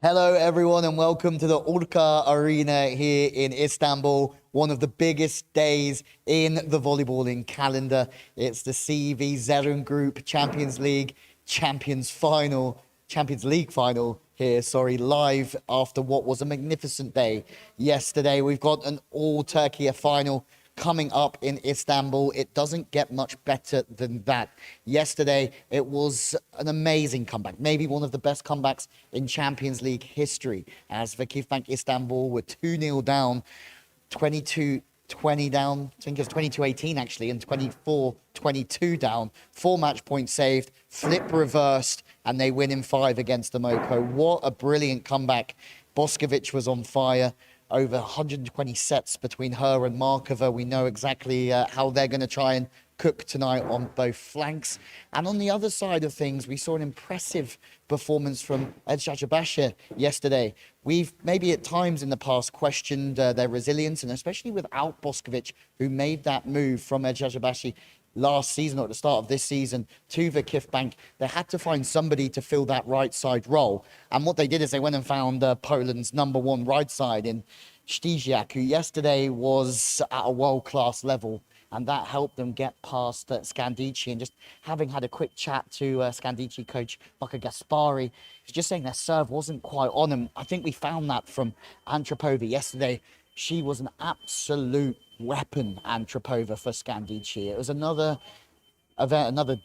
Hello, everyone, and welcome to the Urca Arena here in Istanbul, one of the biggest days in the volleyballing calendar. It's the CV Zeren Group Champions League Champions League final here, live after what was a magnificent day yesterday. We've got an all-Turkey final coming up in Istanbul. It doesn't get much better than that. Yesterday, it was an amazing comeback, maybe one of the best comebacks in Champions League history, as Vakifbank Istanbul were 2-0 down, 22-20 down, I think it's 22-18 actually, and 24-22 down, 4 match points saved, flip reversed, and they win in 5 against the Moko. What a brilliant comeback. Boskovic was on fire. Over 120 sets between her and Markova. We know exactly how they're going to try and cook tonight on both flanks. And on the other side of things, we saw an impressive performance from Eczacıbaşı yesterday. We've maybe at times in the past questioned their resilience, and especially without Boskovic, who made that move from Eczacıbaşı last season or at the start of this season to Vakifbank. They had to find somebody to fill that right side role. And what they did is they went and found Poland's #1 right side in Stysiak, who yesterday was at a world-class level. And that helped them get past Scandicci. And just having had a quick chat to Scandicci coach Luca Gaspari, he's just saying their serve wasn't quite on them. I think we found that from Antropova yesterday. She was an absolute weapon, Antropova, for Scandicci. It was another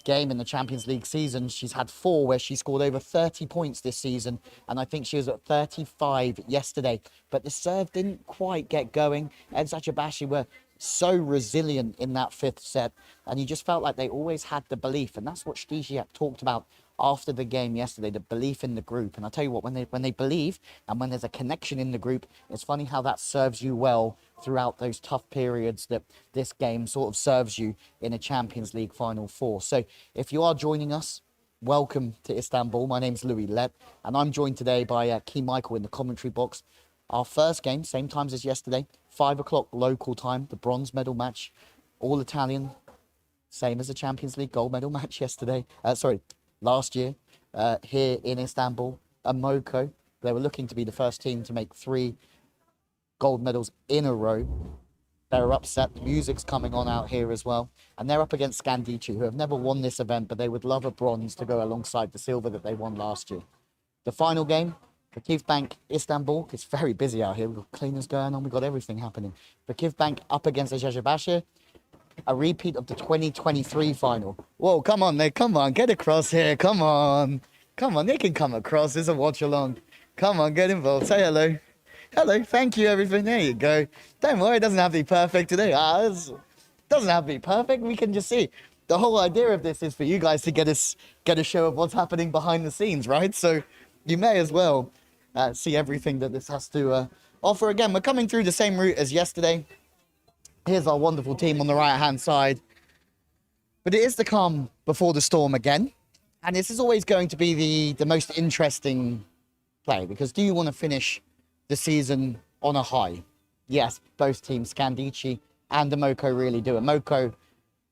game in the Champions League season. She's had 4 where she scored over 30 points this season, and I think she was at 35 yesterday. But the serve didn't quite get going. Eczacıbaşı were so resilient in that 5th set, and you just felt like they always had the belief, and that's what Stysiak talked about after the game yesterday, the belief in the group. And I tell you what, when they believe and when there's a connection in the group, it's funny how that serves you well throughout those tough periods that this game sort of serves you in a Champions League Final 4. So if you are joining us, welcome to Istanbul. My name's Lewie, Lett, and I'm joined today by Key Michael in the commentary box. Our first game, same times as yesterday, 5 o'clock local time, the bronze medal match, all Italian, same as the Champions League gold medal match yesterday. Last year, here in Istanbul, a Moko. They were looking to be the first team to make 3 gold medals in a row. They're upset. The music's coming on out here as well. And they're up against Scandicci, who have never won this event, but they would love a bronze to go alongside the silver that they won last year. The final game, Vakifbank Istanbul. It's very busy out here. We've got cleaners going on. We've got everything happening. Vakifbank up against Eczacıbaşı. A repeat of the 2023 final. Whoa, come on, get across here, come on, they can come across, it's a watch along, come on, get involved, say hello, thank you, everything, there you go, don't worry, it doesn't have to be perfect today, it doesn't have to be perfect, we can just see, the whole idea of this is for you guys to get a show of what's happening behind the scenes, right, so you may as well see everything that this has to offer. Again, we're coming through the same route as yesterday. Here's our wonderful team on the right-hand side. But it is the calm before the storm again. And this is always going to be the most interesting play, because do you want to finish the season on a high? Yes, both teams, Scandicci and the Moko, really do. And Moko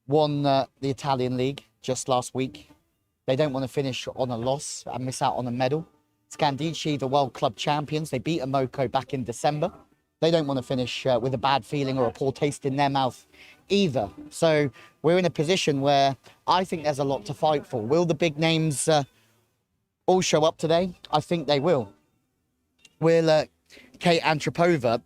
won the Italian League just last week. They don't want to finish on a loss and miss out on a medal. Scandicci, the World Club champions, they beat a Moko back in December. They don't want to finish with a bad feeling or a poor taste in their mouth either. So we're in a position where I think there's a lot to fight for. Will the big names all show up today? I think they will. Will Kate Antropova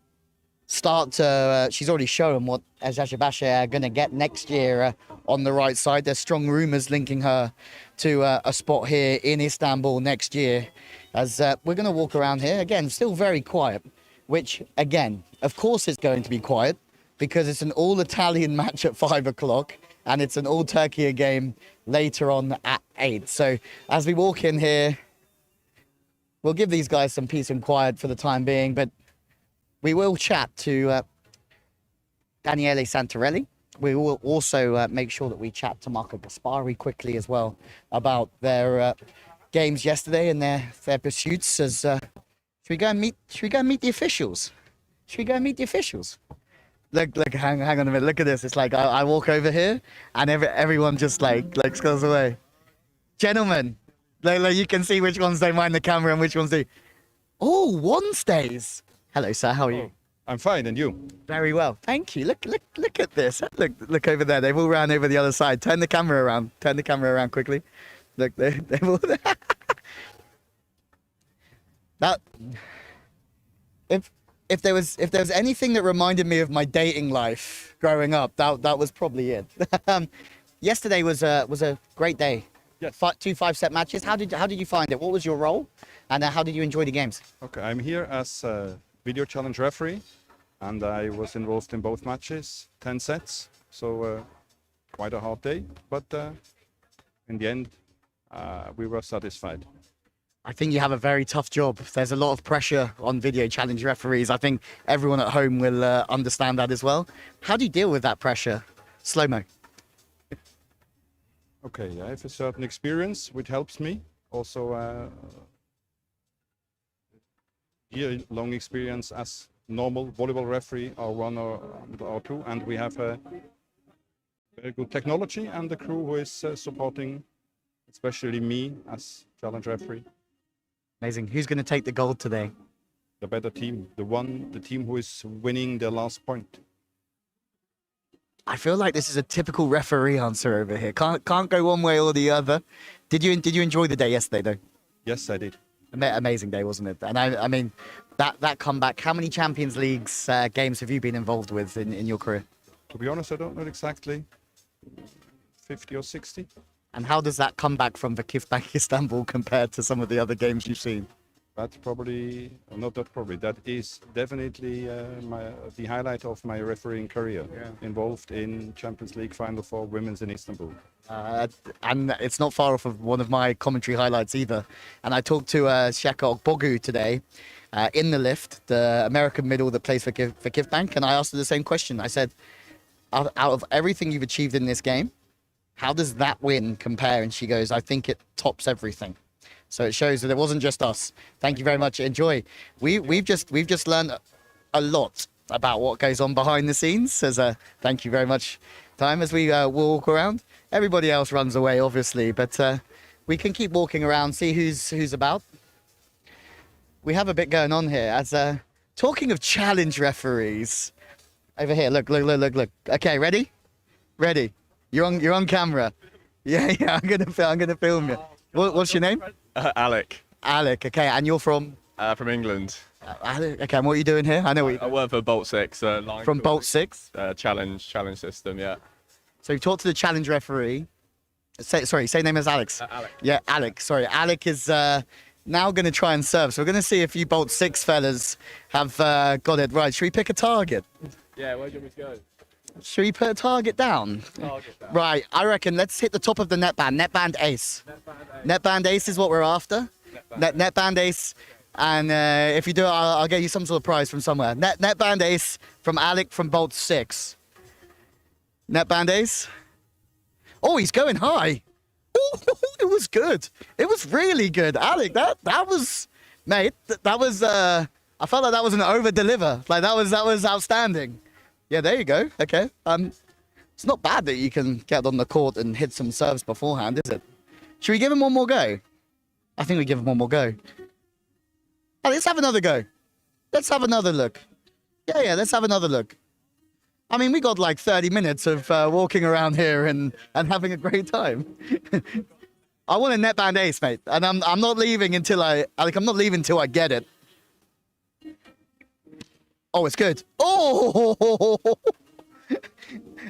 start to... she's already shown what Eczacıbaşı are going to get next year on the right side. There's strong rumours linking her to a spot here in Istanbul next year. As we're going to walk around here. Again, still very quiet. Which, again, of course it's going to be quiet because it's an all-Italian match at 5 o'clock and it's an all-Turkey game later on at 8. So as we walk in here, we'll give these guys some peace and quiet for the time being, but we will chat to Daniele Santarelli. We will also make sure that we chat to Marco Gaspari quickly as well about their games yesterday and their pursuits as... Should we go and meet the officials? Look, hang on a minute. Look at this. It's like I walk over here and everyone just like goes away. Gentlemen, like you can see which ones don't mind the camera and which ones do. Oh, one stays. Hello, sir. How are you? I'm fine, and you? Very well, thank you. Look at this. Look over there. They've all ran over the other side. Turn the camera around. Turn the camera around quickly. Look, they've all. That. If there was anything that reminded me of my dating life growing up, that was probably it. Yesterday was a great day. Yes. Two 5-set matches. How did you find it? What was your role, and how did you enjoy the games? Okay, I'm here as a video challenge referee, and I was involved in both matches, 10 sets. So quite a hard day, but in the end, we were satisfied. I think you have a very tough job. There's a lot of pressure on video challenge referees. I think everyone at home will understand that as well. How do you deal with that pressure? Slow-mo. Okay, I have a certain experience which helps me. Also, year-long experience as normal volleyball referee, or 1 or 2, and we have a very good technology and the crew who is supporting, especially me as challenge referee. Amazing. Who's going to take the gold today? The better team, the team who is winning the last point. I feel like this is a typical referee answer over here. Can't go one way or the other. Did you enjoy the day yesterday though? Yes, I did. Amazing day, wasn't it? And I mean, that comeback. How many Champions Leagues games have you been involved with in your career? To be honest, I don't know exactly. 50 or 60. And how does that comeback from Vakifbank Istanbul compare to some of the other games you've seen? That's probably, not that probably, that is definitely the highlight of my refereeing career. Yeah. Involved in Champions League Final for Women's in Istanbul. And it's not far off of one of my commentary highlights either. And I talked to Sheka Ogbogu today in the lift, the American middle that plays for Vakifbank, and I asked her the same question. I said, out of everything you've achieved in this game, how does that win compare? And she goes, I think it tops everything. So it shows that it wasn't just us. Thank you very much. Enjoy. We've just learned a lot about what goes on behind the scenes. As a thank you very much. Time as we walk around. Everybody else runs away, obviously, but we can keep walking around, see who's about. We have a bit going on here. As talking of challenge referees, over here. Look. Okay, ready? You're on camera. Yeah. I'm gonna film you. What's your name? Alec. Alec. Okay, and you're from? From England. Okay, and what are you doing here? I know I work for Bolt 6. From Bolt 6? Challenge system, yeah. So you talked to the challenge referee. Say name as Alex. Alec. Yeah, Alec. Sorry, Alec is now going to try and serve. So we're going to see if you Bolt 6 fellas have got it right. Should we pick a target? Yeah, where do you want me to go? Should we put a target down? Right, I reckon let's hit the top of the netband. Netband ace. Netband ace is what we're after. Netband ace. And if you do it, I'll get you some sort of prize from somewhere. Netband ace from Alec from Bolt 6. Netband ace. Oh, he's going high. Oh, it was good. It was really good. Alec, that was, mate, that was, I felt like that was an over-deliver. Like that was outstanding. Yeah, there you go. Okay. It's not bad that you can get on the court and hit some serves beforehand, is it? Should we give him one more go? I think we give him one more go. Oh, let's have another go. Let's have another look. Yeah, let's have another look. I mean, we got like 30 minutes of walking around here and having a great time. I want a netband ace, mate, and I'm not leaving until I'm not leaving until I get it. Oh, it's good. Oh,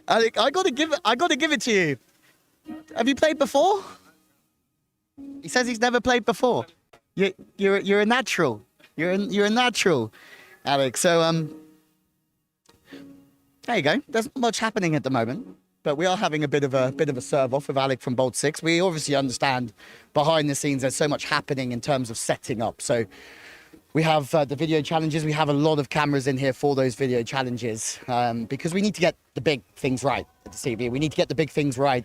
Alec, I gotta give it to you. Have you played before? He says he's never played before. You're a natural. You're a natural, Alec. So there you go. There's not much happening at the moment, but we are having a bit of a serve off with Alec from Bolt 6. We obviously understand behind the scenes there's so much happening in terms of setting up. So we have the video challenges. We have a lot of cameras in here for those video challenges because we need to get the big things right at the CB. We need to get the big things right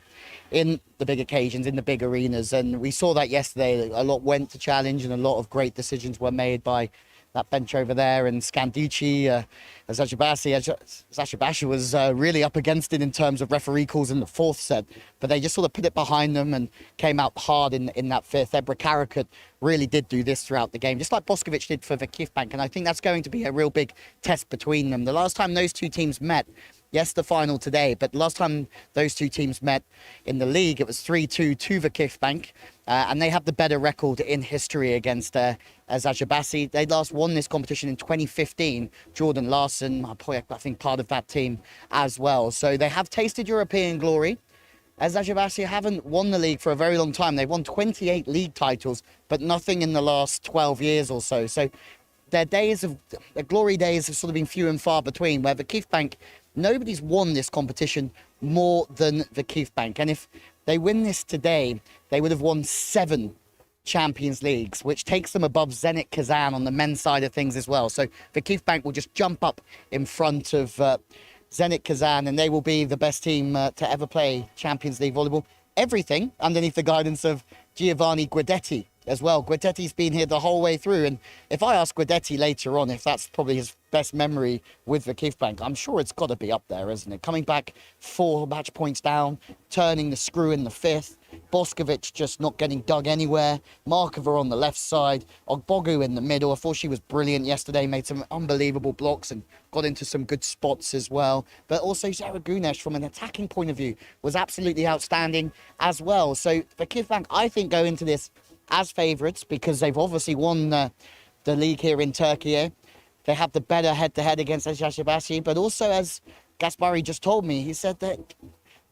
in the big occasions, in the big arenas. And we saw that yesterday. A lot went to challenge and a lot of great decisions were made by that bench over there, and Scandicci, Zashabasi was really up against it in terms of referee calls in the fourth set, but they just sort of put it behind them and came out hard in that fifth. Ebra Karakut really did do this throughout the game, just like Boskovic did for the Kifbank, and I think that's going to be a real big test between them. The last time those two teams met, yes, the final today, but last time those two teams met in the league, it was 3-2 to the Kifbank, and they have the better record in history against Zashabasi. They last won this competition in 2015. Jordan Larson, I think part of that team as well. So they have tasted European glory. Zashabasi haven't won the league for a very long time. They've won 28 league titles, but nothing in the last 12 years or so. So their glory days have sort of been few and far between, where the Kifbank, nobody's won this competition more than the Kifbank. And if they win this today, they would have won 7 Champions Leagues, which takes them above Zenit Kazan on the men's side of things as well. So the Kifbank will just jump up in front of Zenit Kazan, and they will be the best team to ever play Champions League volleyball. Everything underneath the guidance of Giovanni Guidetti as well. Guidetti's been here the whole way through, and if I ask Guidetti later on if that's probably his best memory with the Kifbank, I'm sure it's got to be up there, isn't it? Coming back 4 match points down, turning the screw in the fifth, Boskovic just not getting dug anywhere, Markova on the left side, Ogbogu in the middle. I thought she was brilliant yesterday, made some unbelievable blocks and got into some good spots as well. But also Sarah Gunesh, from an attacking point of view, was absolutely outstanding as well. So the Kifbank, I think, go into this as favourites because they've obviously won the league here in Turkey. They have the better head-to-head against Zashabasi, but also, as Gaspari just told me, he said that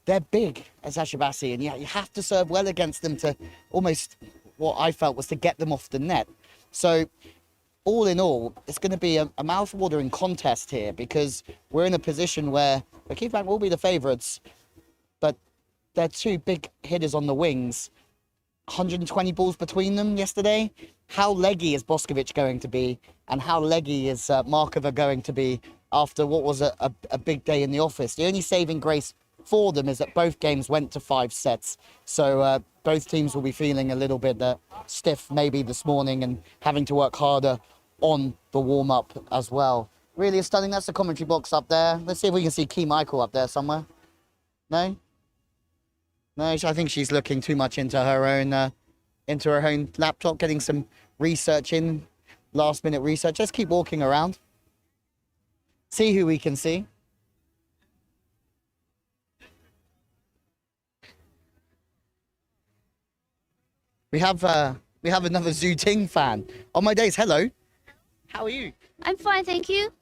they're big as Zashabasi, and you have to serve well against them to almost, what I felt was to get them off the net. So all in all, it's going to be a mouth-watering contest here because we're in a position where the Kifbank will be the favourites, but they're 2 big hitters on the wings. 120 balls between them yesterday. How leggy is Boskovic going to be, and how leggy is Markova going to be after what was a big day in the office? The only saving grace for them is that both games went to 5 sets. So both teams will be feeling a little bit stiff maybe this morning and having to work harder on the warm-up as well. Really stunning. That's the commentary box up there. Let's see if we can see Key Michael up there somewhere. No? No, I think she's looking too much into her own laptop, getting some research in, last-minute research. Let's keep walking around. See who we can see. We have another Zhu Ting fan. On my days, hello. How are you? I'm fine, thank you.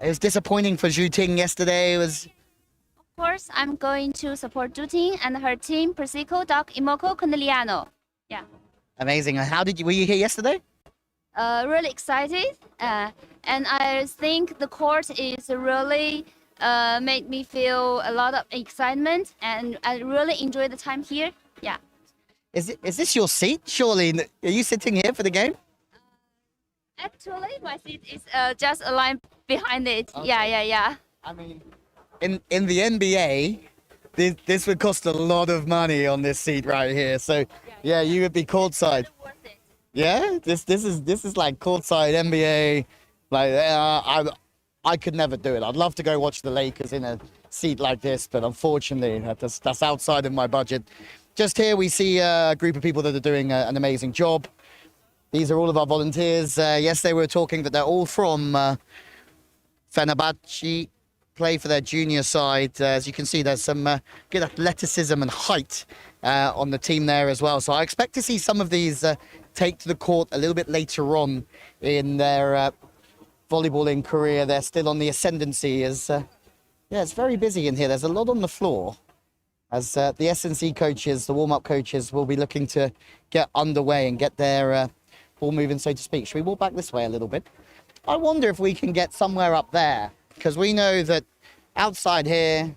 It was disappointing for Zhu Ting yesterday. It was. Of course, I'm going to support Juting and her team, Prosecco, Doc, Imoco, CONEGLIANO. Yeah. Amazing. Were you here yesterday? Really excited. And I think the court is really made me feel a lot of excitement, and I really enjoy the time here. Yeah. Is this your seat? Surely, are you sitting here for the game? Actually, my seat is just a line behind it. Okay. Yeah. I mean, in the NBA, this would cost a lot of money on this seat right here. So yeah, you would be courtside. Worth it. Yeah, this is like courtside NBA. Like I could never do it. I'd love to go watch the Lakers in a seat like this, but unfortunately, that's outside of my budget. Just here we see a group of people that are doing an amazing job. These are all of our volunteers. Yesterday we were talking that they're all from Fenerbahce, play for their junior side. As you can see, there's some good athleticism and height on the team there as well. So I expect to see some of these take to the court a little bit later on in their volleyballing career. They're still on the ascendancy. Yeah, it's very busy in here. There's a lot on the floor. As the S&C coaches, the warm-up coaches, will be looking to get underway and get their ball moving, so to speak. Should we walk back this way a little bit? I wonder if we can get somewhere up there, because we know that outside here,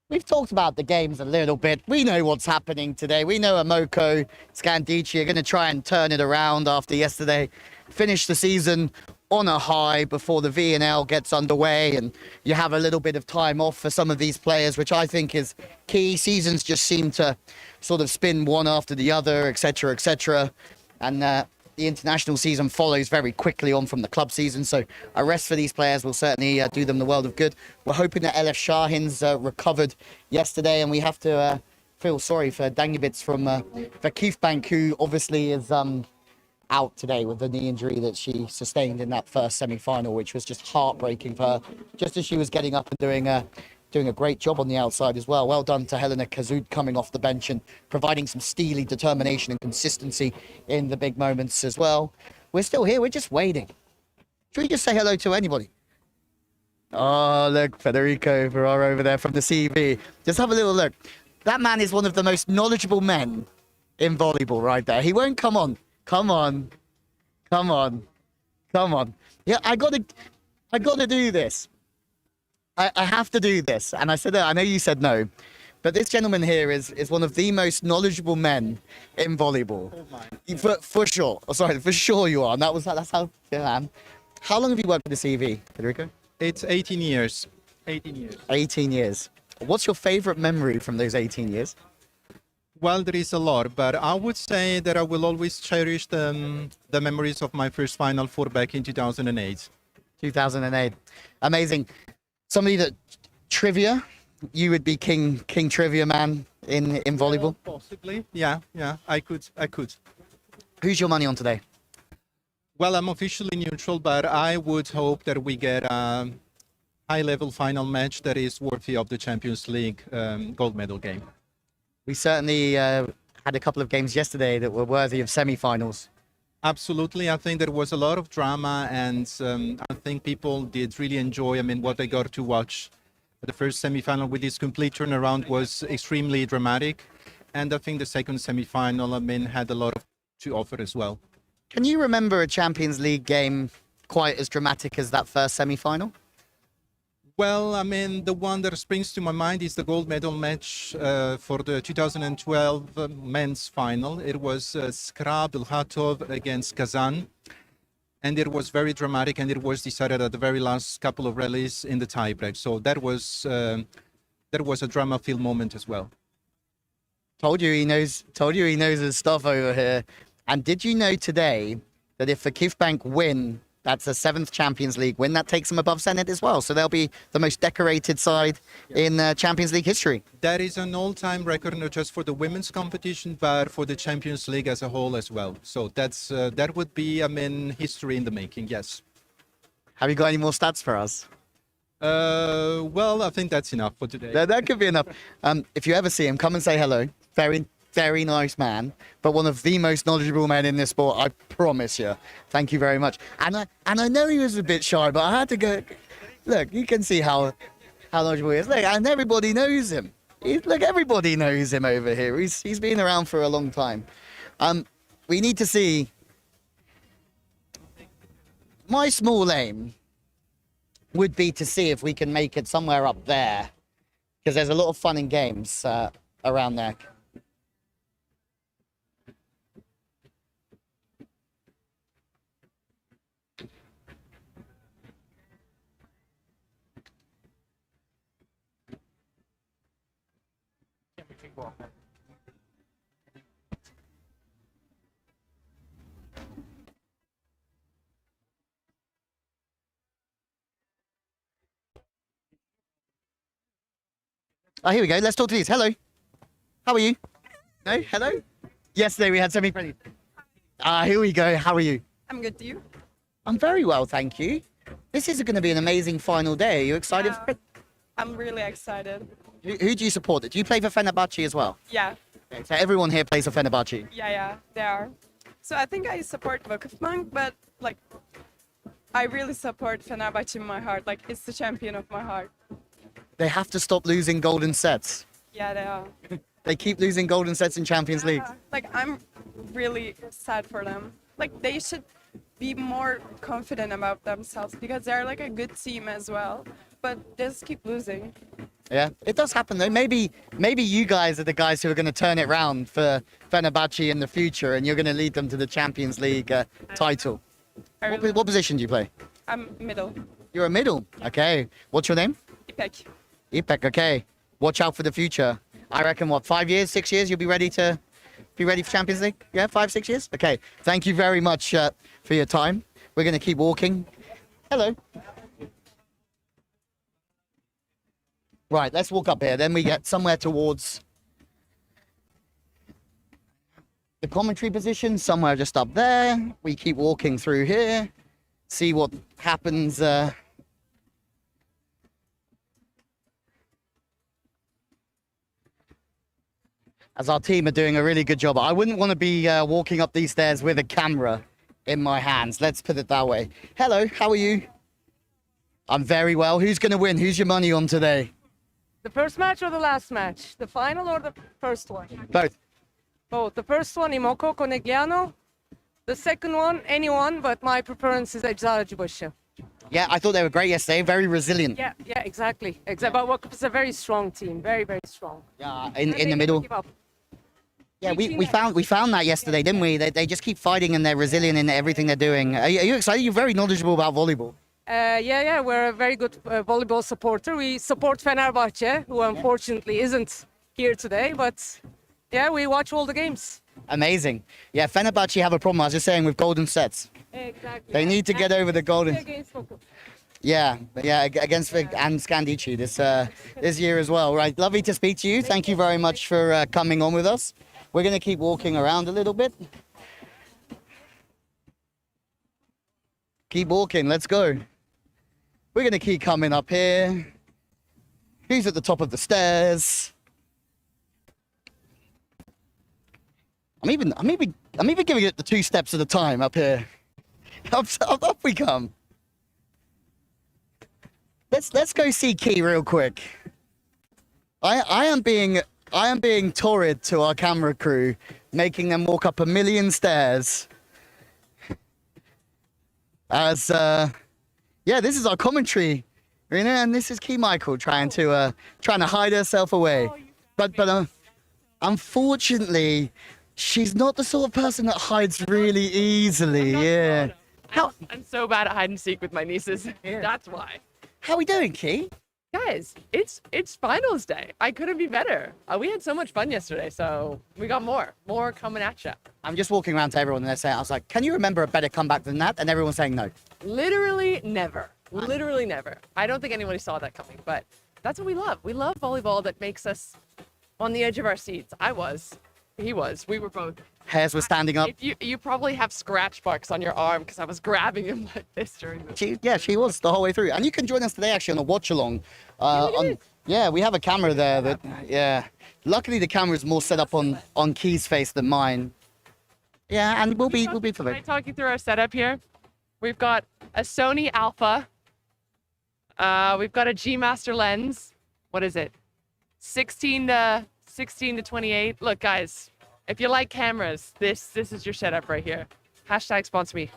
we've talked about the games a little bit. We know what's happening today. We know Imoco, Scandicci are going to try and turn it around after yesterday. Finish the season on a high before the VNL gets underway, and you have a little bit of time off for some of these players, which I think is key. Seasons just seem to sort of spin one after the other, etc., etc. And the international season follows very quickly on from the club season, so a rest for these players will certainly do them the world of good. We're hoping that Elif Shahin's recovered yesterday, and we have to feel sorry for Dangibits from Vakifbank, who obviously is out today with the knee injury that she sustained in that first semi-final, which was just heartbreaking for her, just as she was getting up and doing a great job on the outside as well. Well done to Helena Kazud coming off the bench and providing some steely determination and consistency in the big moments as well. We're still here. We're just waiting. Should we just say hello to anybody? Oh, look, Federico Ferraro over there from the CV. Just have a little look. That man is one of the most knowledgeable men in volleyball right there. He won't come on. Come on. Come on. Come on. Yeah, I gotta do this. I have to do this. And I said, I know you said no, but this gentleman here is one of the most knowledgeable men in volleyball. For sure. Oh, sorry, for sure you are. And that's how I am. How long have you worked with the CV, Federico? It's 18 years. 18 years. 18 years. What's your favorite memory from those 18 years? Well, there is a lot, but I would say that I will always cherish the memories of my first Final Four back in 2008. 2008. Amazing. Somebody that trivia, you would be king trivia man in volleyball? Possibly. Yeah, I could. Who's your money on today? Well, I'm officially neutral, but I would hope that we get a high-level final match that is worthy of the Champions League gold medal game. We certainly had a couple of games yesterday that were worthy of semi-finals. Absolutely. I think there was a lot of drama, and I think people did really enjoy, what they got to watch. The first semi-final with this complete turnaround was extremely dramatic, and I think the second semi-final, had a lot to offer as well. Can you remember a Champions League game quite as dramatic as that first semi-final? Well, the one that springs to my mind is the gold medal match for the 2012 men's final. It was Skra Bilhatov against Kazan, and it was very dramatic, and it was decided at the very last couple of rallies in the tiebreak. So that was a drama-filled moment as well. Told you he knows his stuff over here. And did you know today that if the Kifbank win, that's a 7th Champions League win, that takes them above Zenit as well. So they'll be the most decorated side in Champions League history. That is an all-time record, not just for the women's competition, but for the Champions League as a whole as well. So that would be, history in the making, yes. Have you got any more stats for us? Well, I think that's enough for today. That could be enough. If you ever see him, come and say hello. Very nice man, but one of the most knowledgeable men in this sport, I promise you. Thank you very much. And I know he was a bit shy, but I had to go. Look, you can see how knowledgeable he is. Look, and everybody knows him. Everybody knows him over here. He's been around for a long time. We need to see. My small aim would be to see if we can make it somewhere up there, because there's a lot of fun in games around there. Oh, here we go. Let's talk to these. Hello. How are you? No? Hello? Yesterday we had semi-friendly. Here we go. How are you? I'm good. Do you? I'm very well, thank you. This is going to be an amazing final day. Are you excited for it? I'm really excited. Who do you support? Do you play for Fenerbahce as well? Yeah. Okay, so everyone here plays for Fenerbahce. Yeah, they are. So I think I support Vakifbank, but I really support Fenerbahce in my heart. It's the champion of my heart. They have to stop losing golden sets. Yeah, they are. They keep losing golden sets in Champions League. I'm really sad for them. They should be more confident about themselves because they're a good team as well, but they just keep losing. Yeah, it does happen though. Maybe you guys are the guys who are going to turn it round for Fenerbahce in the future, and you're going to lead them to the Champions League title. What position do you play? I'm middle. You're a middle. Okay. What's your name? Ipek. Ipek. Okay. Watch out for the future. I reckon 5 years, 6 years, you'll be ready to You ready for Champions League? Yeah, 5-6 years? Okay. Thank you very much for your time. We're going to keep walking. Hello. Right, let's walk up here. Then we get somewhere towards the commentary position, somewhere just up there. We keep walking through here, see what happens. As our team are doing a really good job. I wouldn't want to be walking up these stairs with a camera in my hands. Let's put it that way. Hello, how are you? I'm very well. Who's going to win? Who's your money on today? The first match or the last match? The final or the first one? Both. Both. The first one, Imoco, Conegliano. The second one, anyone, but my preference is Eczacıbaşı. Yeah, I thought they were great yesterday. Very resilient. Yeah, exactly. But it's a very strong team. Very, very strong. Yeah, And in they the never middle. give up. Yeah, we found that yesterday, didn't we? They just keep fighting and they're resilient in everything they're doing. Are you excited? You're very knowledgeable about volleyball. Yeah, we're a very good volleyball supporter. We support Fenerbahçe, who unfortunately isn't here today, but yeah, we watch all the games. Amazing. Yeah, Fenerbahçe have a problem. I was just saying with golden sets. Exactly. They need to get over the golden. Against Focus. Yeah, against and SCANDICCI this year as well. Right, lovely to speak to you. Thank you very much for coming on with us. We're going to keep walking around a little bit. Keep walking. Let's go. We're going to keep coming up here. Who's at the top of the stairs? I'm even giving it the 2 steps at a time up here. Up we come. Let's go see Key real quick. I am being torrid to our camera crew, making them walk up a million stairs. As yeah, this is our commentary, you know, and this is Key Michael trying to hide herself away. But unfortunately, she's not the sort of person that hides really easily. Yeah. I'm so bad at hide and seek with my nieces. That's why. How are we doing, Key? Guys, it's finals day. I couldn't be better. We had so much fun yesterday, so we got more coming at you. I'm just walking around to everyone and they're saying, I was like, can you remember a better comeback than that? And everyone's saying no. Literally never. Literally never. I don't think anybody saw that coming, but that's what we love. We love volleyball that makes us on the edge of our seats. I was. He was. We were both. Hairs were standing up. If you probably have scratch marks on your arm because I was grabbing him like this during the. She was the whole way through. And you can join us today actually on a watch along. We have a camera there that, yeah. Luckily the camera's more set up on Key's face than mine. Yeah, and we'll be for Can I talk you through our setup here? We've got a Sony Alpha. We've got a G Master lens. What is it? 16 to 28. Look, guys, if you like cameras, this is your setup right here. Hashtag sponsor me.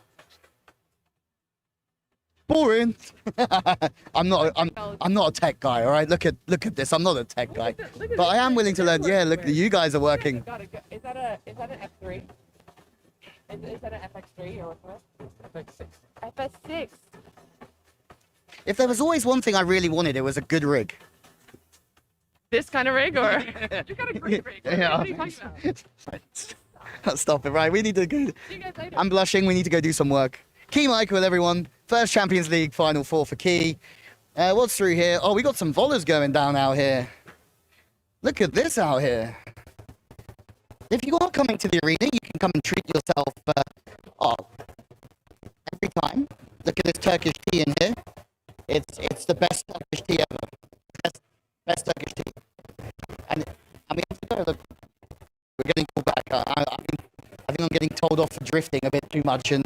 boring. I'm not a tech guy, all right? Look at this. I'm not a tech guy. But I am willing to learn. Yeah, look, you guys are working. Is that an F3? Is that an FX3 or what? FX6. FS6. If there was always one thing I really wanted, it was a good rig. This kind of rig, or you got a great rig? What are you talking about? Stop it, right? We need to go. See you guys later. I'm blushing. We need to go do some work. Key Michael, everyone. First Champions League Final Four for Key. What's through here? Oh, we got some volleys going down out here. Look at this out here. If you are coming to the arena, you can come and treat yourself. Every time. Look at this Turkish tea in here. It's the best Turkish tea ever. Best Turkish tea. And we have to go. Look, we're getting called back. I think I'm getting told off for drifting a bit too much and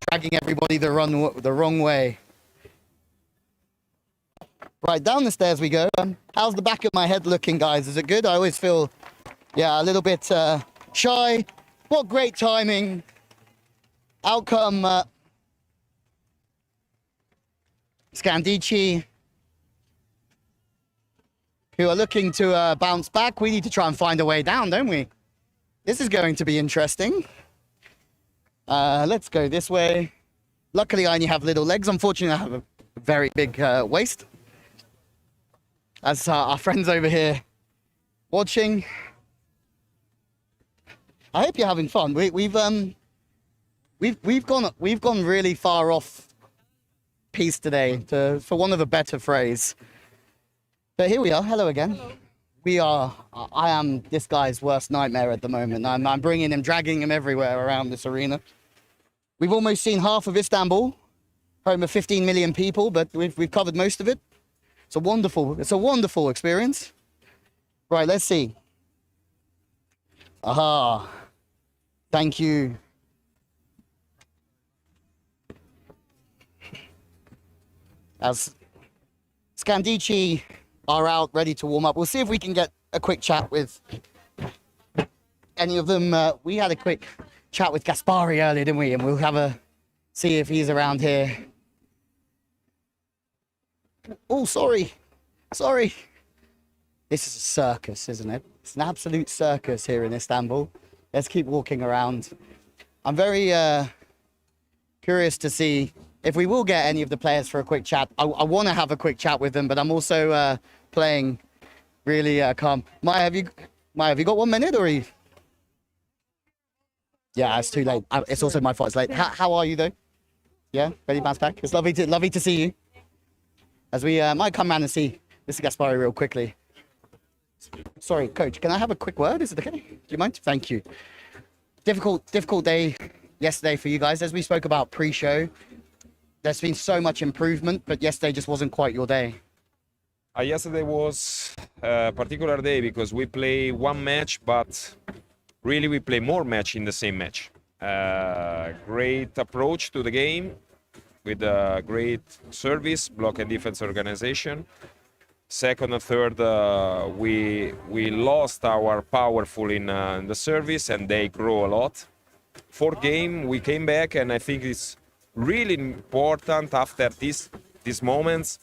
dragging everybody the wrong way. Right, down the stairs we go. How's the back of my head looking, guys? Is it good? I always feel, a little bit shy. What great timing. Outcome, SCANDICCI, who are looking to bounce back. We need to try and find a way down, don't we? This is going to be interesting. Let's go this way. Luckily, I only have little legs. Unfortunately, I have a very big waist. As our friends over here watching. I hope you're having fun. We've gone really far off piece today, for want of a better phrase. But here we are. Hello again. Hello. I am this guy's worst nightmare at the moment. I'm bringing him, dragging him everywhere around this arena. We've almost seen half of Istanbul, home of 15 million people, but we've covered most of it. It's a wonderful experience. Right, let's see. Aha. Thank you. As Scandicci are out, ready to warm up. We'll see if we can get a quick chat with any of them. We had a quick chat with Gaspari earlier, didn't we? And we'll see if he's around here. Oh, sorry. This is a circus, isn't it? It's an absolute circus here in Istanbul. Let's keep walking around. I'm very curious to see if we will get any of the players for a quick chat. I want to have a quick chat with them, but I'm also playing really calm. Maya, have you got 1 minute, or are you? Yeah, it's too late. It's also my fault. It's late. How are you though? Yeah, ready to bounce back. It's lovely to see you. As we might come round and see Mr. Gaspari real quickly. Sorry, coach. Can I have a quick word? Is it okay? Do you mind? Thank you. Difficult day yesterday for you guys. As we spoke about pre-show, there's been so much improvement, but yesterday just wasn't quite your day. Yesterday was a particular day because we play one match, but really we play more match in the same match. Great approach to the game with a great service, block and defense organization. Second and third, we lost our powerful in the service, and they grow a lot. Fourth game, we came back, and I think it's really important after these moments,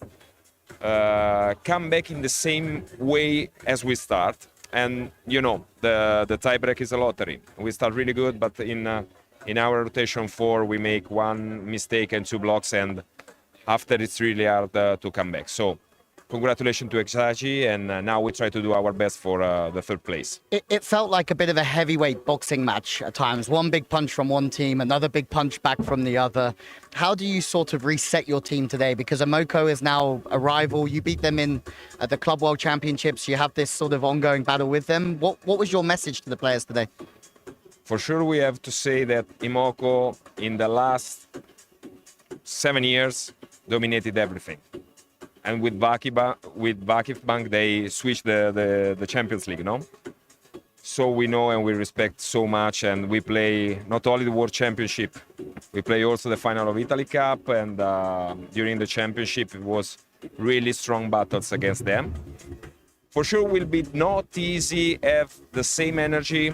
come back in the same way as we start. And you know, the tiebreak is a lottery. We start really good, but in our rotation 4, we make one mistake and 2 blocks, and after it's really hard to come back. So congratulations to Exagi, and now we try to do our best for the 3rd place. It felt like a bit of a heavyweight boxing match at times. One big punch from one team, another big punch back from the other. How do you sort of reset your team today? Because Amoco is now a rival. You beat them in the Club World Championships. You have this sort of ongoing battle with them. What was your message to the players today? For sure, we have to say that Imoco in the last 7 years dominated everything. And with Vakifbank, they switched the Champions League, no? So we know and we respect so much, and we play not only the World Championship, we play also the final of Italy Cup, and during the championship it was really strong battles against them. For sure, will be not easy have the same energy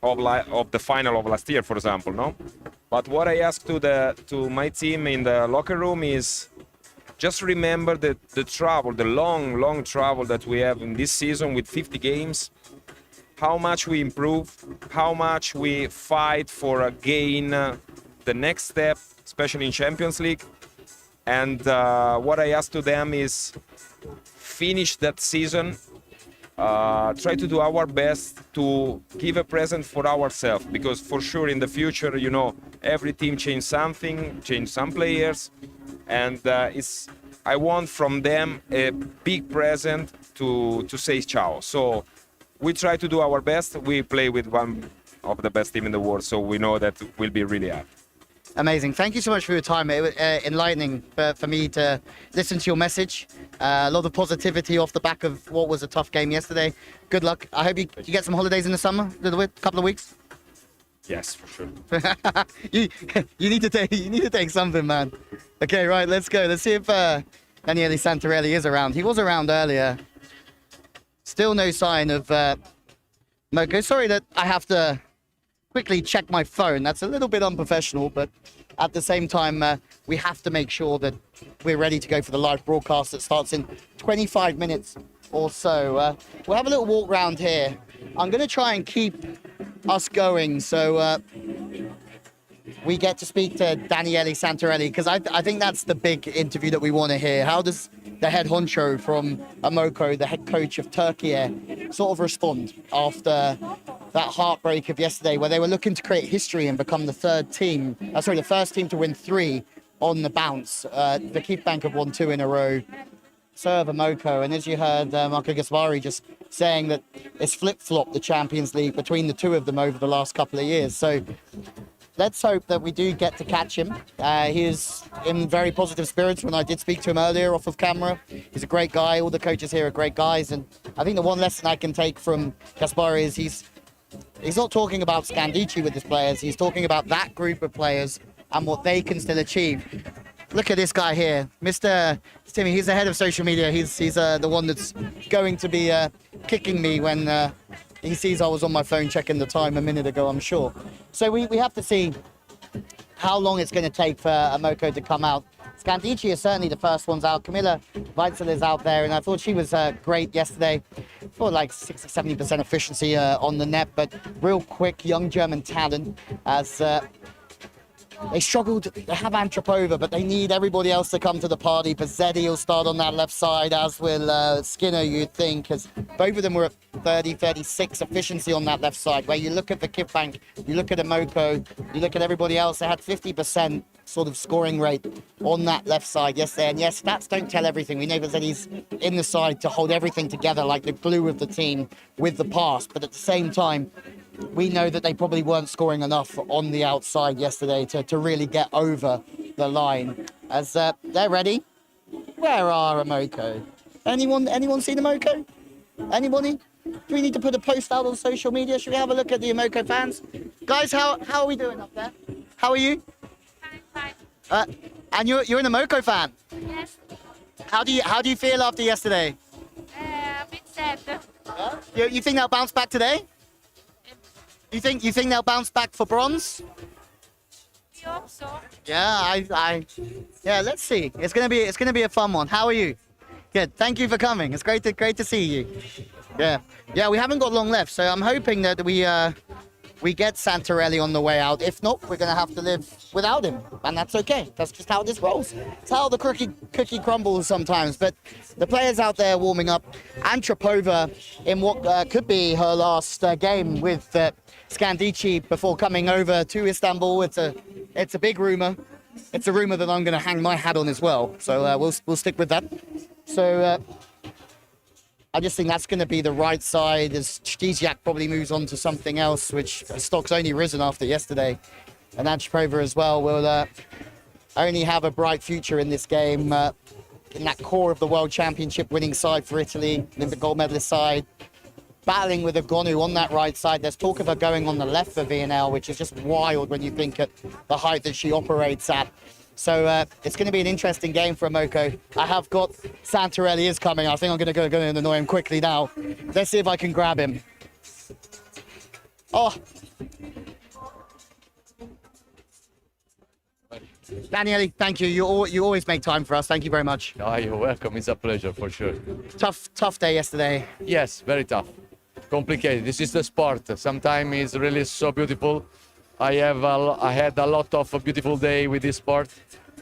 of the final of last year, for example, no? But what I ask to my team in the locker room is just remember that the long travel that we have in this season with 50 games, how much we improve, how much we fight for again the next step, especially in Champions League. And what I ask to them is finish that season, try to do our best to give a present for ourselves, because for sure in the future, you know, every team change something, change some players, and I want from them a big present to say ciao. So we try to do our best. We play with one of the best team in the world, so we know that it will be really hard. Amazing. Thank you so much for your time. It was enlightening for me to listen to your message. A lot of positivity off the back of what was a tough game yesterday. Good luck. I hope you get some holidays in the summer, a couple of weeks. Yes, for sure. you need to take something, man. Okay, right, let's go. Let's see if Daniele Santarelli is around. He was around earlier. Still no sign of Moko. Sorry that I have to quickly check my phone. That's a little bit unprofessional, but at the same time, we have to make sure that we're ready to go for the live broadcast that starts in 25 minutes or so. We'll have a little walk around here. I'm going to try and keep us going so we get to speak to Daniele Santarelli, because I think that's the big interview that we want to hear. How does the head honcho from Amoco, the head coach of Turkey, sort of respond after that heartbreak of yesterday where they were looking to create history and become the the first team to win 3 on the bounce. The Keith Bank have won 2 in a row. So have Emoco. And as you heard Marco Gaspari just saying that it's flip-flopped the Champions League between the two of them over the last couple of years. So let's hope that we do get to catch him. He is in very positive spirits when I did speak to him earlier off of camera. He's a great guy. All the coaches here are great guys. And I think the one lesson I can take from Gaspari is he's not talking about Scandicci with his players. He's talking about that group of players and what they can still achieve. Look at this guy here, Mr. Timmy. He's the head of social media. He's the one that's going to be kicking me when he sees I was on my phone checking the time a minute ago, I'm sure. So we have to see how long it's going to take for Emoco to come out. Scandicci is certainly the first ones out. Camilla Weitzel is out there, and I thought she was great yesterday. For like 60-70% efficiency on the net, but real quick, young German talent as they struggled. They have Antropova, but they need everybody else to come to the party. Pazzetti will start on that left side, as will Skinner, you'd think, as both of them were at 30-36 efficiency on that left side. Where you look at the Kipbank, you look at Emoco, you look at everybody else, they had 50% sort of scoring rate on that left side yesterday. And yes, stats don't tell everything. We know Pazzetti's in the side to hold everything together like the glue of the team with the pass. But at the same time, we know that they probably weren't scoring enough on the outside yesterday to really get over the line. As they're ready. Where are Emoco? Anyone seen Emoco? Anybody? Do we need to put a post out on social media? Should we have a look at the Emoco fans? Guys, how are we doing up there? How are you? Fine. And you're an Emoco fan? Yes. How do you feel after yesterday? A bit sad. You think they'll bounce back today? You think they'll bounce back for bronze? We hope so. Yeah, yeah. Let's see. It's gonna be a fun one. How are you? Good. Thank you for coming. It's great to see you. Yeah. We haven't got long left, so I'm hoping that we get Santarelli on the way out. If not, we're gonna have to live without him, and that's okay. That's just how this rolls. It's how the cookie crumbles sometimes. But the players out there warming up. Antropova in what could be her last game with Scandicci before coming over to Istanbul. It's a big rumor. It's a rumor that I'm going to hang my hat on as well. So we'll stick with that. So I just think that's going to be the right side as Stesiak probably moves on to something else, which stock's only risen after yesterday. And Antropova as well will only have a bright future in this game. In that core of the World Championship winning side for Italy, Olympic gold medalist side. Battling with Agonu on that right side. There's talk of her going on the left for VNL, which is just wild when you think at the height that she operates at. So it's going to be an interesting game for Emoco. I have got Santarelli is coming. I think I'm going to go and annoy him quickly now. Let's see if I can grab him. Oh. Daniele, thank you. You always make time for us. Thank you very much. Oh, you're welcome. It's a pleasure for sure. Tough day yesterday. Yes, very tough. Complicated. This is the sport. Sometimes it's really so beautiful. I had a lot of beautiful day with this sport.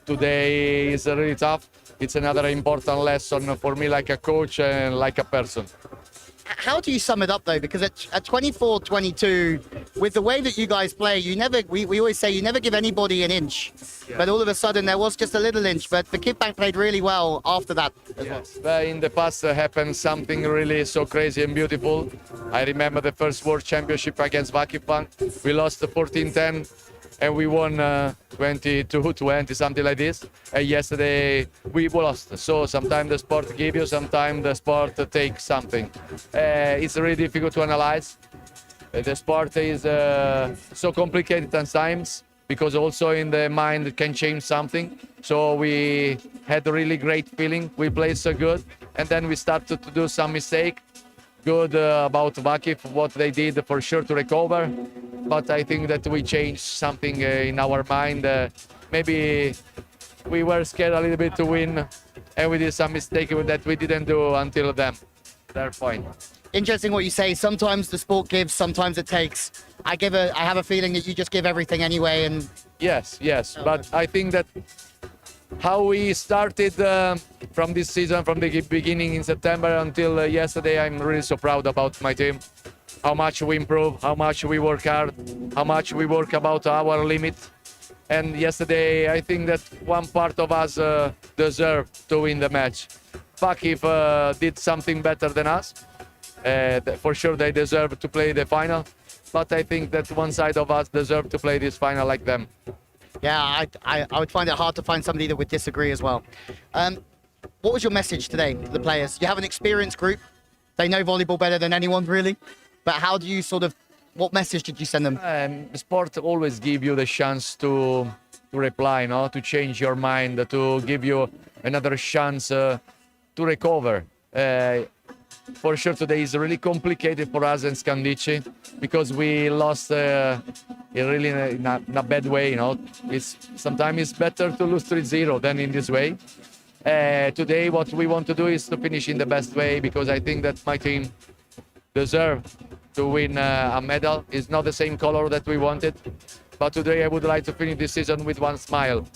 Today is really tough. It's another important lesson for me, like a coach and like a person. How do you sum it up though? Because at 24-22, with the way that you guys play, we always say you never give anybody an inch. Yeah. But all of a sudden there was just a little inch. But the Kipbank played really well after that as well. But in the past happened something really so crazy and beautiful. I remember the first World Championship against Vakifbank. We lost 14-10 and we won 22-20, something like this. And yesterday we lost. So sometimes the sport gives you, sometimes the sport takes something. It's really difficult to analyze. The sport is so complicated at times because also in the mind it can change something. So we had a really great feeling. We played so good, and then we started to do some mistake. Good about Vakif, what they did for sure to recover. But I think that we changed something in our mind. Maybe we were scared a little bit to win, and we did some mistake that we didn't do until then. Their point. Interesting what you say. Sometimes the sport gives, sometimes it takes. I have a feeling that you just give everything anyway. And yes. But I think that how we started from this season, from the beginning in September until yesterday, I'm really so proud about my team. how much we improve, how much we work hard, how much we work about our limit. And yesterday, I think that one part of us deserved to win the match. Vakif did something better than us. For sure, they deserve to play the final. But I think that one side of us deserved to play this final like them. Yeah, I would find it hard to find somebody that would disagree as well. What was your message today to the players? You have an experienced group. They know volleyball better than anyone, really. But how do you what message did you send them? Sport always give you the chance to reply, no? To change your mind, to give you another chance to recover. For sure, today is really complicated for us in Scandicci because we lost really in a bad way. Sometimes it's better to lose 3-0 than in this way. Today, what we want to do is to finish in the best way because I think that my team deserves to win a medal. It's not the same color that we wanted, but today I would like to finish this season with one smile.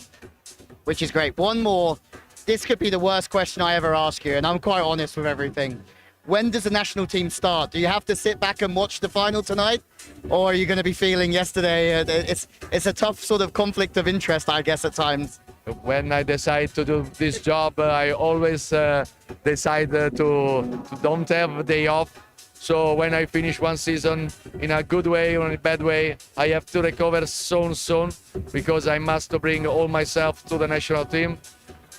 Which is great. One more. This could be the worst question I ever ask you, and I'm quite honest with everything. When does the national team start? Do you have to sit back and watch the final tonight? Or are you going to be feeling yesterday? It's a tough conflict of interest, I guess, at times. When I decide to do this job, I always decide to don't have a day off. So when I finish one season in a good way or in a bad way, I have to recover soon because I must bring all myself to the national team.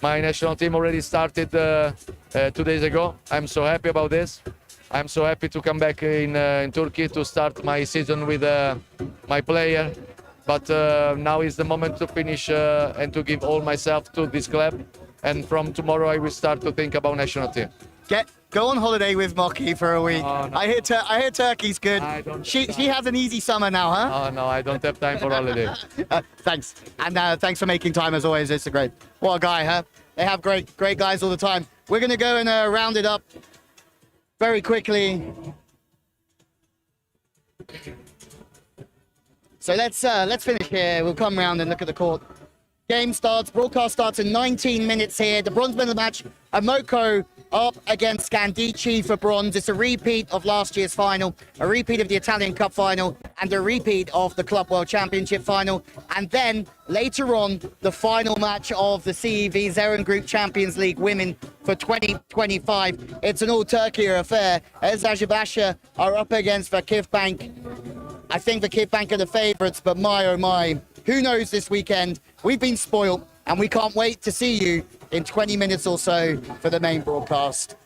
My national team already started 2 days ago. I'm so happy about this. I'm so happy to come back in Turkey to start my season with my player. But now is the moment to finish and to give all myself to this club. And from tomorrow, I will start to think about national team. Go on holiday with Moki for a week. Oh, no. I hear Turkey's good. She has an easy summer now, huh? Oh, no, I don't have time for holiday. Thanks. And thanks for making time as always. It's great. What a guy, huh? They have great guys all the time. We're going to go and round it up very quickly. So let's finish here. We'll come round and look at the court. Game starts, broadcast starts in 19 minutes here. The bronze medal match, Amoko up against Scandicci for bronze. It's a repeat of last year's final, a repeat of the Italian Cup final, and a repeat of the Club World Championship final. And then later on, the final match of the CEV Zeren Group Champions League Women for 2025. It's an all-Turkey affair. Eczacıbaşı are up against Vakif Bank. I think Vakif Bank are the favourites, but my oh my, who knows this weekend? We've been spoiled, and we can't wait to see you in 20 minutes or so for the main broadcast.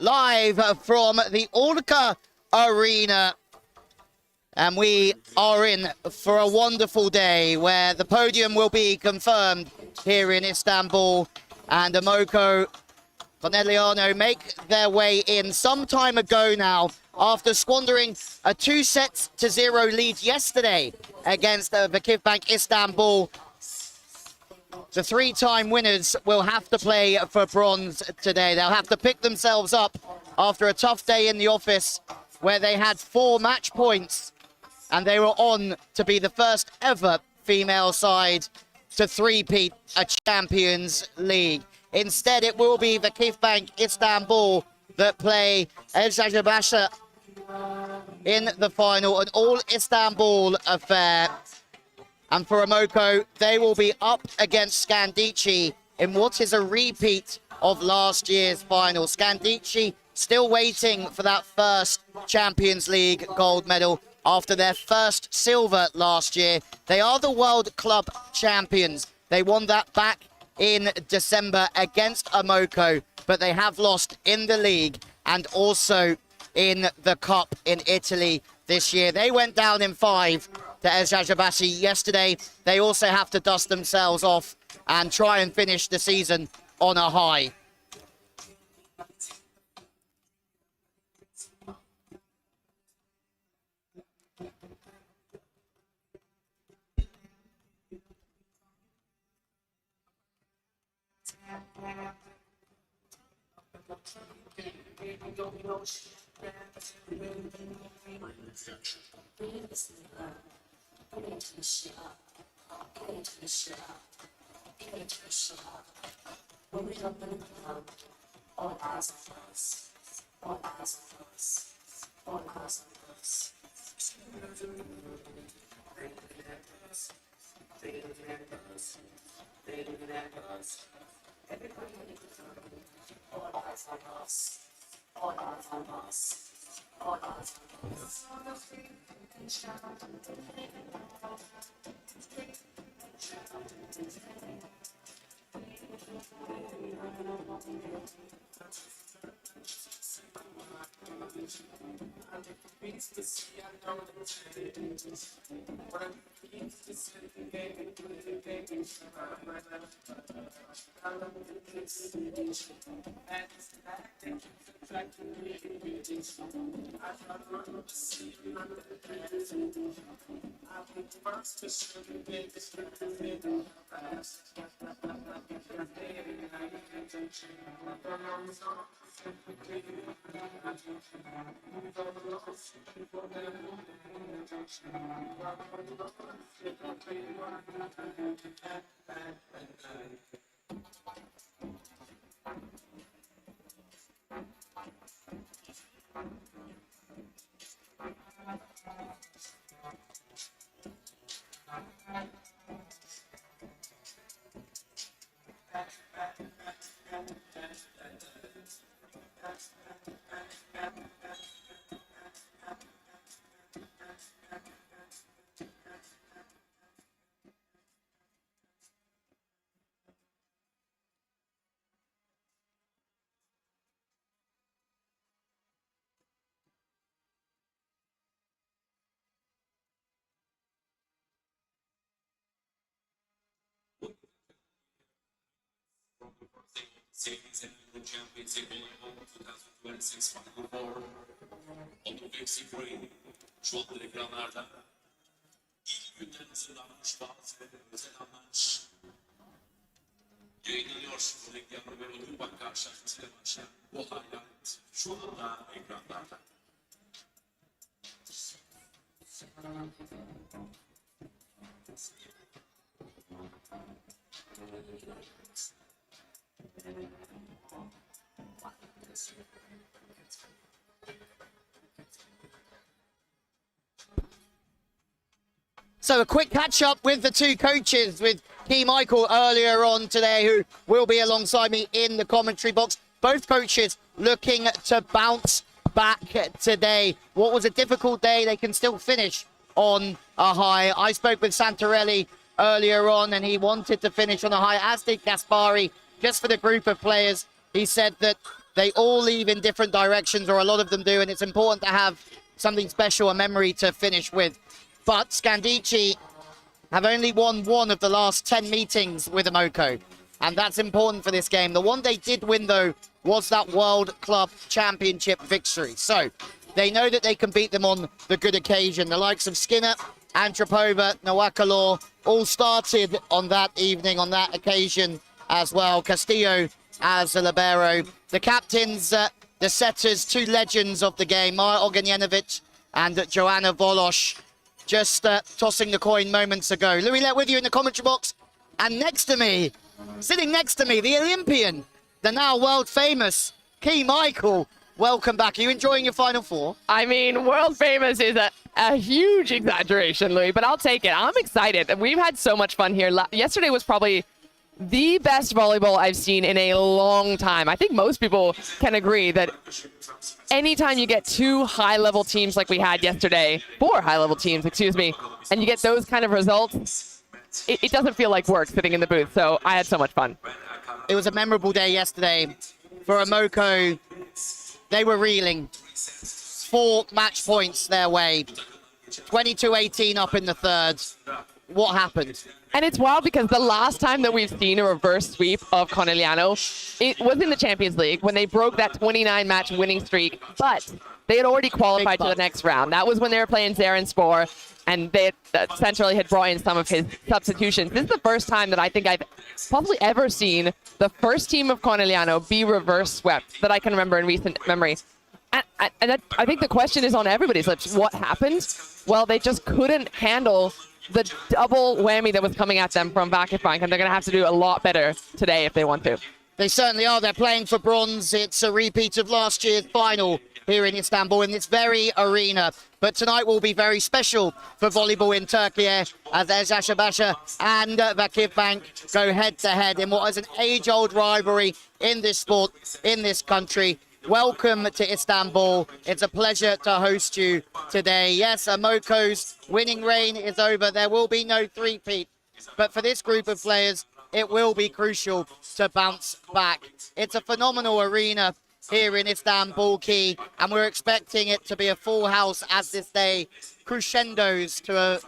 live from the Orca Arena. And we are in for a wonderful day where the podium will be confirmed here in Istanbul. And Imoko CONEGLIANO make their way in some time ago now after squandering a 2-0 lead yesterday against Vakifbank Istanbul. The 3-time winners will have to play for bronze today. They'll have to pick themselves up after a tough day in the office where they had 4 match points and they were on to be the first ever female side to three-peat a Champions League. Instead, it will be Vakifbank Istanbul that play Eczacıbaşı in the final, an all-Istanbul affair. And for Imoko, they will be up against Scandicci in what is a repeat of last year's final. Scandicci still waiting for that first Champions League gold medal after their first silver last year. They are the World Club champions. They won that back in December against Imoko, but they have lost in the league and also in the Cup in Italy this year. They went down in 5 to Eczacıbaşı yesterday. They also have to dust themselves off and try and finish the season on a high. Sevgili Zemlyalı Champions Volleyball 2026 Final Four. Onu Mexico şu anda ekranlarda ilk günden hazırlanmış bazı özel anlar yayınlanıyor. CONEGLIANO ve Volley karşılaşmasıyla başlayan bu highlight şu anda ekranlarda. So a quick catch up with the two coaches, with Key Michael earlier on today, who will be alongside me in the commentary box. Both coaches looking to bounce back today. What was a difficult day, they can still finish on a high. I spoke with Santarelli earlier on and he wanted to finish on a high, as did Gaspari, just for the group of players. He said that They all leave in different directions, or a lot of them do, and it's important to have something special, a memory to finish with. But Scandicci have only won one of the last 10 meetings with Imoko, and that's important for this game. The one they did win, though, was that World Club Championship victory. So they know that they can beat them on the good occasion. The likes of Skinner, Antropova, Nawakalor all started on that evening, on that occasion as well. Castillo as a libero. The captains, the setters, two legends of the game, Maja Ognjenovic and Joanna Volosh, just tossing the coin moments ago. Lewie Lett with you in the commentary box. And next to me, sitting next to me, the Olympian, the now world famous Key Michel. Welcome back. Are you enjoying your Final Four? I mean, world famous is a huge exaggeration, Louis, but I'll take it. I'm excited. We've had so much fun here. Yesterday was probably the best volleyball I've seen in a long time. I think most people can agree that anytime you get two high-level teams like we had yesterday, four high-level teams, excuse me, and you get those kind of results, it doesn't feel like work sitting in the booth. So I had so much fun. It was a memorable day yesterday for Imoko. They were reeling. 4 match points their way. 22-18 up in the third. What happened? And it's wild because the last time that we've seen a reverse sweep of Conegliano, it was in the Champions League when they broke that 29-match winning streak, but they had already qualified to the next round. That was when they were playing Zarenspor, and they essentially had brought in some of his substitutions. This is the first time that I think I've probably ever seen the first team of Conegliano be reverse swept that I can remember in recent memory. And I think the question is on everybody's lips. What happened? Well, they just couldn't handle the double whammy that was coming at them from Vakifbank, and they're going to have to do a lot better today if they want to. They certainly are. They're playing for bronze. It's a repeat of last year's final here in Istanbul in this very arena. But tonight will be very special for volleyball in Turkey as Eczacıbaşı and Vakifbank go head-to-head in what is an age-old rivalry in this sport, in this country. Welcome to Istanbul. It's a pleasure to host you today. Yes, Imoko's winning reign is over. There will be no three-peat. But for this group of players, it will be crucial to bounce back. It's a phenomenal arena here in Istanbul, Key, and we're expecting it to be a full house as this day crescendos to a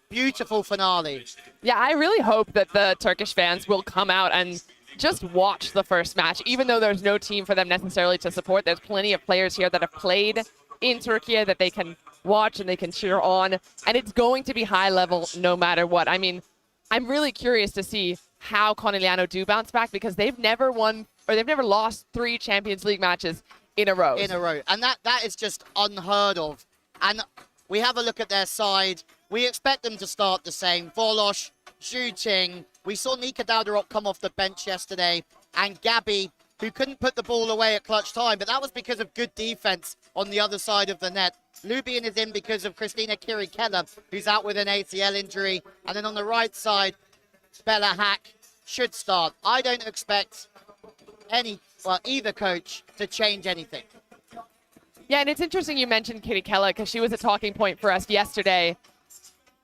beautiful finale. Yeah, I really hope that the Turkish fans will come out and just watch the first match, even though there's no team for them necessarily to support. There's plenty of players here that have played in Turkey that they can watch and they can cheer on, and it's going to be high level no matter what. I mean, I'm really curious to see how Conegliano do bounce back, because they've never won, or they've never lost 3 Champions League matches in a row. And that is just unheard of. And we have a look at their side. We expect them to start the same. Volosh, shooting. We saw Nika Dauderop come off the bench yesterday, and Gabby, who couldn't put the ball away at clutch time, but that was because of good defense on the other side of the net. Lubian is in because of Christina Kirikella, who's out with an ACL injury. And then on the right side, Bella Hack should start. I don't expect either coach to change anything. Yeah, and it's interesting you mentioned Kirikella, because she was a talking point for us yesterday.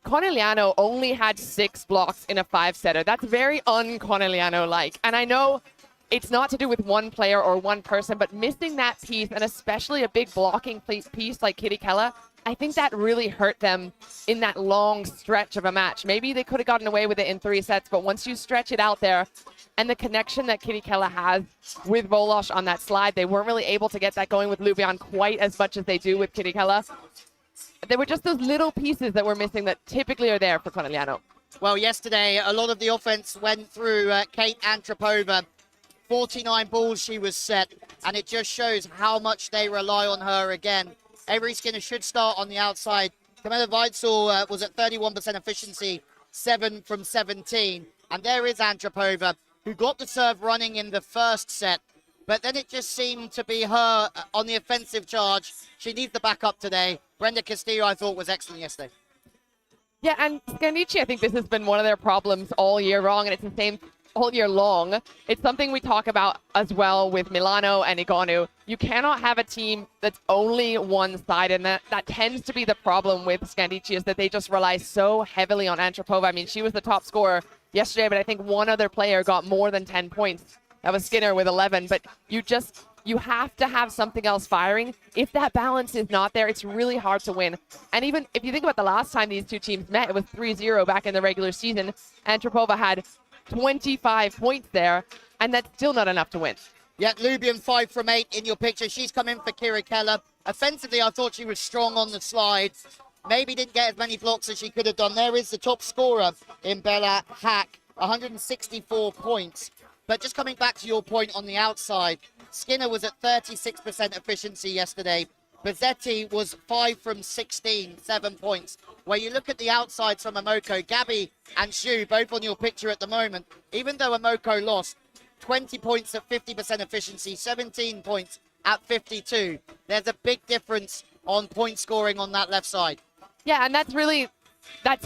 Conegliano only had 6 blocks in a 5-setter. That's very un-Conegliano-like. And I know it's not to do with one player or one person, but missing that piece, and especially a big blocking piece like Kirikella, I think that really hurt them in that long stretch of a match. Maybe they could have gotten away with it in 3 sets, but once you stretch it out there, and the connection that Kirikella has with Volosh on that slide, they weren't really able to get that going with Lubian quite as much as they do with Kirikella. There were just those little pieces that were missing that typically are there for Conegliano. Well, yesterday, a lot of the offense went through Kate Antropova. 49 balls she was set, and it just shows how much they rely on her again. Avery Skinner should start on the outside. Camilla Weitzel was at 31% efficiency, 7 from 17. And there is Antropova, who got the serve running in the first set, but then it just seemed to be her on the offensive charge. She needs the backup today. Brenda Castillo, I thought, was excellent yesterday. Yeah, and Scandicci, I think this has been one of their problems all year long, and it's the same all year long. It's something we talk about as well with Milano and Igonu. You cannot have a team that's only one side, and that tends to be the problem with Scandicci, is that they just rely so heavily on Antropova. I mean, she was the top scorer yesterday, but I think one other player got more than 10 points. That was Skinner with 11, but you just You have to have something else firing. If that balance is not there, it's really hard to win. And even if you think about the last time these two teams met, it was 3-0 back in the regular season. Antropova had 25 points there, and that's still not enough to win. Yeah, Lubian 5 from 8 in your picture. She's come in for Kira Keller. Offensively, I thought she was strong on the slide. Maybe didn't get as many blocks as she could have done. There is the top scorer in Bella Hack, 164 points. But just coming back to your point on the outside, Skinner was at 36% efficiency yesterday. Bazzetti was 5 from 16, 7 points. Where you look at the outsides from Emoko, Gabby and Xu, both on your picture at the moment, even though Emoko lost, 20 points at 50% efficiency, 17 points at 52. There's a big difference on point scoring on that left side. Yeah, and that's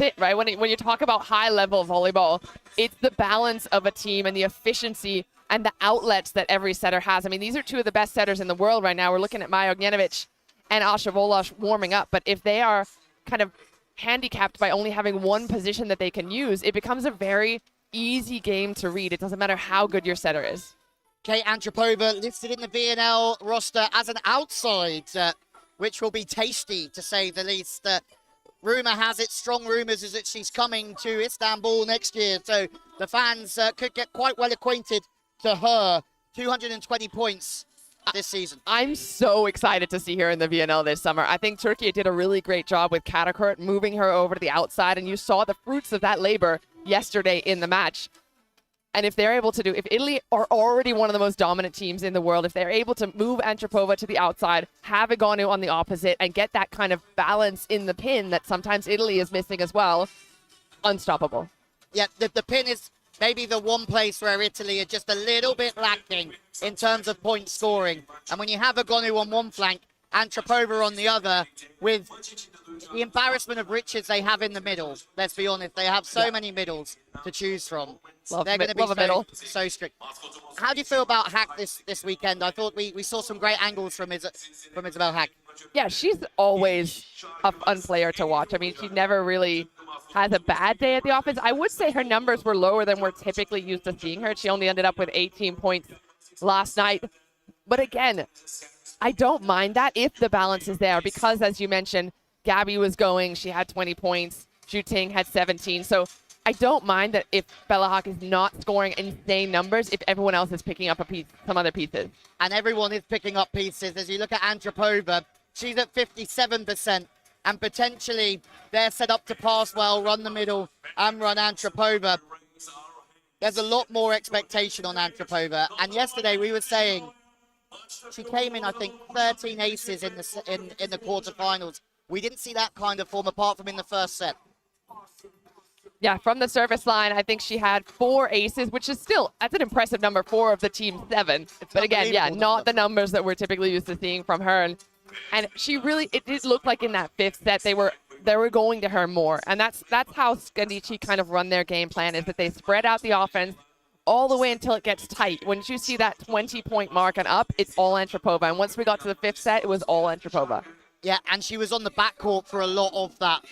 it, right? When you talk about high-level volleyball, it's the balance of a team and the efficiency and the outlets that every setter has. I mean, these are two of the best setters in the world right now. We're looking at Maja Ognjenovic and Asha Volosh warming up, but if they are kind of handicapped by only having one position that they can use, it becomes a very easy game to read. It doesn't matter how good your setter is. Kate Antropova listed in the VNL roster as an outside, which will be tasty, to say the least. Rumour has it, strong rumours, is that she's coming to Istanbul next year, so the fans could get quite well acquainted to her. 220 points this season. I'm so excited to see her in the VNL this summer. I think Turkey did a really great job with Karakurt, moving her over to the outside, and you saw the fruits of that labor yesterday in the match. And if they're able to if Italy are already one of the most dominant teams in the world, if they're able to move Antropova to the outside, have Egonu on the opposite, and get that kind of balance in the pin that sometimes Italy is missing as well, unstoppable. Yeah, the pin is maybe the one place where Italy are just a little bit lacking in terms of point scoring. And when you have Egonu on one flank, Antropova on the other, with the embarrassment of riches they have in the middle, let's be honest, they have so many middles to choose from. They're going to be so strict. How do you feel about Hack this weekend? I thought we saw some great angles from Isabel Hack. Yeah, she's always a fun player to watch. I mean, she never really has a bad day at the office. I would say her numbers were lower than we're typically used to seeing her. She only ended up with 18 points last night. But again, I don't mind that if the balance is there, because as you mentioned, Gabby was going, she had 20 points, Xu Ting had 17. So I don't mind that if Bella Hack is not scoring insane numbers, if everyone else is picking up some other pieces. And everyone is picking up pieces. As you look at Antropova, she's at 57%, and potentially they're set up to pass well, run the middle, and run Antropova. There's a lot more expectation on Antropova. And yesterday we were saying she came in, I think, 13 aces in the quarterfinals. We didn't see that kind of form apart from in the first set. Yeah, from the service line, I think she had 4 aces, which is still, that's an impressive number, 4 of the team's 7. But again, yeah, not the numbers that we're typically used to seeing from her. And she really, it did look like in that 5th set, they were going to her more. And that's how Scandicci kind of run their game plan, is that they spread out the offense all the way until it gets tight. When you see that 20-point mark and up, it's all Antropova. And once we got to the 5th set, it was all Antropova. Yeah, and she was on the backcourt for a lot of that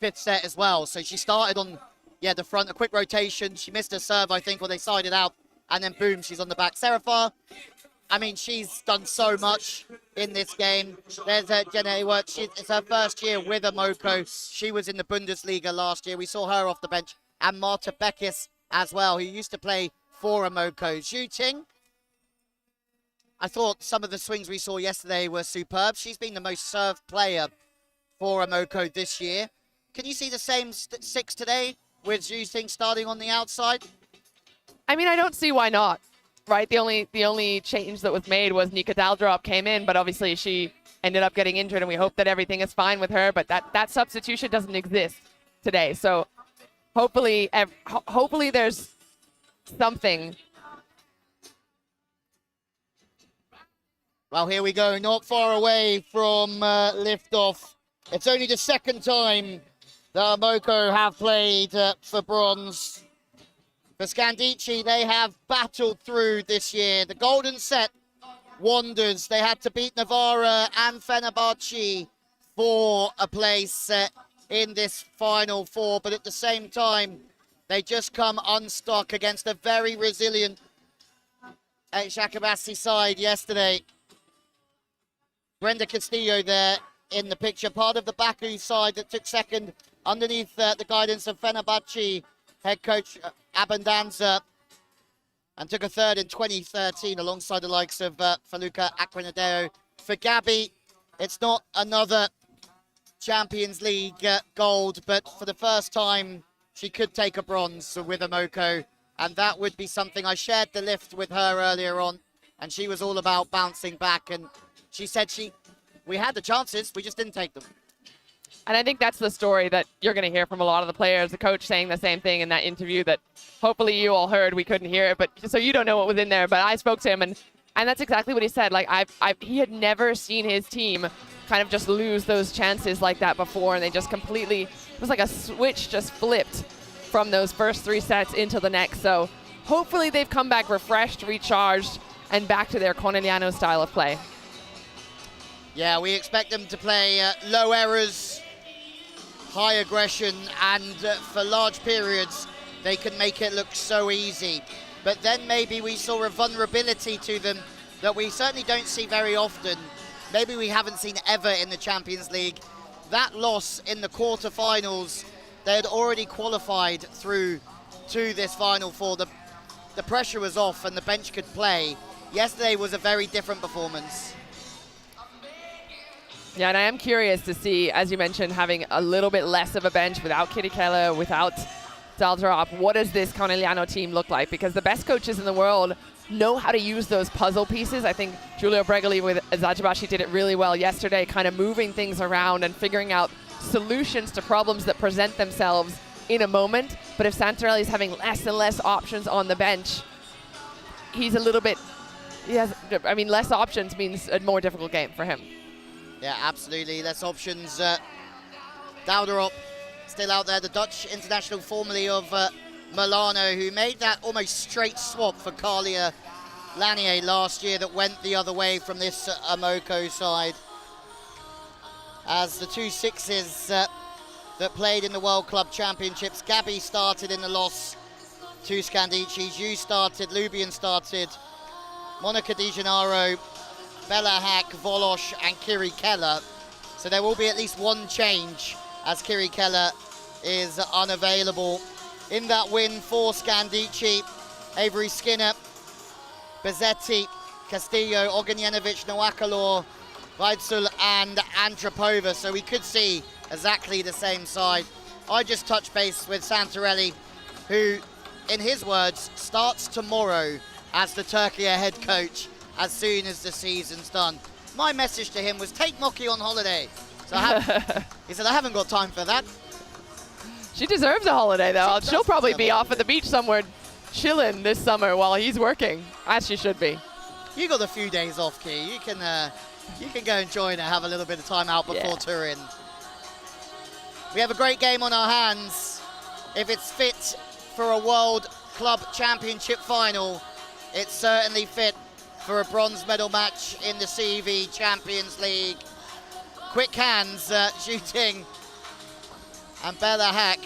5th set as well. So she started on, the front, a quick rotation. She missed her serve, I think, or they sided out. And then, boom, she's on the back. Serafar, I mean, she's done so much in this game. There's Jenna Ewert. It's her first year with Emoko. She was in the Bundesliga last year. We saw her off the bench. And Marta Beckis as well, who used to play for Emoko. Xu Ting, I thought some of the swings we saw yesterday were superb. She's been the most served player for Emoko this year. Can you see the same 6 today with Xu Ting starting on the outside? I mean, I don't see why not, right? The only change that was made was Nika Daldrop came in, but obviously she ended up getting injured, and we hope that everything is fine with her. But that substitution doesn't exist today. So hopefully there's something. Well, here we go, not far away from liftoff. It's only the second time that Emoko have played for bronze. For Scandicci, they have battled through this year. The golden set wonders. They had to beat Navarra and Fenerbahce for a place in this Final Four, but at the same time, they just come unstuck against a very resilient Shakabassi side yesterday. Brenda Castillo there in the picture, part of the Baku side that took second underneath the guidance of Fenerbahce head coach Abandanza, and took a third in 2013 alongside the likes of Feluca Aquinadeo. For Gabby, it's not another Champions League gold, but for the first time, she could take a bronze with Imoko, and that would be something. I shared the lift with her earlier on, and she was all about bouncing back, and she said we had the chances, we just didn't take them. And I think that's the story that you're going to hear from a lot of the players. The coach saying the same thing in that interview that hopefully you all heard. We couldn't hear it, but so you don't know what was in there. But I spoke to him, and that's exactly what he said. Like he had never seen his team kind of just lose those chances like that before, and they just completely, it was like a switch just flipped from those first 3 sets into the next. So hopefully they've come back refreshed, recharged, and back to their Conegliano style of play. Yeah, we expect them to play low errors, high aggression, and for large periods, they can make it look so easy. But then maybe we saw a vulnerability to them that we certainly don't see very often. Maybe we haven't seen ever in the Champions League. That loss in the quarterfinals, they had already qualified through to this Final Four. The pressure was off and the bench could play. Yesterday was a very different performance. Yeah, and I am curious to see, as you mentioned, having a little bit less of a bench without Kitty Keller, without Daldrop. What does this Conegliano team look like? Because the best coaches in the world know how to use those puzzle pieces. I think Giulio Bregoli with Azajibashi did it really well yesterday, kind of moving things around and figuring out solutions to problems that present themselves in a moment. But if Santarelli is having less and less options on the bench, he's a little bit, less options means a more difficult game for him. Yeah, absolutely. Less options. Daldrop still out there, the Dutch international formerly of Milano, who made that almost straight swap for Carlia Lanier last year that went the other way from this Imoko side. As the 2 sixes that played in the World Club Championships, Gabby started in the loss to Scandicci, Zhu started, Lubian started, Monica Di Gennaro, Bella Hack, Volosh and Kiri Keller. So there will be at least one change as Kiri Keller is unavailable. In that win for Scandicci, Avery Skinner, Bezzetti, Castillo, Ognjenovic, Noakalor, Weitzel and Antropova. So we could see exactly the same side. I just touched base with Santarelli, who, in his words, starts tomorrow as the Turkey head coach as soon as the season's done. My message to him was take Moki on holiday. So he said, I haven't got time for that. She deserves a holiday, though. She'll probably be off at the beach somewhere chilling this summer while he's working, as she should be. You got a few days off, Key. You can go and join and have a little bit of time out before Turin. We have a great game on our hands. If it's fit for a World Club Championship final, it's certainly fit for a bronze medal match in the CV Champions League. Quick hands shooting, and Bella Hack,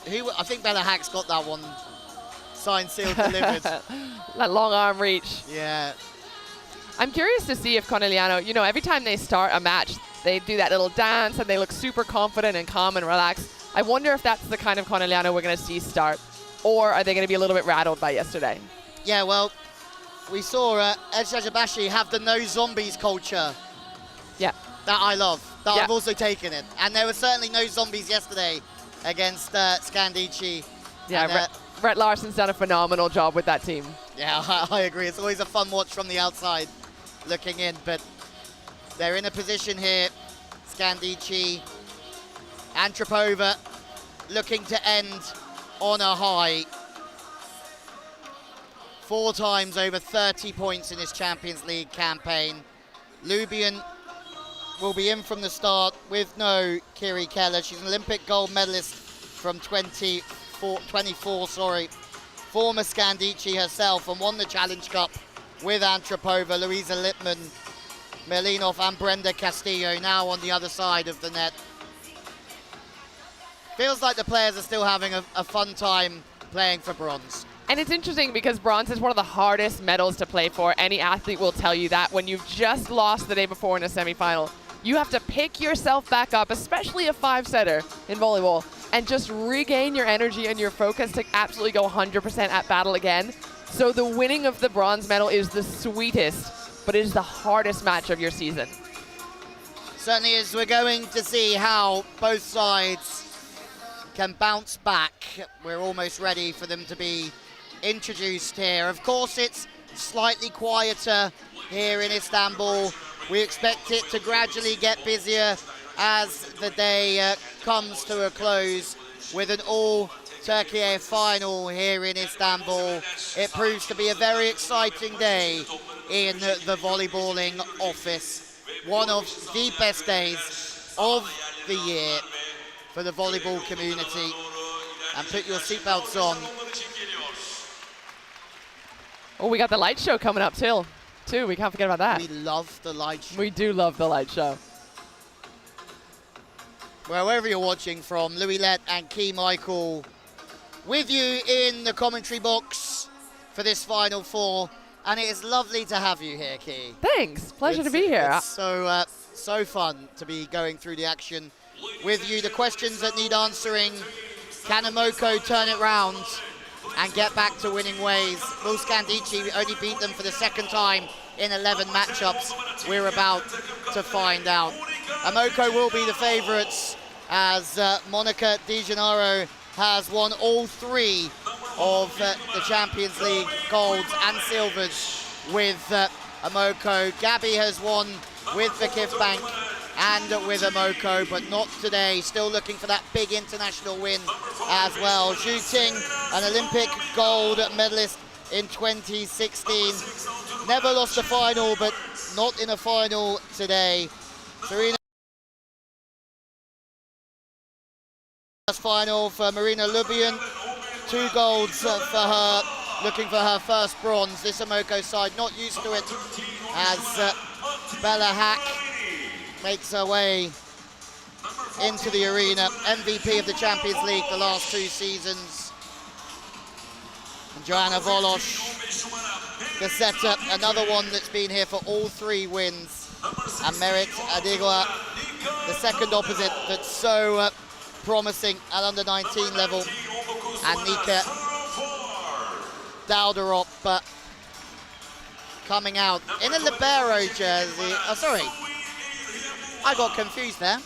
I think Bella Hack's got that one signed, sealed, delivered. That long arm reach. Yeah. I'm curious to see if Conegliano, every time they start a match, they do that little dance and they look super confident and calm and relaxed. I wonder if that's the kind of Conegliano we're going to see start, or are they going to be a little bit rattled by yesterday? Yeah, well, we saw Azajibashi have the no zombies culture. Yeah. That I love. That I've also taken it. And there were certainly no zombies yesterday against Scandicci. Yeah, and, Brett Larson's done a phenomenal job with that team. Yeah, I agree. It's always a fun watch from the outside looking in, but they're in a position here. Scandicci, Antropova looking to end on a high. 4 times over 30 points in his Champions League campaign. Lubian will be in from the start with no Kiri Keller. She's an Olympic gold medalist from 24, former Scandicci herself, and won the Challenge Cup with Antropova, Luisa Lippmann, Melinov and Brenda Castillo now on the other side of the net. Feels like the players are still having a fun time playing for bronze. And it's interesting because bronze is one of the hardest medals to play for. Any athlete will tell you that when you've just lost the day before in a semifinal, you have to pick yourself back up, especially a 5-setter in volleyball, and just regain your energy and your focus to absolutely go 100% at battle again. So the winning of the bronze medal is the sweetest, but it is the hardest match of your season. Certainly is. We're going to see how both sides can bounce back. We're almost ready for them to be introduced here. Of course, it's slightly quieter here in Istanbul. We expect it to gradually get busier as the day comes to a close with an all-Turkey final here in Istanbul. It proves to be a very exciting day in the volleyballing office. One of the best days of the year for the volleyball community. And put your seatbelts on. Oh, we got the light show coming up too. We can't forget about that. We love the light show. We do love the light show. Well, wherever you're watching from, Lewie, Lett and Key Michael with you in the commentary box for this Final Four. And it is lovely to have you here, Key. Thanks. Pleasure to be here. It's so fun to be going through the action with you. The questions that need answering. Can Imoko turn it round and get back to winning ways? Will SCANDICCI only beat them for the second time in 11 matchups? We're about to find out. Imoko will be the favourites as Monica Di Gennaro has won all 3 of the Champions League golds and silvers with Imoko. Gabby has won with the Kifbank and with Imoko, but not today. Still looking for that big international win as well. Shooting, an Olympic gold medalist in 2016. Never lost a final, but not in a final today. Serena final for Marina Lubian. 2 golds for her, looking for her first bronze. This Imoko side not used to it as Bella Hack makes her way into the arena. MVP of the Champions League the last 2 seasons. And Joanna Volosh, the setter, another one that's been here for all 3 wins. And Merit Adigua, the second opposite that's so promising at under 19 level. And Nika Dowderop coming out in a libero jersey. Oh, sorry. I got confused there.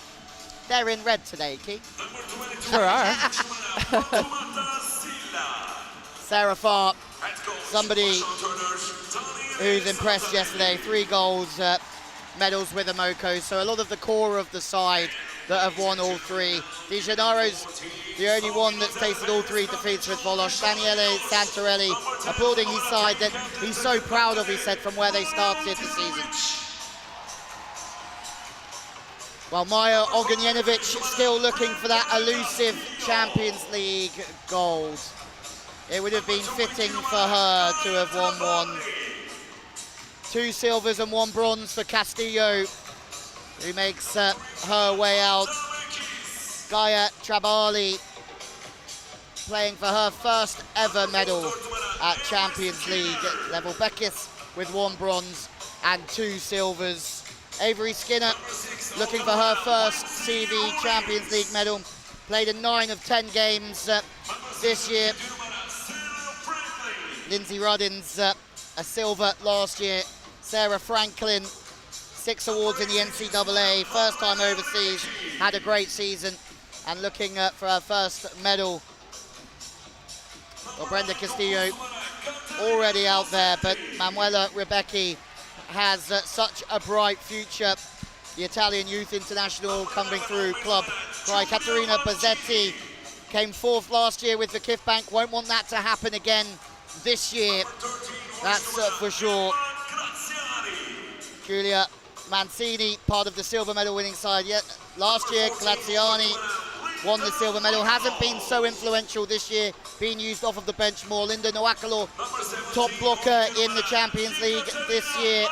They're in red today, Key. Sure are. Sarah Farr, somebody who's impressed yesterday. 3 golds, medals with Imoko. So a lot of the core of the side that have won all 3. Di Gennaro's the only one that's tasted all 3 defeats with Volosh. Daniele Santarelli applauding his side that he's so proud of, he said, from where they started the season. While Maya Ognjenovic still looking for that elusive Champions League gold. It would have been fitting for her to have won one. 2 silvers and 1 bronze for Castillo, who makes her way out. Gaia Trabali playing for her first ever medal at Champions League level. Beckis with 1 bronze and 2 silvers. Avery Skinner looking for her first CV Champions League medal. Played in 9 of 10 games this year. Lindsay Ruddins, a silver last year. Sarah Franklin, 6 awards in the NCAA, first time overseas, had a great season, and looking for her first medal. Well, Brenda Castillo already out there, but Manuela Rebecchi has such a bright future. The Italian Youth International coming through club by Caterina Bazzetti. Came 4th last year with the Kifbank, won't want that to happen again this year, that's for sure. Giulia Mancini, part of the silver medal winning side yet. Last year, Glaziani won the silver medal. Hasn't been so influential this year, being used off of the bench more. Linda Noakalo, top blocker in the Champions League this year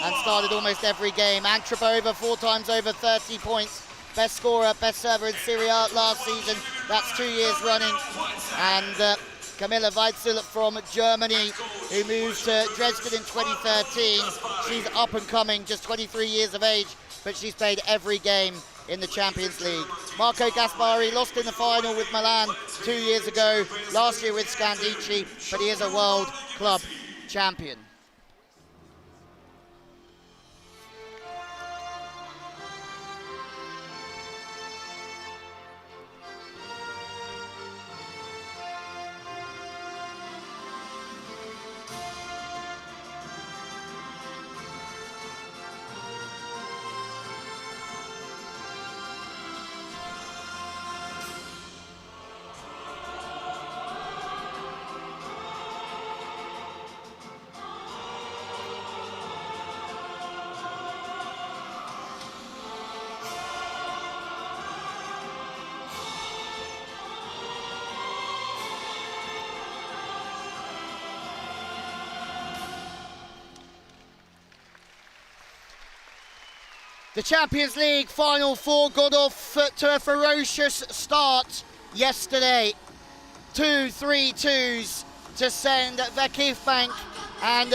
and started almost every game. Antropova, 4 times over 30 points. Best scorer, best server in Serie A last season. That's 2 years running. And Camilla Weitzel from Germany, who moved to Dresden in 2013. She's up and coming, just 23 years of age, but she's played every game in the Champions League. Marco Gaspari lost in the final with Milan 2 years ago, last year with Scandicci, but he is a world club champion. The Champions League Final Four got off to a ferocious start yesterday. 2-3-2s to send Vakifbank and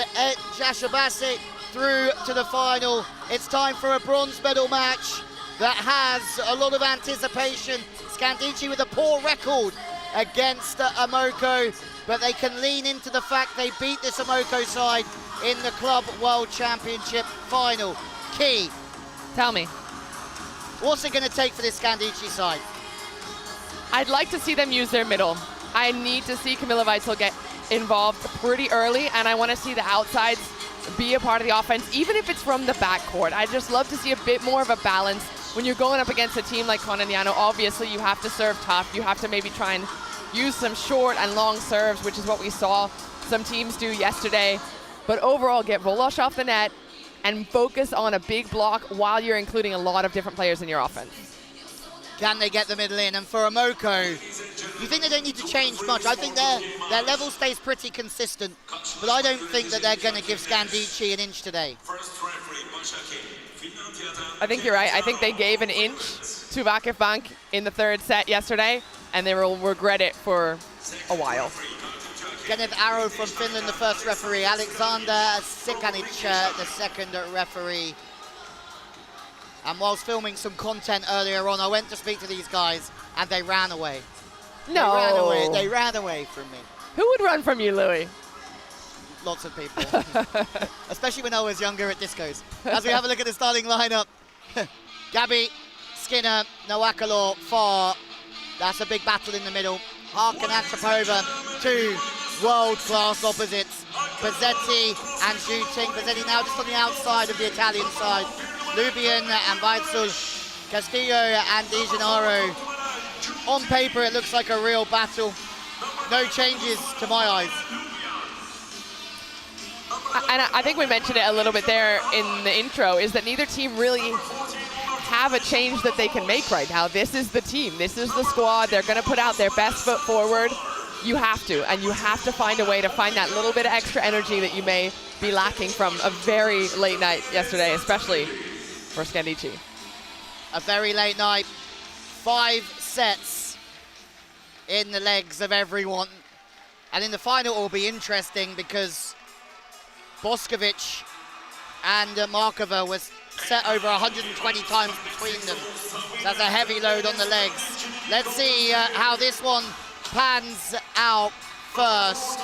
Jashabase through to the final. It's time for a bronze medal match that has a lot of anticipation. Scandicci with a poor record against Amoco, but they can lean into the fact they beat this Amoco side in the Club World Championship final. Key. Tell me. What's it going to take for this Scandicci side? I'd like to see them use their middle. I need to see Camilla Weitzel get involved pretty early, and I want to see the outsides be a part of the offense, even if it's from the backcourt. I'd just love to see a bit more of a balance. When you're going up against a team like Conegliano, obviously you have to serve tough. You have to maybe try and use some short and long serves, which is what we saw some teams do yesterday. But overall, get Volosh off the net and focus on a big block while you're including a lot of different players in your offense. Can they get the middle in? And for Amoco, you think they don't need to change much? I think their level stays pretty consistent, but I don't think that they're going to give Scandicci an inch today. I think you're right. I think they gave an inch to Vakifbank in the third set yesterday, and they will regret it for a while. Kenneth Arrow from Finland, the first referee. Alexander Sikanic, the second referee. And whilst filming some content earlier on, I went to speak to these guys, and they ran away. No. They ran away from me. Who would run from you, Lewie? Lots of people. Especially when I was younger at discos. As we have a look at the starting lineup, Gabby, Skinner, Nowakalo, Farr. That's a big battle in the middle. Hark and Antropova, two world-class opposites. Pezzetti and Shooting. Pezzetti now just on the outside of the Italian side. Lubian and Weitzel, Castillo and Di Gennaro. On paper, it looks like a real battle. No changes to my eyes. And I think we mentioned it a little bit there in the intro, is that neither team really have a change that they can make right now. This is the team. This is the squad. They're going to put out their best foot forward. You have to, and you have to find a way to find that little bit of extra energy that you may be lacking from a very late night yesterday, especially for Scandicci. A very late night. 5 sets in the legs of everyone. And in the final it will be interesting because Boskovic and Markova was set over 120 times between them. That's a heavy load on the legs. Let's see how this one pans out first.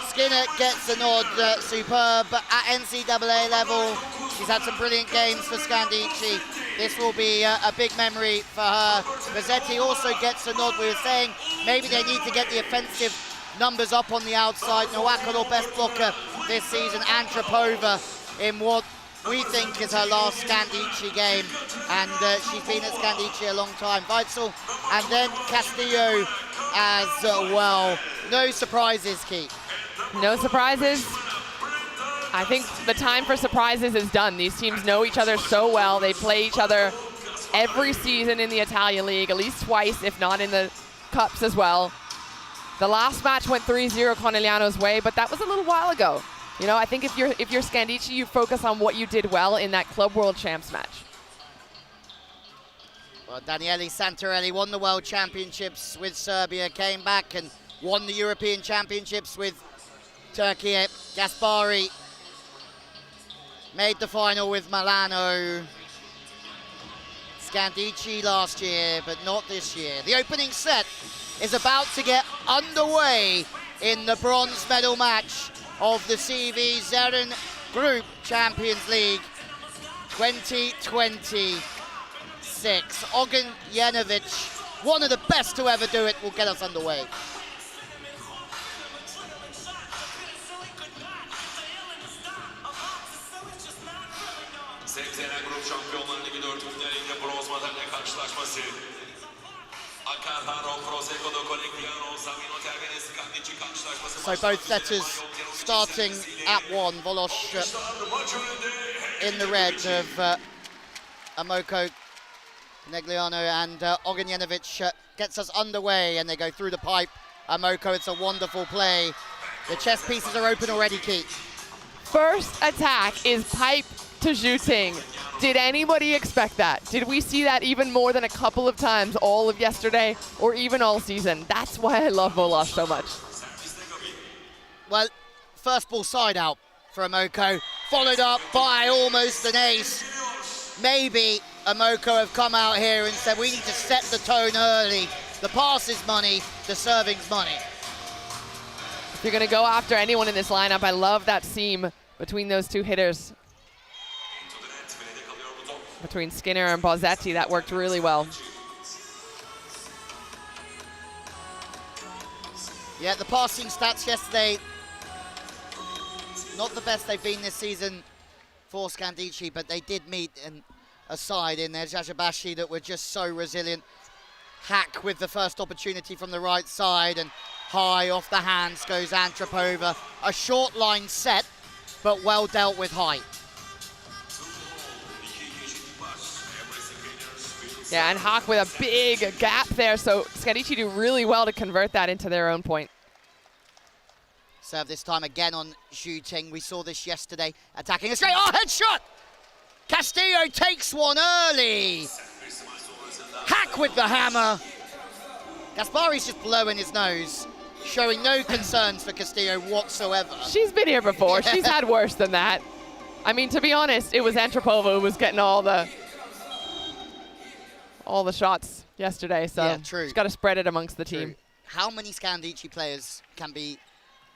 Skinner gets a nod, superb at NCAA level. She's had some brilliant games for Scandicci. This will be a big memory for her. Rossetti also gets a nod. We were saying maybe they need to get the offensive numbers up on the outside. Nowakalo, best blocker this season. Antropova in what we think is her last Scandicci game, and she's been at Scandicci a long time. Weitzel and then Castillo as well. No surprises, Keith. No surprises. I think the time for surprises is done. These teams know each other so well. They play each other every season in the Italian League, at least twice, if not in the Cups as well. The last match went 3-0 Conegliano's way, but that was a little while ago. You know, I think if you're Scandicci, you focus on what you did well in that Club World Champs match. Well, Daniele Santarelli won the World Championships with Serbia, came back and won the European Championships with Turkey. Gaspari made the final with Milano. Scandicci last year, but not this year. The opening set is about to get underway in the bronze medal match of the CV Zeren Group Champions League 2026. Ognjenovic, one of the best to ever do it, will get us underway. Zeren Grup Şampiyonlar Ligi 4. finalinde bronz madalya karşılaşması. Carraro Prosecco CONEGLIANO Savino Del Bene SCANDICCI karşılaşması. So both setters starting at one. Volosh in the red of Amoko Conegliano, and Ognjenovic gets us underway, and they go through the pipe. Amoko, it's a wonderful play. The chess pieces are open already, Keith. First attack is pipe to Zhuting. Did anybody expect that? Did we see that even more than a couple of times all of yesterday or even all season? That's why I love Volosh so much. Well, first ball side out for Amoko, followed up by almost an ace. Maybe Amoko have come out here and said we need to set the tone early. The pass is money, the serving's money. If you're going to go after anyone in this lineup, I love that seam between those two hitters. Between Skinner and Bozzetti, that worked really well. Yeah, the passing stats yesterday, not the best they've been this season for Scandicci, but they did meet a side in there, Jajabashi, that were just so resilient. Hack with the first opportunity from the right side, and high off the hands goes Antropova. A short line set, but well dealt with high. Yeah, and Hack with a big gap there, so Scandicci do really well to convert that into their own point. Serve this time again on Zhuting. We saw this yesterday, attacking a straight, headshot! Castillo takes one early. Hack with the hammer. Gaspari's just blowing his nose, showing no concerns for Castillo whatsoever. She's been here before. She's had worse than that. I mean, to be honest, it was Antropova who was getting all the shots yesterday, so yeah, true. She's got to spread it amongst the True. team. How many Scandicci players can be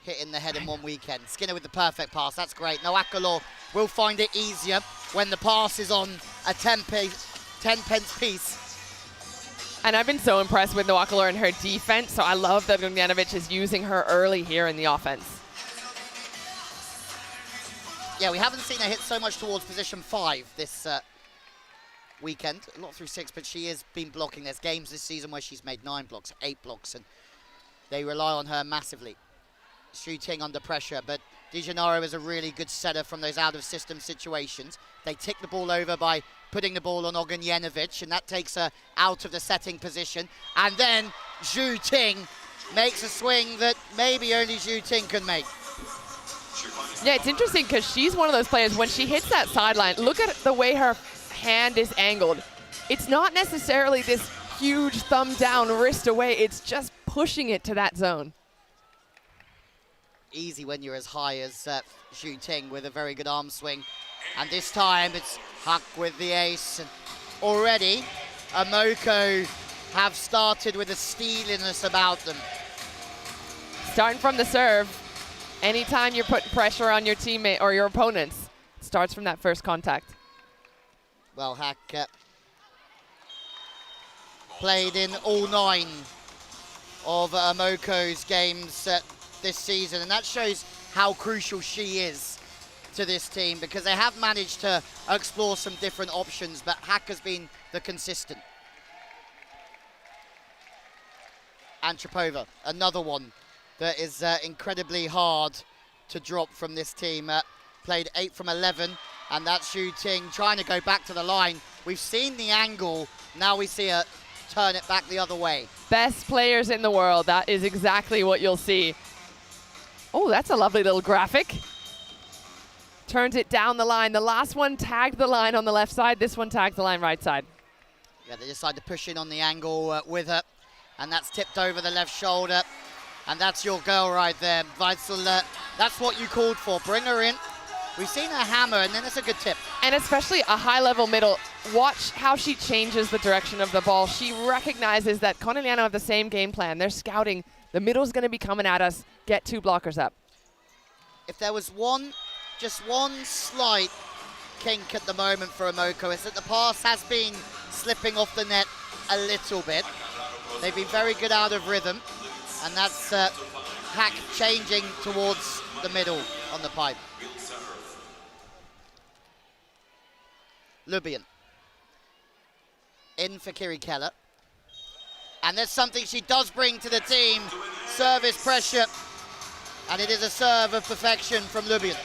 hit in the head in one weekend? Skinner with the perfect pass, that's great. Noakalor will find it easier when the pass is on a 10 pence piece. And I've been so impressed with Noakalor and her defense, so I love that Ognjenovic is using her early here in the offense. Yeah, we haven't seen her hit so much towards position 5 this weekend. A lot through 6, but she has been blocking. There's games this season where she's made 9 blocks, 8 blocks, and they rely on her massively. Shooting under pressure, but Di Gennaro is a really good setter from those out-of-system situations. They tick the ball over by putting the ball on Ognjenovic, and that takes her out of the setting position. And then Zhuting makes a swing that maybe only Zhuting can make. Yeah, it's interesting because she's one of those players, when she hits that sideline, look at the way her hand is angled. It's not necessarily this huge thumb down, wrist away. It's just pushing it to that zone. Easy when you're as high as Zhuting with a very good arm swing. And this time it's Huck with the ace. And already, Amoko have started with a steeliness about them. Starting from the serve, anytime you're putting pressure on your teammate or your opponents, it starts from that first contact. Well, Hack played in all 9 of Amoko's games this season, and that shows how crucial she is to this team, because they have managed to explore some different options, but Hack has been the consistent. Antropova, another one that is incredibly hard to drop from this team. Played 8 from 11, and that's Zhuting trying to go back to the line. We've seen the angle, now we see her turn it back the other way. Best players in the world, that is exactly what you'll see. Oh, that's a lovely little graphic. Turns it down the line. The last one tagged the line on the left side. This one tagged the line right side. Yeah, they decide to push in on the angle with her, and that's tipped over the left shoulder. And that's your girl right there. Weitzel, that's what you called for. Bring her in. We've seen her hammer, and then it's a good tip. And especially a high-level middle. Watch how she changes the direction of the ball. She recognizes that Conegliano have the same game plan. They're scouting. The middle's going to be coming at us. Get 2 blockers up. If there was just one slight kink at the moment for Emoko, it's that the pass has been slipping off the net a little bit. They've been very good out of rhythm, and that's Hack changing towards the middle on the pipe. Lubian in for Kiri Keller. And there's something she does bring to the team. Service pressure. And it is a serve of perfection from Lubian.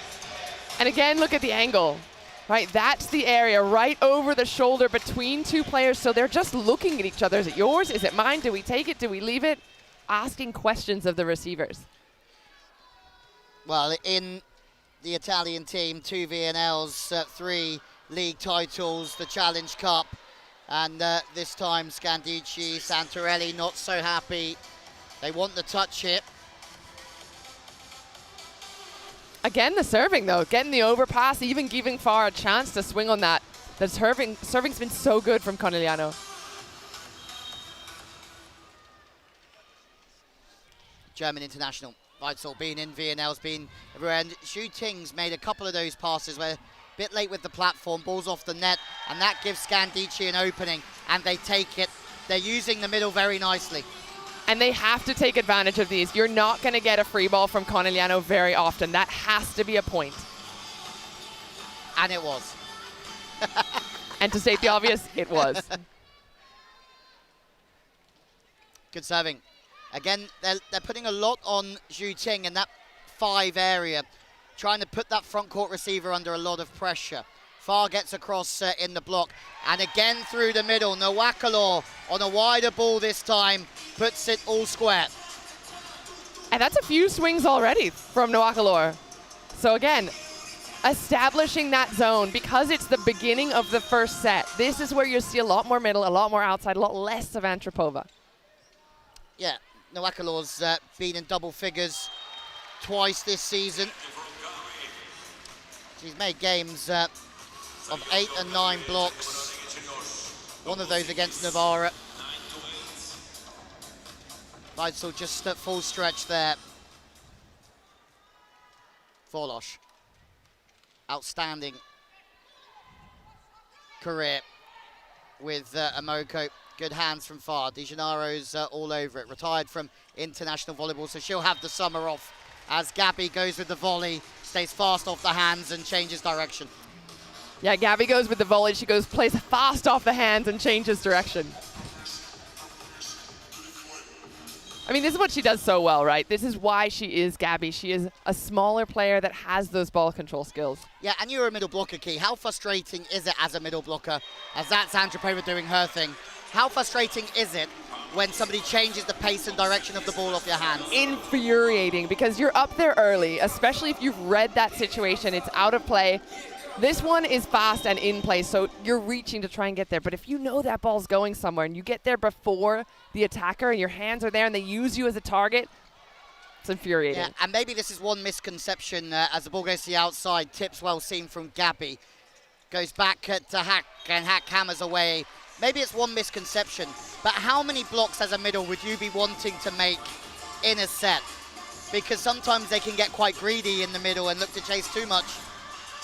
And again, look at the angle. Right, that's the area right over the shoulder between 2 players. So they're just looking at each other. Is it yours? Is it mine? Do we take it? Do we leave it? Asking questions of the receivers. Well, in the Italian team, 2 VNLs, 3 league titles, the Challenge Cup, and this time Scandicci, Santarelli not so happy. They want the touch here. Again, the serving though, getting the overpass, even giving Farah a chance to swing on that. The serving's been so good from Conegliano. German international. Weitzel been in, VNL's been everywhere, and Xu Ting's made a couple of those passes where a bit late with the platform, balls off the net, and that gives Scandicci an opening, and they take it. They're using the middle very nicely. And they have to take advantage of these. You're not going to get a free ball from Conegliano very often. That has to be a point. And it was. And to state the obvious, it was. Good serving. Again, they're putting a lot on Xu Ting in that 5 area, trying to put that front court receiver under a lot of pressure. Far gets across in the block, and again through the middle. Nawakalor on a wider ball this time, puts it all square. And that's a few swings already from Nawakalor. So again, establishing that zone because it's the beginning of the first set. This is where you'll see a lot more middle, a lot more outside, a lot less of Antropova. Yeah, Nawakalor's been in double figures twice this season. She's made games of 8 and 9 blocks. One of those against Navarra. Weitzel just at full stretch there. Vorlosch. Outstanding career with Emoko. Good hands from Far. De Gennaro's all over it. Retired from international volleyball, so she'll have the summer off as Gabby goes with the volley, stays fast off the hands and changes direction. Yeah, Gabby goes with the volley. She plays fast off the hands and changes direction. I mean, this is what she does so well, right? This is why she is Gabby. She is a smaller player that has those ball control skills. Yeah, and you're a middle blocker, Key. How frustrating is it as a middle blocker, as that's Antropova doing her thing? How frustrating is it when somebody changes the pace and direction of the ball off your hands? Infuriating, because you're up there early, especially if you've read that situation. It's out of play. This one is fast and in play, so you're reaching to try and get there. But if you know that ball's going somewhere and you get there before the attacker and your hands are there and they use you as a target, it's infuriating. Yeah, and maybe this is one misconception as the ball goes to the outside. Tips well seen from Gabby. Goes back to Hack, and Hack hammers away. Maybe it's one misconception, but how many blocks as a middle would you be wanting to make in a set? Because sometimes they can get quite greedy in the middle and look to chase too much.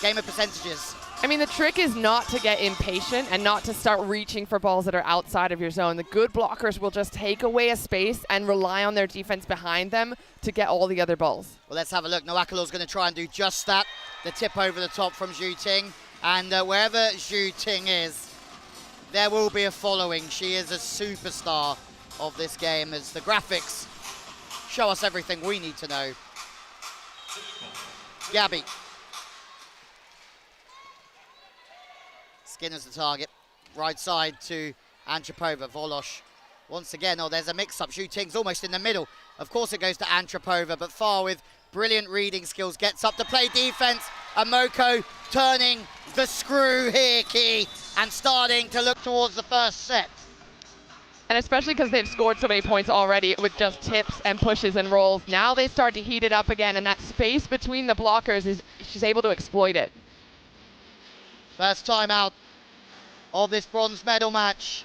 Game of percentages. I mean, the trick is not to get impatient and not to start reaching for balls that are outside of your zone. The good blockers will just take away a space and rely on their defense behind them to get all the other balls. Well, let's have a look. Nawakalor's going to try and do just that. The tip over the top from Xu Ting. And wherever Xu Ting is, there will be a following. She is a superstar of this game as the graphics show us everything we need to know. Gabby. Skinner's the target. Right side to Antropova. Vorlosch. Once again, there's a mix-up. Xu Ting's almost in the middle. Of course it goes to Antropova, but Far with brilliant reading skills gets up to play defense. Emoko turning the screw here, Key, and starting to look towards the first set. And especially because they've scored so many points already with just tips and pushes and rolls. Now they start to heat it up again, and that space between the blockers, she's able to exploit it. First time out of this bronze medal match.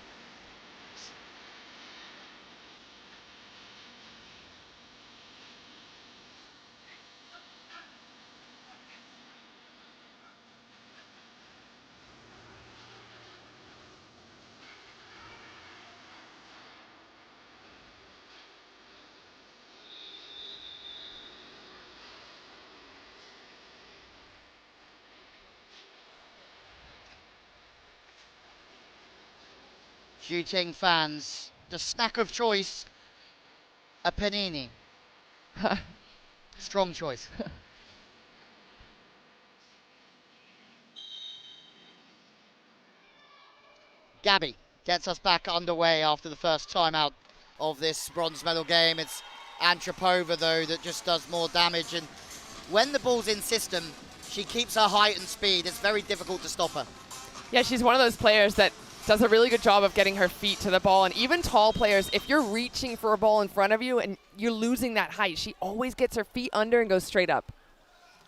Shooting fans, the snack of choice, a panini. Strong choice. Gabby gets us back underway after the first time out of this bronze medal game. It's Antropova, though, that just does more damage. And when the ball's in system, she keeps her height and speed. It's very difficult to stop her. Yeah, she's one of those players that does a really good job of getting her feet to the ball. And even tall players, if you're reaching for a ball in front of you and you're losing that height, she always gets her feet under and goes straight up.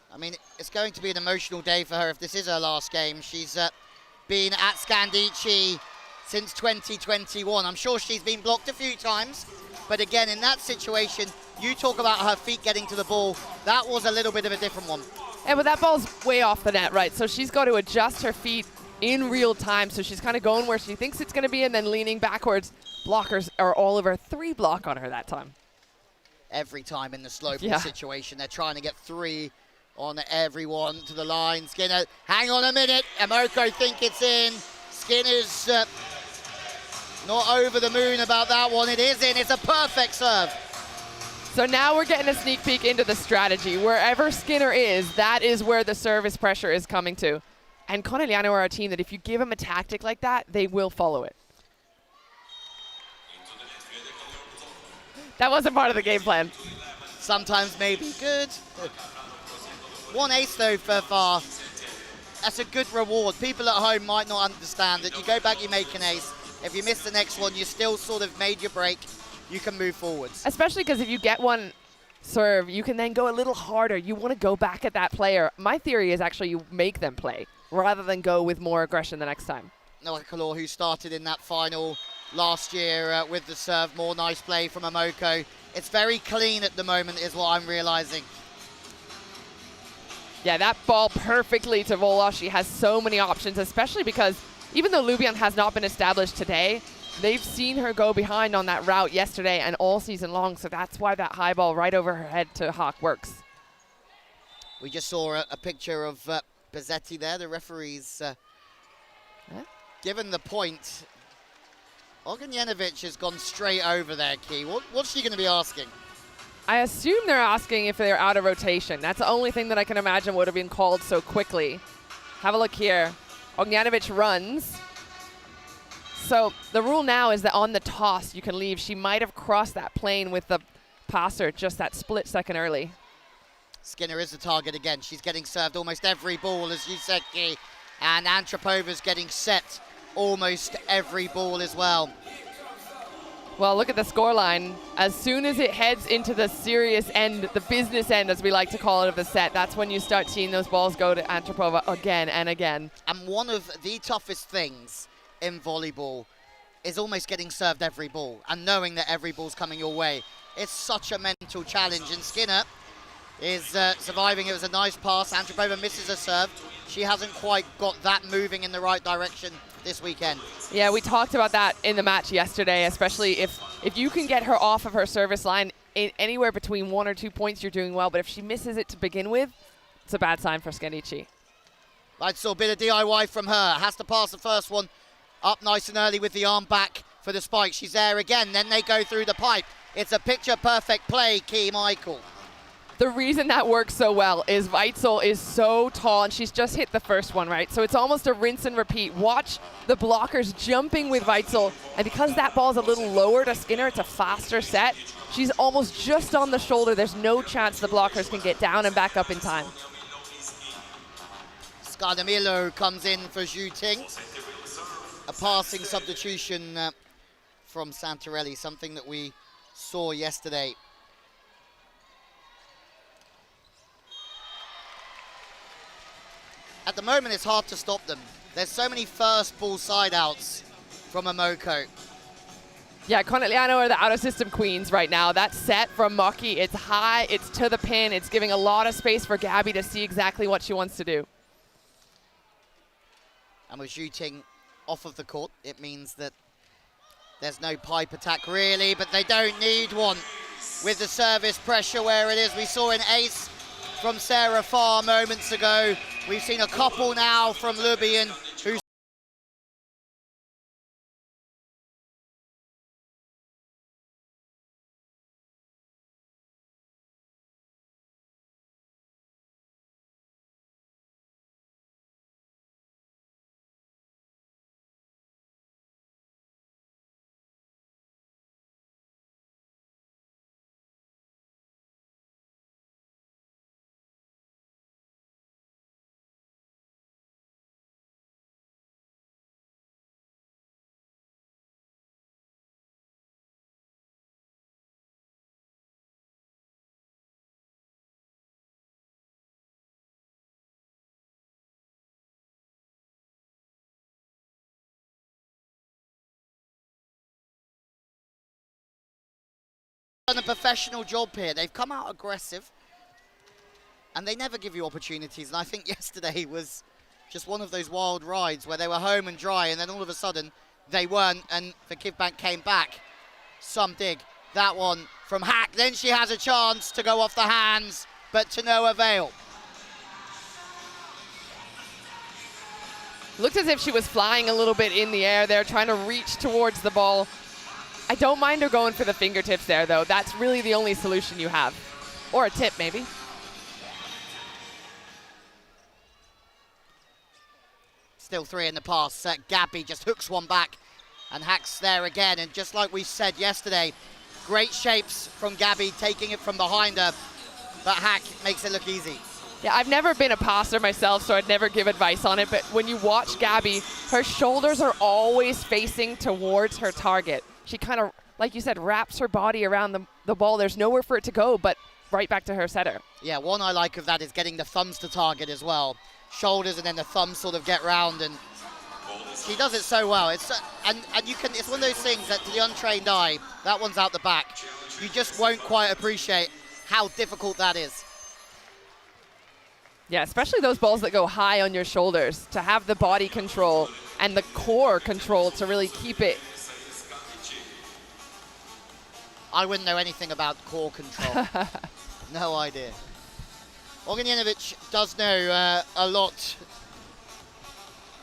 I mean, it's going to be an emotional day for her if this is her last game. She's been at Scandicci since 2021. I'm sure she's been blocked a few times, but again, in that situation, you talk about her feet getting to the ball. That was a little bit of a different one. Yeah, but that ball's way off the net, right? So she's got to adjust her feet in real time. So she's kind of going where she thinks it's going to be and then leaning backwards. Blockers are all over 3 block on her that time. Every time in the slow ball situation, they're trying to get 3 on everyone to the line. Skinner, hang on a minute. Emoko think it's in. Skinner's not over the moon about that one. It is in. It's a perfect serve. So now we're getting a sneak peek into the strategy. Wherever Skinner is, that is where the service pressure is coming to. And Conegliano are a team that if you give them a tactic like that, they will follow it. That wasn't part of the game plan. Sometimes maybe good. 1 ace though so far. That's a good reward. People at home might not understand that. You go back, you make an ace. If you miss the next one, you still sort of made your break. You can move forwards. Especially because if you get one serve, you can then go a little harder. You want to go back at that player. My theory is actually you make them play rather than go with more aggression the next time. Noah Kalor, who started in that final last year with the serve. More nice play from Emoko. It's very clean at the moment is what I'm realizing. Yeah, that ball perfectly to Vola. She has so many options, especially because even though Lubian has not been established today, they've seen her go behind on that route yesterday and all season long, so that's why that high ball right over her head to Hawk works. We just saw a picture of Pizzetti there. The referee's given the point. Ognjenovic has gone straight over there, Key. What's she going to be asking? I assume they're asking if they're out of rotation. That's the only thing that I can imagine would have been called so quickly. Have a look here. Ognjenovic runs. So the rule now is that on the toss, you can leave. She might have crossed that plane with the passer just that split second early. Skinner is the target again. She's getting served almost every ball, as you said, Key. And Antropova's getting set almost every ball as well. Well, look at the scoreline. As soon as it heads into the serious end, the business end, as we like to call it, of the set, that's when you start seeing those balls go to Antropova again and again. And one of the toughest things in volleyball is almost getting served every ball and knowing that every ball's coming your way. It's such a mental challenge, and Skinner is surviving. It was a nice pass. Antropova misses a serve. She hasn't quite got that moving in the right direction this weekend. Yeah, we talked about that in the match yesterday, especially if you can get her off of her service line in anywhere between 1 or 2 points, you're doing well. But if she misses it to begin with, it's a bad sign for Scandicci. I saw a bit of DIY from her. Has to pass the first one up nice and early with the arm back for the spike. She's there again. Then they go through the pipe. It's a picture-perfect play, Key Michael. The reason that works so well is Weitzel is so tall, and she's just hit the first one, right? So it's almost a rinse and repeat. Watch the blockers jumping with Weitzel, and because that ball's a little lower to Skinner, it's a faster set. She's almost just on the shoulder. There's no chance the blockers can get down and back up in time. Scardamillo comes in for Zhu Ting. A passing substitution from Santarelli, something that we saw yesterday. At the moment, it's hard to stop them. There's so many first ball side outs from Emoko. Yeah, Conegliano are the out-of-system queens right now. That set from Maki, it's high, it's to the pin, it's giving a lot of space for Gabby to see exactly what she wants to do. And we're shooting off of the court. It means that there's no pipe attack really, but they don't need one with the service pressure where it is. We saw an ace from Sarah Farr moments ago. We've seen a couple now from Lubian, who's done a professional job here. They've come out aggressive and they never give you opportunities. And I think yesterday was just one of those wild rides where they were home and dry and then all of a sudden they weren't, and the Kivbank came back. Some dig. That one from Hack. Then she has a chance to go off the hands, but to no avail. Looked as if she was flying a little bit in the air there, trying to reach towards the ball. I don't mind her going for the fingertips there, though. That's really the only solution you have. Or a tip, maybe. Still three in the pass. Gabby just hooks one back and Hacks there again. And just like we said yesterday, great shapes from Gabby, taking it from behind her. But Hack makes it look easy. Yeah, I've never been a passer myself, so I'd never give advice on it. But when you watch Gabby, her shoulders are always facing towards her target. She kind of, like you said, wraps her body around the ball. There's nowhere for it to go, but right back to her setter. Yeah, one I like of that is getting the thumbs to target as well. Shoulders and then the thumbs sort of get round, and she does it so well. It's and you can. It's one of those things that to the untrained eye, that one's out the back. You just won't quite appreciate how difficult that is. Yeah, especially those balls that go high on your shoulders, to have the body control and the core control to really keep it. I wouldn't know anything about core control. No idea. Ognjenovic does know a lot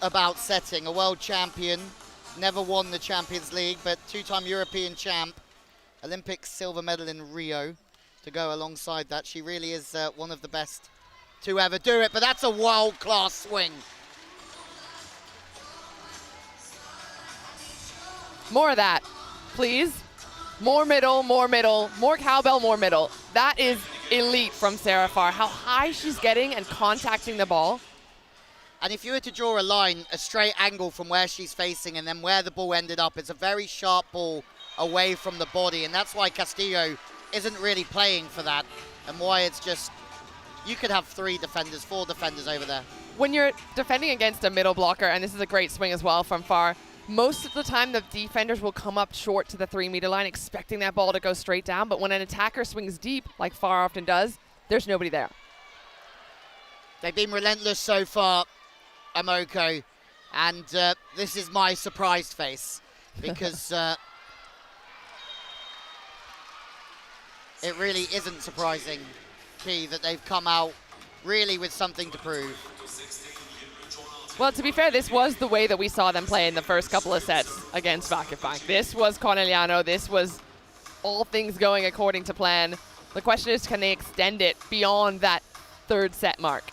about setting. A world champion, never won the Champions League, but two-time European champ, Olympic silver medal in Rio to go alongside that. She really is one of the best to ever do it, but that's a world-class swing. More of that, please. More middle, more cowbell, more middle. That is elite from Sarah Farr. How high she's getting and contacting the ball. And if you were to draw a line, a straight angle from where she's facing and then where the ball ended up, it's a very sharp ball away from the body. And that's why Castillo isn't really playing for that. And why it's just, you could have 3 defenders, 4 defenders over there. When you're defending against a middle blocker, and this is a great swing as well from Farr, most of the time the defenders will come up short to the 3-meter line expecting that ball to go straight down, but when an attacker swings deep, like Farr often does, there's nobody there. They've been relentless so far, Emoko, and this is my surprised face, because it really isn't surprising, Key, that they've come out really with something to prove. Well, to be fair, this was the way that we saw them play in the first couple of sets against Vakifbank. This was Conegliano. This was all things going according to plan. The question is, can they extend it beyond that 3rd set mark?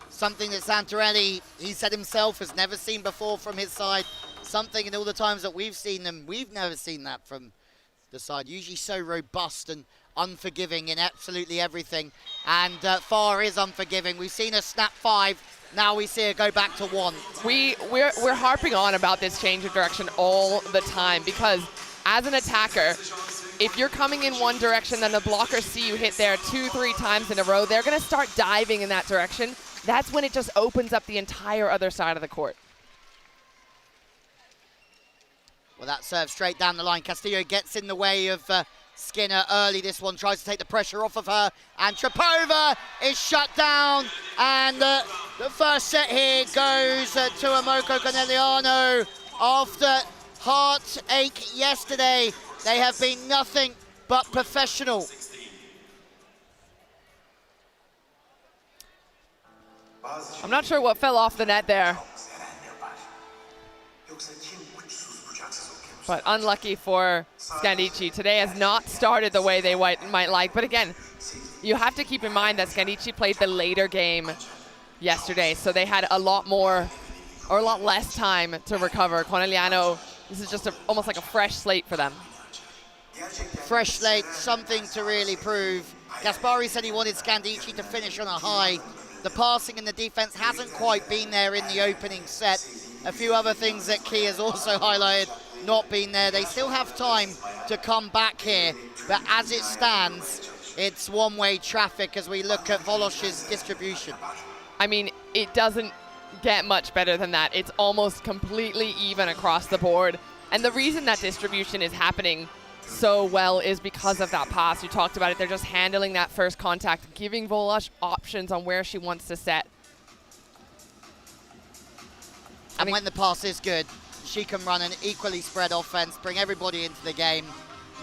Something that Santarelli, he said himself, has never seen before from his side. Something in all the times that we've seen them, we've never seen that from the side. Usually so robust and unforgiving in absolutely everything. And Farr is unforgiving. We've seen her snap 5 Now we see her go back to 1. We're harping on about this change of direction all the time because as an attacker, if you're coming in one direction, then the blockers see you hit there 2-3 times in a row, they're going to start diving in that direction. That's when it just opens up the entire other side of the court. Well, that serve straight down the line. Castillo gets in the way of Skinner early. This one tries to take the pressure off of her. And Trapova is shut down. And the first set here goes to Emoko Conegliano. After heartache yesterday, they have been nothing but professional. I'm not sure what fell off the net there. But unlucky for Scandicci. Today has not started the way they might like. But again, you have to keep in mind that Scandicci played the later game yesterday, so they had a lot more, or a lot less time to recover. Conegliano, this is just almost like a fresh slate for them. Fresh slate, something to really prove. Gaspari said he wanted Scandicci to finish on a high. The passing and the defense hasn't quite been there in the opening set. A few other things that Key has also highlighted not been there. They still have time to come back here, but as it stands, it's one-way traffic as we look at Volosh's distribution. I mean, it doesn't get much better than that. It's almost completely even across the board. And the reason that distribution is happening so well is because of that pass. You talked about it. They're just handling that first contact, giving Volosh options on where she wants to set. And when the pass is good, she can run an equally spread offense, bring everybody into the game.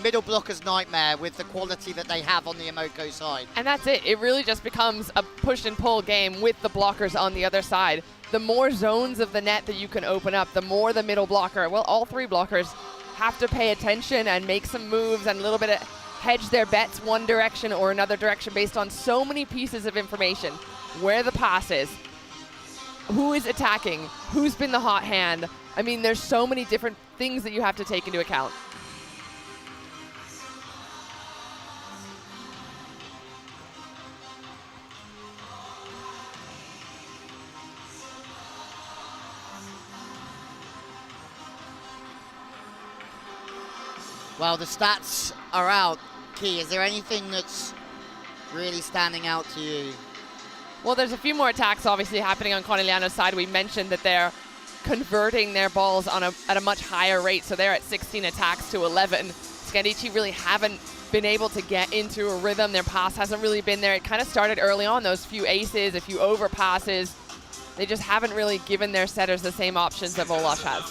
Middle blocker's nightmare with the quality that they have on the Emoko side. And that's it. It really just becomes a push and pull game with the blockers on the other side. The more zones of the net that you can open up, the more the middle blocker, well, all three blockers have to pay attention and make some moves and a little bit of hedge their bets one direction or another direction based on so many pieces of information. Where the pass is, who is attacking, who's been the hot hand. I mean, there's so many different things that you have to take into account. Well, the stats are out. Key, is there anything that's really standing out to you? Well, there's a few more attacks obviously happening on Conegliano's side. We mentioned that they're converting their balls at a much higher rate, so they're at 16 attacks to 11. Scandicci really haven't been able to get into a rhythm. Their pass hasn't really been there. It kind of started early on, those few aces, a few overpasses. They just haven't really given their setters the same options that Volosh has.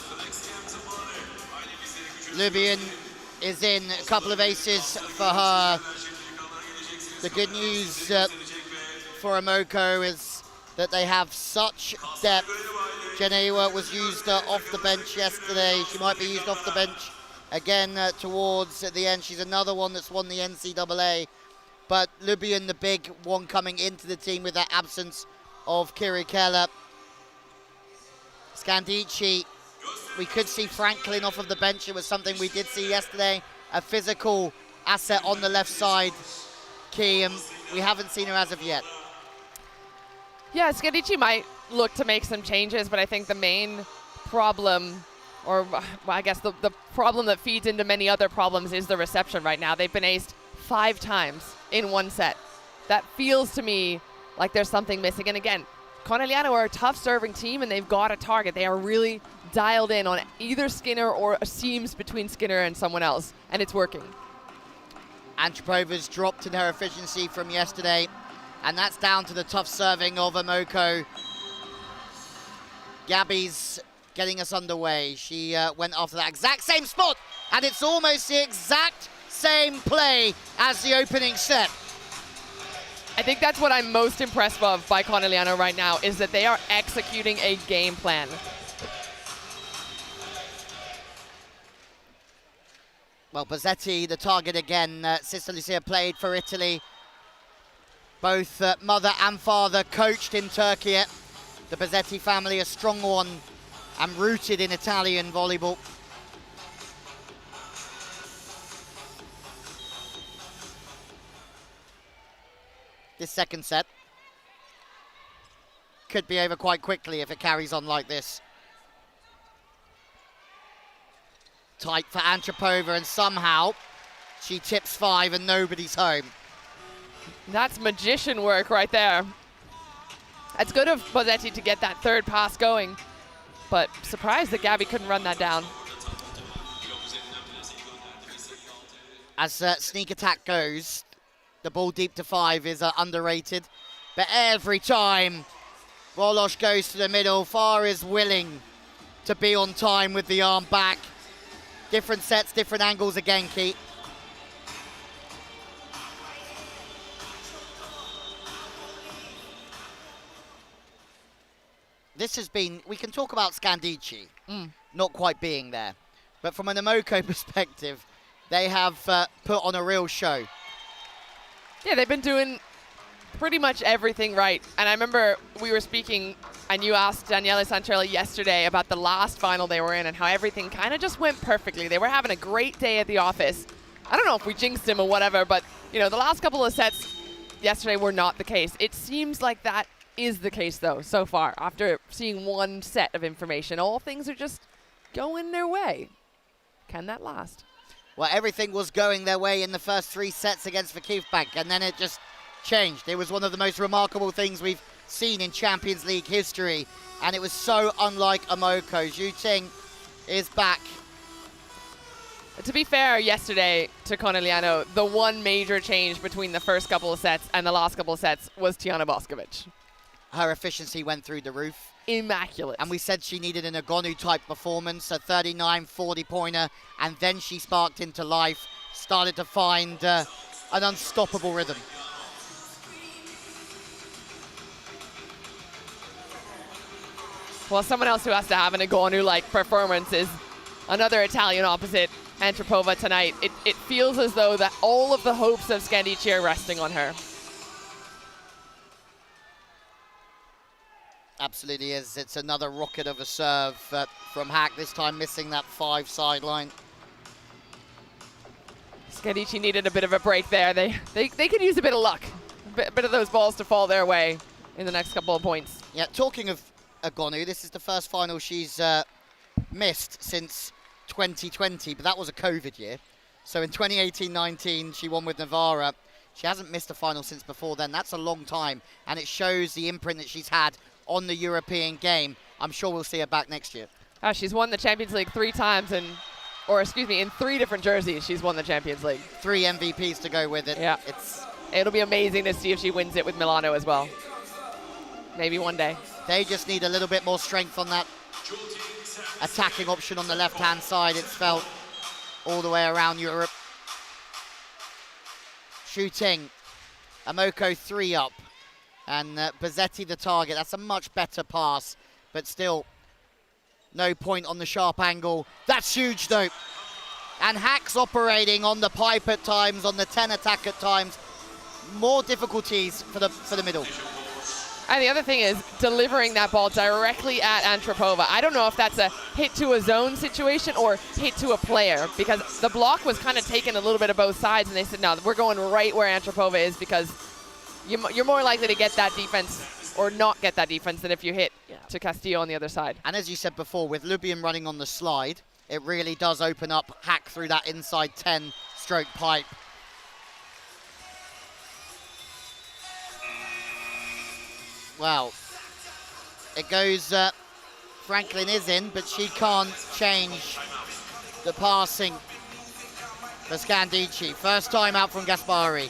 Lubian is in a couple of aces for her. The good news for Emoko is that they have such depth. Genewa was used off the bench yesterday. She might be used off the bench again towards the end. She's another one that's won the NCAA. But Lubian, the big one coming into the team with that absence of Kiri Keller. Scandicci, we could see Franklin off of the bench. It was something we did see yesterday. A physical asset on the left side, Key, and we haven't seen her as of yet. Yeah, Scandicci might look to make some changes, but I think the main problem, or well, I guess the problem that feeds into many other problems is the reception right now. They've been aced 5 times in one set. That feels to me like there's something missing. And again, Conegliano are a tough serving team and they've got a target. They are really dialed in on either Skinner or seams between Skinner and someone else, and it's working. Antropova's dropped in her efficiency from yesterday, and that's down to the tough serving of Emoko. Gabby's getting us underway. She went after that exact same spot, and it's almost the exact same play as the opening set. I think that's what I'm most impressed of by Conegliano right now, is that they are executing a game plan. Well, Bozzetti, the target again. Sister Lucia played for Italy. Both mother and father coached in Turkey. The Bozzetti family, a strong one and rooted in Italian volleyball. This second set. could be over quite quickly if it carries on like this. Tight for Antropova, and somehow she tips 5 and nobody's home. That's magician work right there. It's good of Bosetti to get that third pass going, but surprised that Gabby couldn't run that down. As sneak attack goes, the ball deep to 5 is underrated, but every time Wolosz goes to the middle, Farr is willing to be on time with the arm back. Different sets, different angles again, Keith. This has been, we can talk about Scandicci not quite being there, but from an Emoko perspective, they have put on a real show. Yeah, they've been doing pretty much everything right. And I remember we were speaking and you asked Daniele Santarelli yesterday about the last final they were in and how everything kind of just went perfectly. They were having a great day at the office. I don't know if we jinxed him or whatever, but you know, the last couple of sets yesterday were not the case. It seems like that is the case though, so far, after seeing one set of information. All things are just going their way. Can that last? Well, everything was going their way in the first 3 sets against Vakifbank, and then it just changed. It was one of the most remarkable things we've seen in Champions League history, and it was so unlike Emoko. Zhu Ting is back. To be fair, yesterday to Conegliano, the one major change between the first couple of sets and the last couple of sets was Tijana Boskovic. Her efficiency went through the roof. Immaculate. And we said she needed an Agonu-type performance, a 39, 40-pointer, and then she sparked into life, started to find an unstoppable rhythm. Well, someone else who has to have an Agonu-like performance is another Italian opposite, Antropova, tonight. It feels as though that all of the hopes of Scandicci are resting on her. Absolutely is. It's another rocket of a serve from Hack, this time missing that 5 sideline. Scandicci needed a bit of a break there. They could use a bit of luck, a bit of those balls to fall their way in the next couple of points. Yeah, talking of Agonu, this is the first final she's missed since 2020, but that was a COVID year. So in 2018-19, she won with Navarra. She hasn't missed a final since before then. That's a long time, and it shows the imprint that she's had on the European game. I'm sure we'll see her back next year. She's won the Champions League 3 times, in 3 different jerseys she's won the Champions League. 3 MVPs to go with it. Yeah. It'll be amazing to see if she wins it with Milano as well. Maybe one day. They just need a little bit more strength on that attacking option on the left-hand side. It's felt all the way around Europe. Shooting. Emoko 3 up. And Bosetti the target. That's a much better pass, but still no point on the sharp angle. That's huge though. And Hack's operating on the pipe at times, on the 10 attack at times. More difficulties for the middle. And the other thing is delivering that ball directly at Antropova. I don't know if that's a hit to a zone situation or hit to a player, because the block was kind of taking a little bit of both sides, and they said, no, we're going right where Antropova is, because you're more likely to get that defense or not get that defense than if you hit to Castillo on the other side. And as you said before, with Lubian running on the slide, it really does open up Hack through that inside 10 stroke pipe. Well, it goes, Franklin is in, but she can't change the passing for Scandicci. First time out from Gaspari.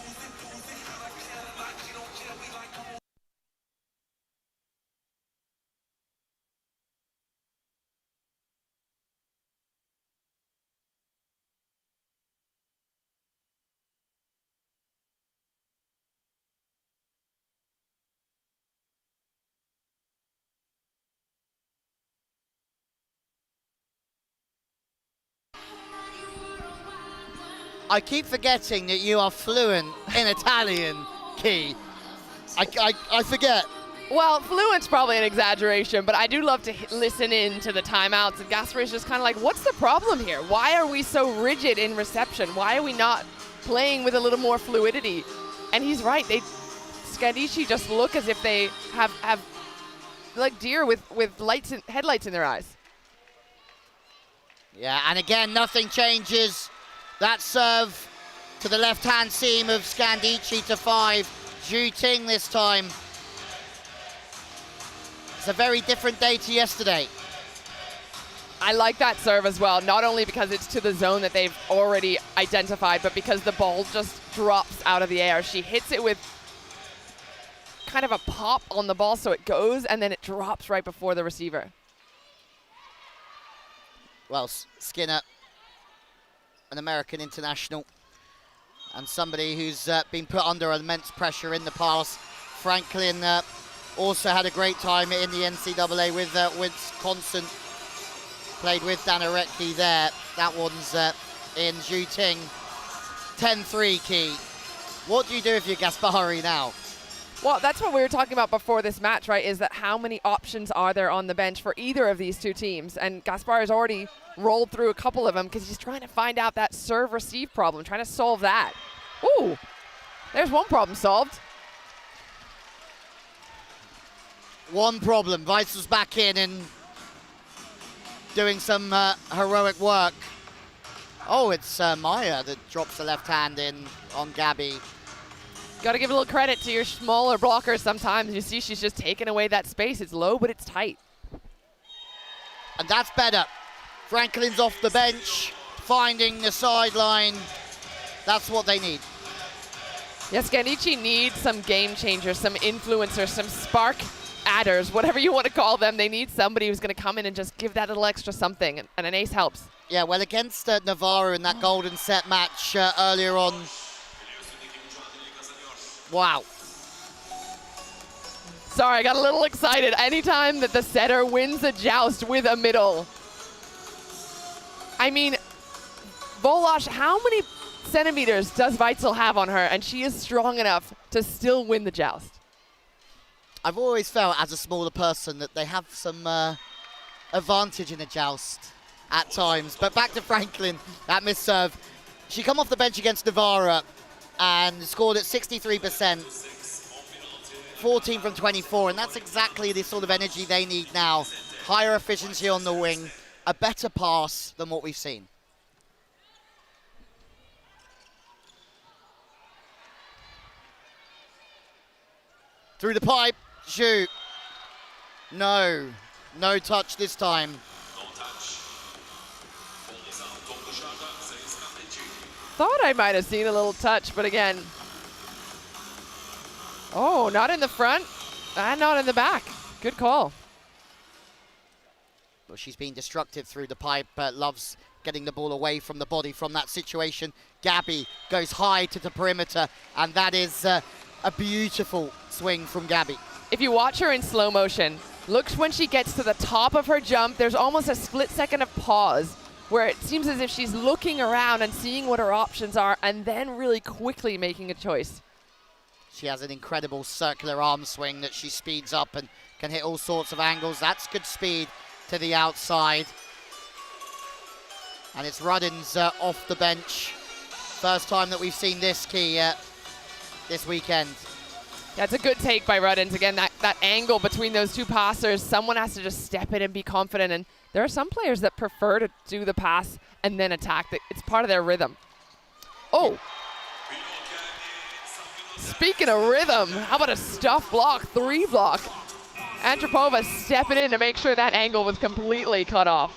I keep forgetting that you are fluent in Italian, Key. I forget. Well, fluent's probably an exaggeration, but I do love to listen in to the timeouts. And Gaspari's just kind of like, what's the problem here? Why are we so rigid in reception? Why are we not playing with a little more fluidity? And he's right. Scandicci just look as if they have like deer with headlights in their eyes. Yeah, and again, nothing changes. That serve to the left-hand seam of Scandicci to 5. Zhu Ting this time. It's a very different day to yesterday. I like that serve as well, not only because it's to the zone that they've already identified, but because the ball just drops out of the air. She hits it with kind of a pop on the ball, so it goes, and then it drops right before the receiver. Well, Skinner, an American international, and somebody who's been put under immense pressure in the past. Franklin also had a great time in the NCAA with Wisconsin. Played with Dan Arecki there. That one's in Zhu Ting. 10-3 key. What do you do if you're Gaspari now? Well, that's what we were talking about before this match, right, is that how many options are there on the bench for either of these two teams? And Gaspar has already rolled through a couple of them because he's trying to find out that serve-receive problem, trying to solve that. Ooh, there's one problem solved. One problem. Weitzel's back in and doing some heroic work. Oh, it's Maya that drops the left hand in on Gabby. Got to give a little credit to your smaller blockers sometimes. You see she's just taking away that space. It's low, but it's tight. And that's better. Franklin's off the bench, finding the sideline. That's what they need. Yes, Scandicci needs some game changers, some influencers, some spark adders, whatever you want to call them. They need somebody who's going to come in and just give that little extra something, and an ace helps. Yeah, well, against Navarro in that golden set match earlier on. Wow. Sorry, I got a little excited. Anytime that the setter wins a joust with a middle. I mean, Volosh, how many centimeters does Weitzel have on her? And she is strong enough to still win the joust. I've always felt, as a smaller person, that they have some advantage in a joust at times. But back to Franklin, that missed serve. She come off the bench against Navarra and scored at 63%, 14 from 24, and that's exactly the sort of energy they need now. Higher efficiency on the wing, a better pass than what we've seen. Through the pipe, Zhu. No touch this time. Thought I might have seen a little touch, but again. Oh, not in the front and not in the back. Good call. Well, she's been destructive through the pipe, loves getting the ball away from the body from that situation. Gabby goes high to the perimeter, and that is a beautiful swing from Gabby. If you watch her in slow motion, look when she gets to the top of her jump, there's almost a split second of pause where it seems as if she's looking around and seeing what her options are and then really quickly making a choice. She has an incredible circular arm swing that she speeds up and can hit all sorts of angles. That's good speed to the outside. And it's Ruddin's off the bench. First time that we've seen this key this weekend. That's a good take by Ruddins. Again, that angle between those two passers, someone has to just step in and be confident. And there are some players that prefer to do the pass and then attack. It's part of their rhythm. Oh. Speaking of rhythm, how about a stuff block, 3 block? Antropova stepping in to make sure that angle was completely cut off.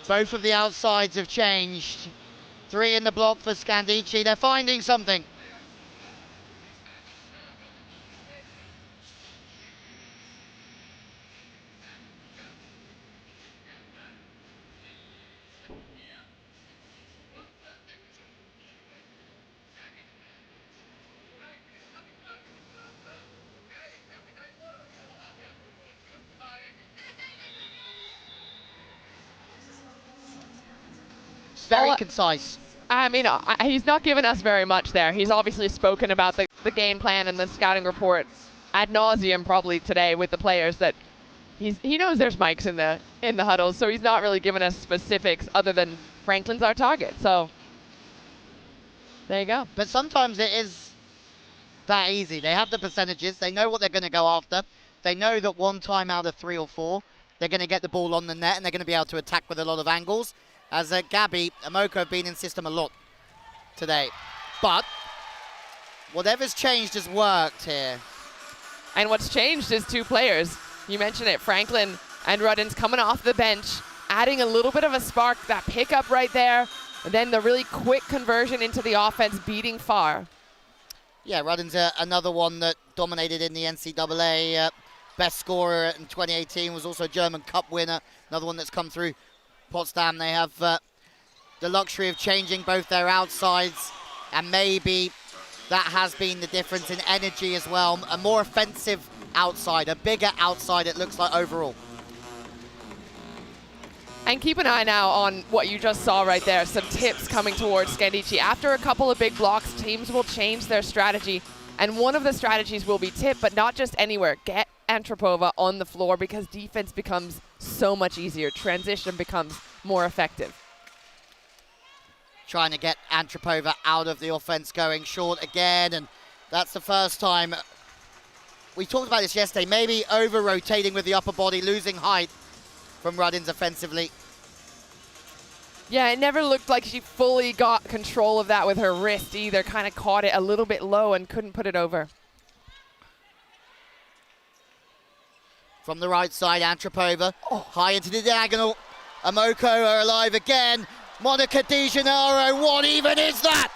Both of the outsides have changed. 3 in the block for Scandicci. They're finding something. Very concise. I mean, he's not given us very much there. He's obviously spoken about the game plan and the scouting report ad nauseum probably today with the players that he knows there's mics in the huddles, so he's not really given us specifics other than Franklin's our target. So there you go. But sometimes it is that easy. They have the percentages. They know what they're going to go after. They know that 1 time out of 3 or 4, they're going to get the ball on the net and they're going to be able to attack with a lot of angles. As Gabby and Moko have been in system a lot today. But whatever's changed has worked here. And what's changed is 2 players. You mentioned it, Franklin and Ruddens coming off the bench, adding a little bit of a spark, that pickup right there, and then the really quick conversion into the offense, beating Farr. Yeah, Ruddens another one that dominated in the NCAA. Best scorer in 2018, was also a German Cup winner. Another one that's come through Potsdam. They have the luxury of changing both their outsides, and maybe that has been the difference in energy as well. A more offensive outside, a bigger outside it looks like overall. And keep an eye now on what you just saw right there, some tips coming towards Scandicci. After a couple of big blocks, teams will change their strategy. And one of the strategies will be tip, but not just anywhere. Get Antropova on the floor because defense becomes so much easier. Transition becomes more effective. Trying to get Antropova out of the offense, going short again, and that's the first time. We talked about this yesterday, maybe over-rotating with the upper body, losing height from Ruddens offensively. Yeah, it never looked like she fully got control of that with her wrist either. Kind of caught it a little bit low and couldn't put it over. From the right side, Antropova, high into the diagonal. Amoko are alive again. Monica Di Gennaro, what even is that?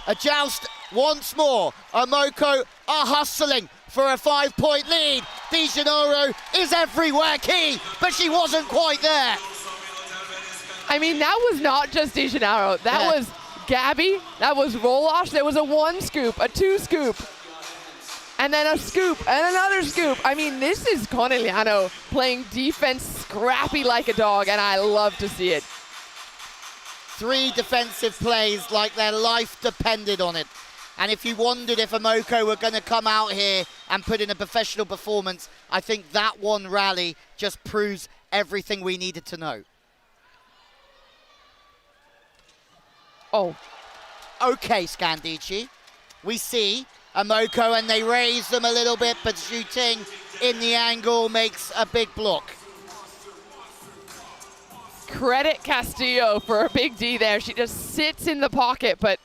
A joust once more. Amoko are hustling for a 5-point lead. Di Gennaro is everywhere key, but she wasn't quite there. I mean, that was not just Di Gennaro. That was Gabby, that was Rolosh. There was a 1 scoop, a 2 scoop, and then a scoop, and another scoop. I mean, this is Conegliano playing defense scrappy like a dog, and I love to see it. 3 defensive plays like their life depended on it. And if you wondered if Amoko were going to come out here and put in a professional performance, I think that one rally just proves everything we needed to know. Oh. Okay, Scandicci. We see Amoko and they raise them a little bit, but shooting in the angle makes a big block. Credit Castillo for a big D there. She just sits in the pocket, but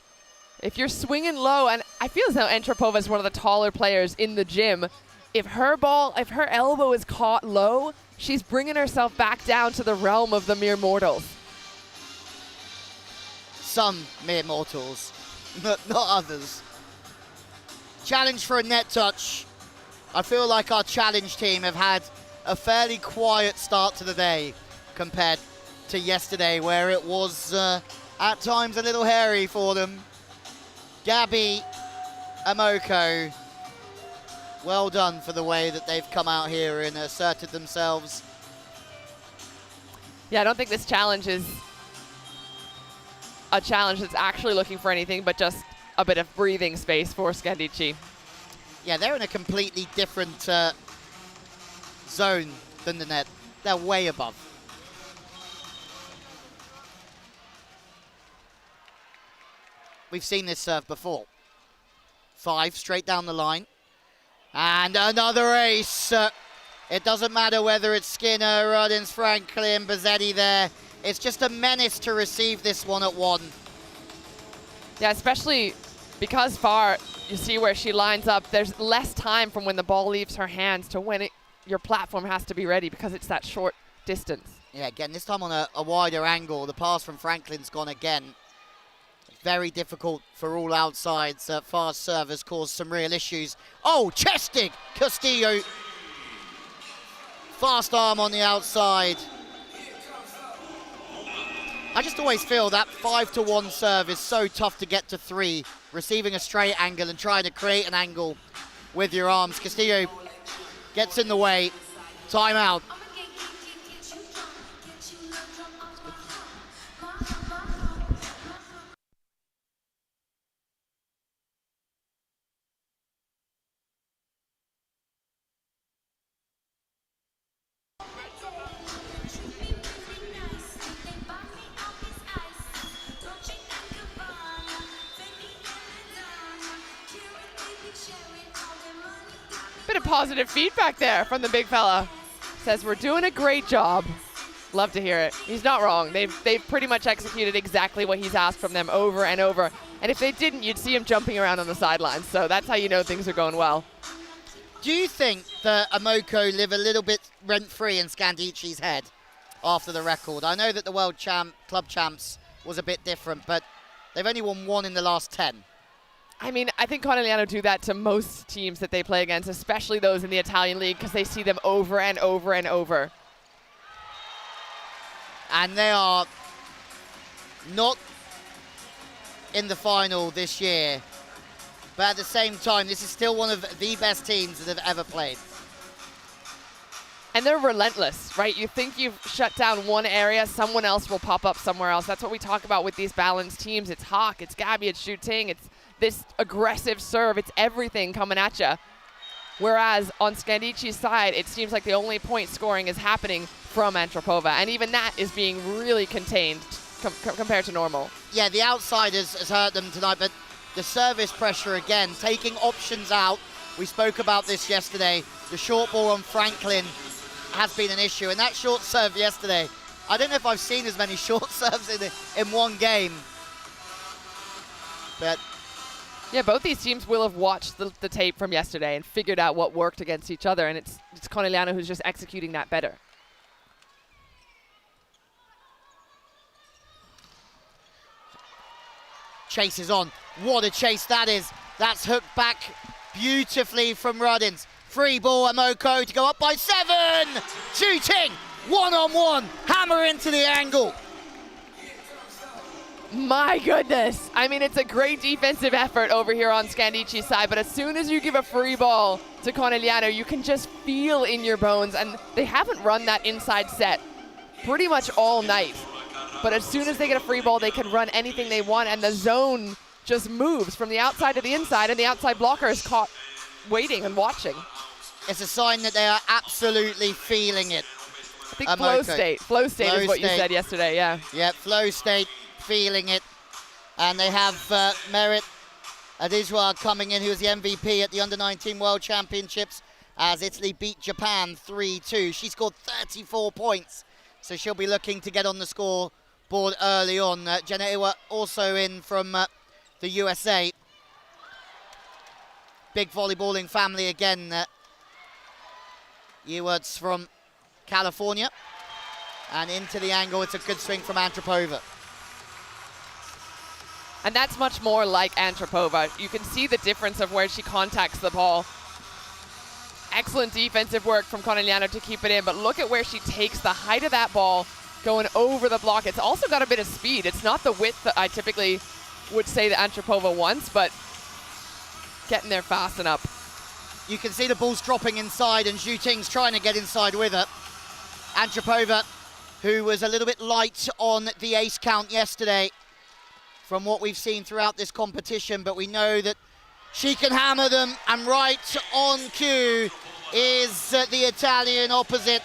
if you're swinging low, and I feel as though Antropova is one of the taller players in the gym, if her elbow is caught low, she's bringing herself back down to the realm of the mere mortals. Some mere mortals, not others. Challenge for a net touch. I feel like our challenge team have had a fairly quiet start to the day compared to yesterday, where it was at times a little hairy for them. Gabby, Amoko, well done for the way that they've come out here and asserted themselves. Yeah, I don't think this challenge is a challenge that's actually looking for anything but just a bit of breathing space for Scandicci. Yeah, they're in a completely different zone than the net. They're way above. We've seen this serve before. 5 straight down the line. And another ace. It doesn't matter whether it's Skinner, Ruddens, Franklin, Bazzetti there. It's just a menace to receive this one at 1. Yeah, especially because Farr, you see where she lines up, there's less time from when the ball leaves her hands to when your platform has to be ready because it's that short distance. Yeah, again, this time on a wider angle. The pass from Franklin's gone again. Very difficult for all outsides. Farr's serve has caused some real issues. Oh, chest dig! Castillo. Fast arm on the outside. I just always feel that 5-1 serve is so tough to get to 3. Receiving a straight angle and trying to create an angle with your arms. Castillo gets in the way. Timeout. positive feedback there from the big fella. Says we're doing a great job. Love to hear it. He's not wrong. They've pretty much executed exactly what he's asked from them over and over. And if they didn't, you'd see him jumping around on the sidelines. So that's how you know things are going well. Do you think that Emoko live a little bit rent-free in Scandicci's head after the record? I know that the World Club Champs was a bit different, but they've only won 1 in the last 10. I mean, I think Conegliano do that to most teams that they play against, especially those in the Italian league, because they see them over and over and over. And they are not in the final this year, but at the same time, this is still one of the best teams that have ever played. And they're relentless, right? You think you've shut down one area, someone else will pop up somewhere else. That's what we talk about with these balanced teams. It's Hawk, it's Gabby, it's Xu Ting, it's this aggressive serve, it's everything coming at you. Whereas on Scandicci's side, it seems like the only point scoring is happening from Antropova, and even that is being really contained compared to normal. Yeah, the outsiders has hurt them tonight, but the service pressure again, taking options out. We spoke about this yesterday. The short ball on Franklin has been an issue, and that short serve yesterday, I don't know if I've seen as many short serves in one game. But yeah, both these teams will have watched the tape from yesterday and figured out what worked against each other, and it's Conegliano who's just executing that better. Chase is on. What a chase that is. That's hooked back beautifully from Ruddins. Free ball, Emoko to go up by 7. Shooting, one-on-one, hammer into the angle. My goodness. I mean, it's a great defensive effort over here on Scandicci's side, but as soon as you give a free ball to Conegliano, you can just feel in your bones, and they haven't run that inside set pretty much all night. But as soon as they get a free ball, they can run anything they want, and the zone just moves from the outside to the inside, and the outside blocker is caught waiting and watching. It's a sign that they are absolutely feeling it. I think flow state. Flow state is what you said yesterday, yeah. Yeah, flow state, feeling it. And they have Merit Adizwa coming in, who was the MVP at the Under-19 World Championships as Italy beat Japan 3-2. She scored 34 points, so she'll be looking to get on the score board early on. Jenna Iwa also in from the USA. Big volleyballing family again. Ewards from California. And into the angle, it's a good swing from Antropova. And that's much more like Antropova. You can see the difference of where she contacts the ball. Excellent defensive work from Conegliano to keep it in, but look at where she takes the height of that ball going over the block. It's also got a bit of speed. It's not the width that I typically would say that Antropova wants, but getting there fast and up. You can see the ball's dropping inside, and Xu Ting's trying to get inside with her. Antropova, who was a little bit light on the ace count yesterday from what we've seen throughout this competition, but we know that she can hammer them, and right on cue is the Italian opposite.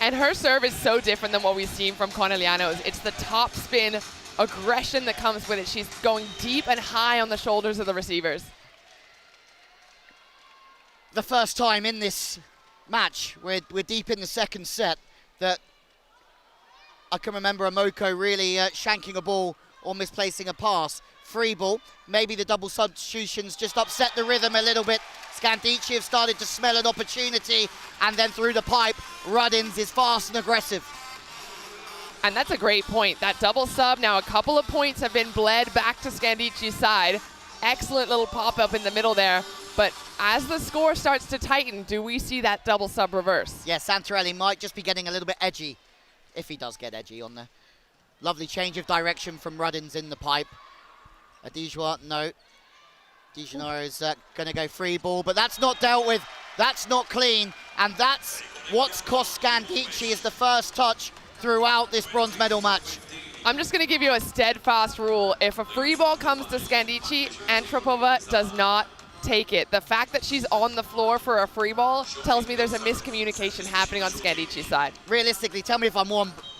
And her serve is so different than what we've seen from Conegliano's. It's the top spin aggression that comes with it. She's going deep and high on the shoulders of the receivers. The first time in this match, we're deep in the second set, that I can remember Emoko really shanking a ball or misplacing a pass. Free ball, maybe the double substitutions just upset the rhythm a little bit. Scandicci have started to smell an opportunity, and then through the pipe, Ruddins is fast and aggressive. And that's a great point. That double sub, now a couple of points have been bled back to Scandicci's side. Excellent little pop-up in the middle there. But as the score starts to tighten, do we see that double sub reverse? Yeah, Santarelli might just be getting a little bit edgy, if he does get edgy on there. Lovely change of direction from Ruddins in the pipe. Adijwa, no. Dijonaro is going to go free ball, but that's not dealt with. That's not clean, and that's what's cost Scandicci is the first touch throughout this bronze medal match. I'm just going to give you a steadfast rule. If a free ball comes to Scandicci, Antropova does not take it. The fact that she's on the floor for a free ball tells me there's a miscommunication happening on Scandicci's side. Realistically, tell me if I'm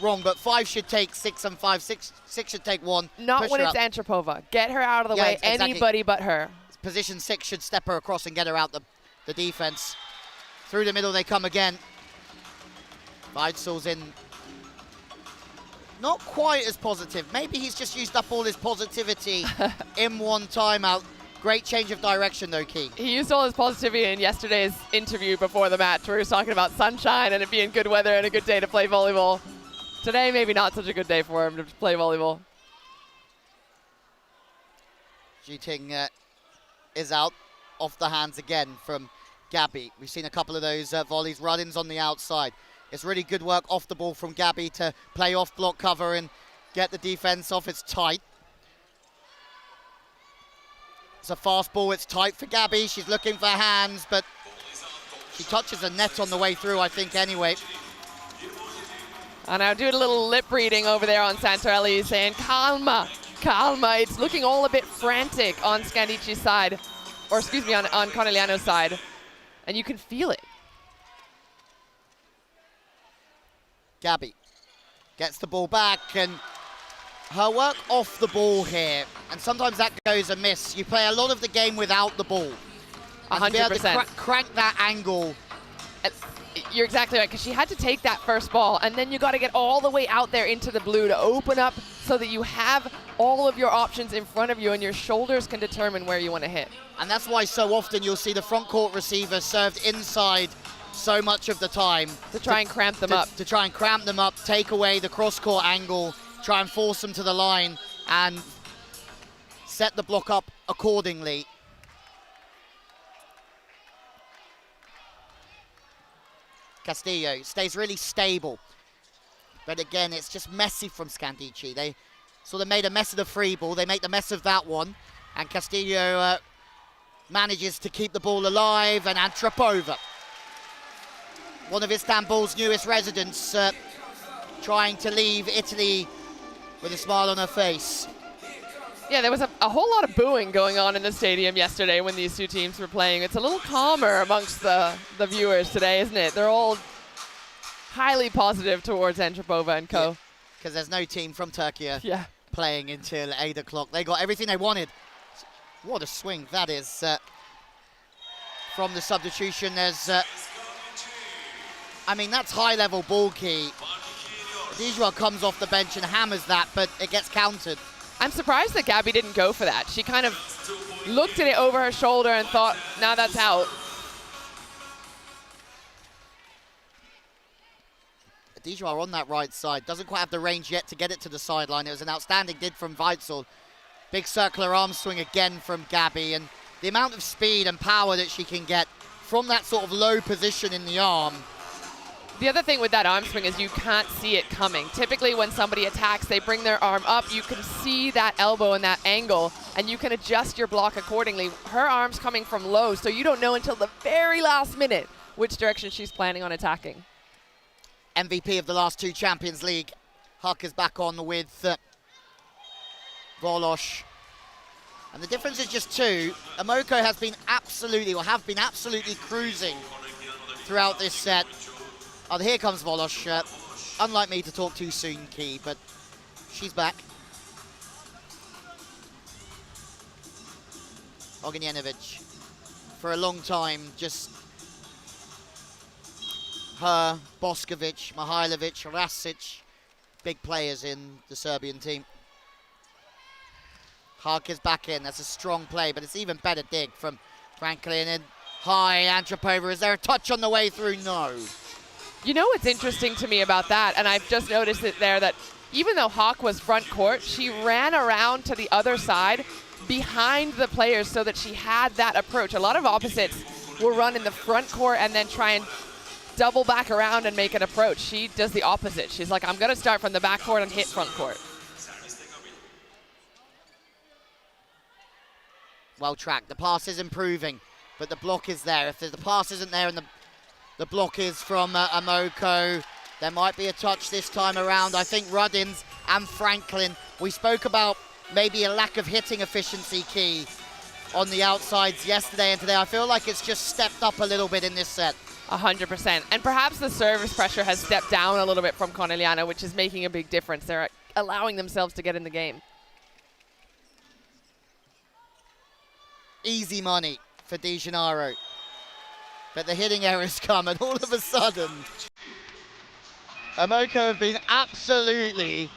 wrong, but 5 should take 6 and 5. 6 should take 1. Not when it's Antropova. Get her out of the way. Exactly. Anybody but her. position 6 should step her across and get her out the defense. Through the middle they come again. Weitzel's in not quite as positive. Maybe he's just used up all his positivity in one timeout. Great change of direction though, Key. He used all his positivity in yesterday's interview before the match where he was talking about sunshine and it being good weather and a good day to play volleyball. Today, maybe not such a good day for him to play volleyball. Shooting is out off the hands again from Gabby. We've seen a couple of those volleys, run-ins on the outside. It's really good work off the ball from Gabby to play off block cover and get the defense off. It's tight. It's a fast ball. It's tight for Gabby. She's looking for hands, but she touches the net on the way through, I think, anyway. And now doing a little lip reading over there on Santorelli, saying, calma, calma. It's looking all a bit frantic on Scandicci's side, or excuse me, on Conegliano's side. And you can feel it. Gabby gets the ball back, and her work off the ball here, and sometimes that goes amiss. You play a lot of the game without the ball. 100%. To be able to crank that angle. You're exactly right, because she had to take that first ball, and then you got to get all the way out there into the blue to open up so that you have all of your options in front of you and your shoulders can determine where you want to hit. And that's why so often you'll see the front court receiver served inside so much of the time. To try and cramp them up. To try and cramp them up, take away the cross-court angle, try and force them to the line and set the block up accordingly. Castillo stays really stable. But again, it's just messy from Scandicci. They sort of made a mess of the free ball. They make the mess of that one. And Castillo manages to keep the ball alive. And Antropova, one of Istanbul's newest residents, trying to leave Italy with a smile on her face. Yeah, there was a whole lot of booing going on in the stadium yesterday when these two teams were playing. It's a little calmer amongst the viewers today, isn't it? They're all highly positive towards Antropova and co. Because there's no team from Turkey yeah. playing until 8 o'clock. They got everything they wanted. What a swing that is from the substitution. There's, I mean, that's high-level ball key. Dijwa comes off the bench and hammers that, but it gets countered. I'm surprised that Gabby didn't go for that. She kind of looked at it over her shoulder and thought, nah, that's out. Dijwa on that right side. Doesn't quite have the range yet to get it to the sideline. It was an outstanding did from Weitzel. Big circular arm swing again from Gabby. And the amount of speed and power that she can get from that sort of low position in the arm. The other thing with that arm swing is you can't see it coming. Typically when somebody attacks, they bring their arm up. You can see that elbow and that angle, and you can adjust your block accordingly. Her arm's coming from low, so you don't know until the very last minute which direction she's planning on attacking. MVP of the last two Champions League. Huck is back on with Volosh. And the difference is just two. Amoko has been absolutely, or have been absolutely cruising throughout this set. Oh, here comes Volosh. Unlike me to talk too soon, Key, but she's back. Ognjenovic, for a long time, just her, Boskovic, Mihailovic, Rasic, big players in the Serbian team. Hark is back in. That's a strong play, but it's even better dig from Franklin. And high, Antropova. Is there a touch on the way through? No. You know what's interesting to me about that, and I've just noticed it there, that even though Hawk was front court, she ran around to the other side behind the players so that she had that approach. A lot of opposites will run in the front court and then try and double back around and make an approach. She does the opposite. She's like, I'm going to start from the back court and hit front court. Well tracked. The pass is improving, but the block is there. If the pass isn't there and the block is from Amoko, there might be a touch this time around. I think Ruddins and Franklin, we spoke about maybe a lack of hitting efficiency, Key, on the outsides yesterday and today. I feel like it's just stepped up a little bit in this set. 100%. And perhaps the service pressure has stepped down a little bit from Conegliano, which is making a big difference. They're allowing themselves to get in the game. easy money for De Gennaro. But the hitting errors come, and all of a sudden, Emoko have been absolutely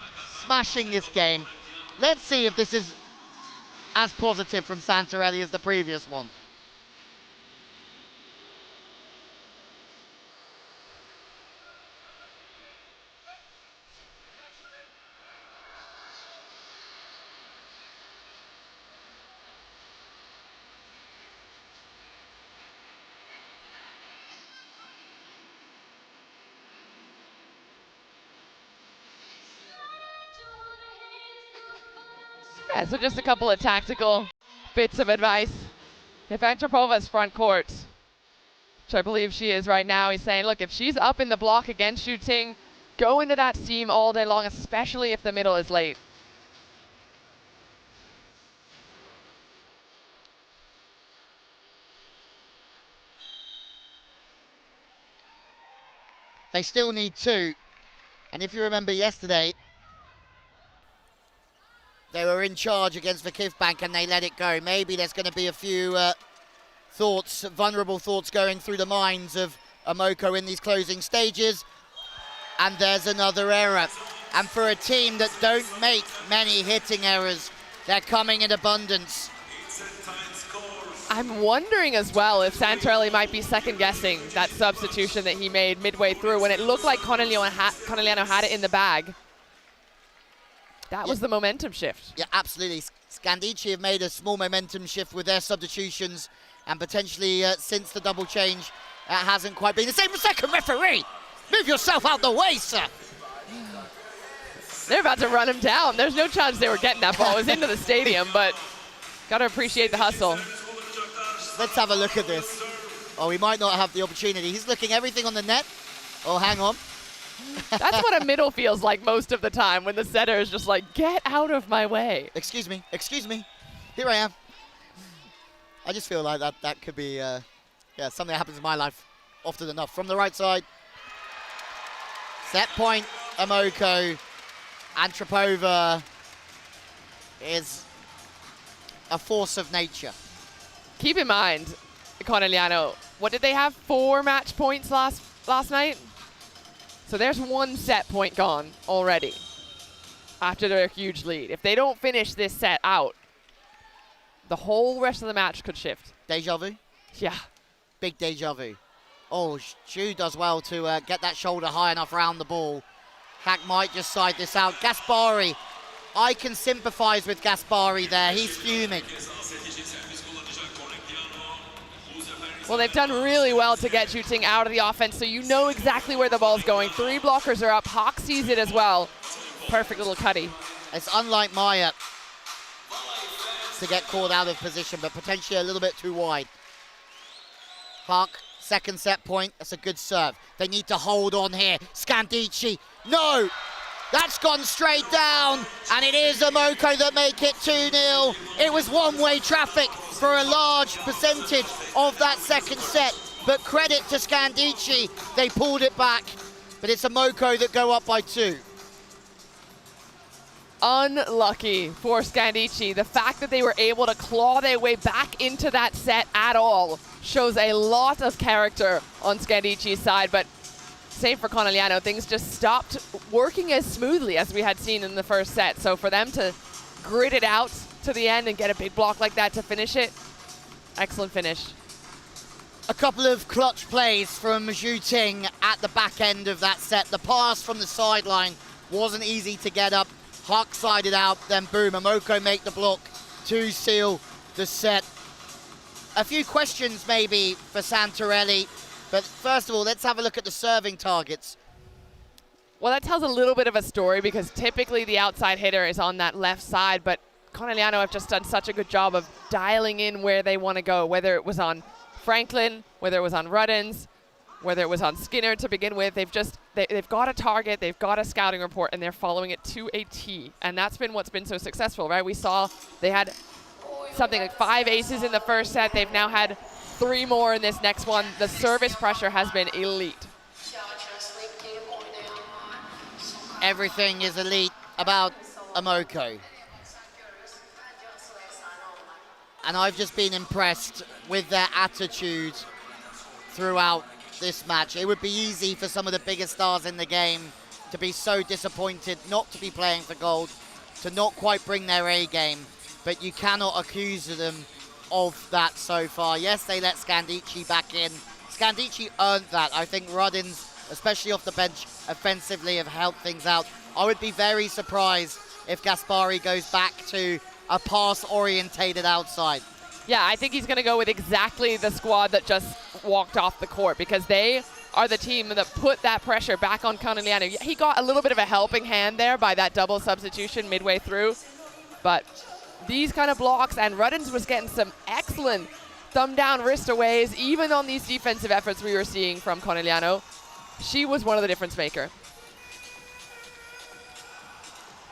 smashing this game. Let's see if this is as positive from Santarelli as the previous one. Yeah, so just a couple of tactical bits of advice. If Antropova's front court, which I believe she is right now, he's saying, look, if she's up in the block again shooting, go into that seam all day long, especially if the middle is late. They still need 2. And if you remember yesterday, they were in charge against Vakifbank and they let it go. Maybe there's going to be a few thoughts, vulnerable thoughts going through the minds of Emoko in these closing stages. And there's another error. And for a team that don't make many hitting errors, they're coming in abundance. I'm wondering as well if Santarelli might be second-guessing that substitution that he made midway through when it looked like Conegliano had it in the bag. That was the momentum shift. Yeah, absolutely. Scandicci have made a small momentum shift with their substitutions, and potentially since the double change, it hasn't quite been the same. Second referee, move yourself out the way, sir. They're about to run him down. There's no chance they were getting that ball. It was into the stadium, but got to appreciate the hustle. Let's have a look at this. Oh, he might not have the opportunity. He's looking everything on the net. Oh, hang on. That's what a middle feels like most of the time, when the setter is just like, get out of my way. Excuse me. Here I am. I just feel like that could be something that happens in my life often enough. From the right side. Set point, Emoko. Antropova is a force of nature. Keep in mind, Conegliano, what did they have? 4 match points last night? So there's 1 set point gone already after their huge lead. If they don't finish this set out, the whole rest of the match could shift. Deja vu? Yeah. Big deja vu. Oh, Xu does well to get that shoulder high enough around the ball. Hack might just side this out. Gaspari, I can sympathize with Gaspari there. He's fuming. Well, they've done really well to get shooting out of the offense, so you know exactly where the ball's going. 3 blockers are up. Hawk sees it as well. Perfect little cutty. It's unlike Maya to get called out of position, but potentially a little bit too wide. Hawk, second set point. That's a good serve. They need to hold on here. Scandicci, no! That's gone straight down, and it is Emoko that make it 2-0. It was one-way traffic for a large percentage of that second set, but credit to Scandicci, they pulled it back, but it's Emoko that go up by 2. Unlucky for Scandicci. The fact that they were able to claw their way back into that set at all shows a lot of character on Scandicci's side, but same for Conegliano. Things just stopped working as smoothly as we had seen in the first set. So for them to grit it out to the end and get a big block like that to finish it, excellent finish. A couple of clutch plays from Zhu Ting at the back end of that set. The pass from the sideline wasn't easy to get up. Hawk sided out, then boom, Emoko make the block to seal the set. A few questions maybe for Santarelli, but first of all, let's have a look at the serving targets. Well, that tells a little bit of a story because typically the outside hitter is on that left side, but Conegliano have just done such a good job of dialing in where they want to go, whether it was on Franklin, whether it was on Ruddens, whether it was on Skinner to begin with. They've got a target, they've got a scouting report, and they're following it to a T. And that's been what's been so successful, right? We saw they had something like 5 aces in the first set. They've now had 3 more in this next one. The service pressure has been elite. Everything is elite about Emoko. And I've just been impressed with their attitude throughout this match. It would be easy for some of the biggest stars in the game to be so disappointed not to be playing for gold, to not quite bring their A game, but you cannot accuse them of that so far. Yes, they let Scandicci back in. Scandicci earned that. I think Ruddins, especially off the bench offensively, have helped things out. I would be very surprised if Gaspari goes back to a pass-orientated outside. Yeah, I think he's going to go with exactly the squad that just walked off the court, because they are the team that put that pressure back on Conegliano. He got a little bit of a helping hand there by that double substitution midway through, but these kind of blocks, and Ruddins was getting some excellent thumb down wristaways, even on these defensive efforts we were seeing from Conegliano. She was one of the difference maker.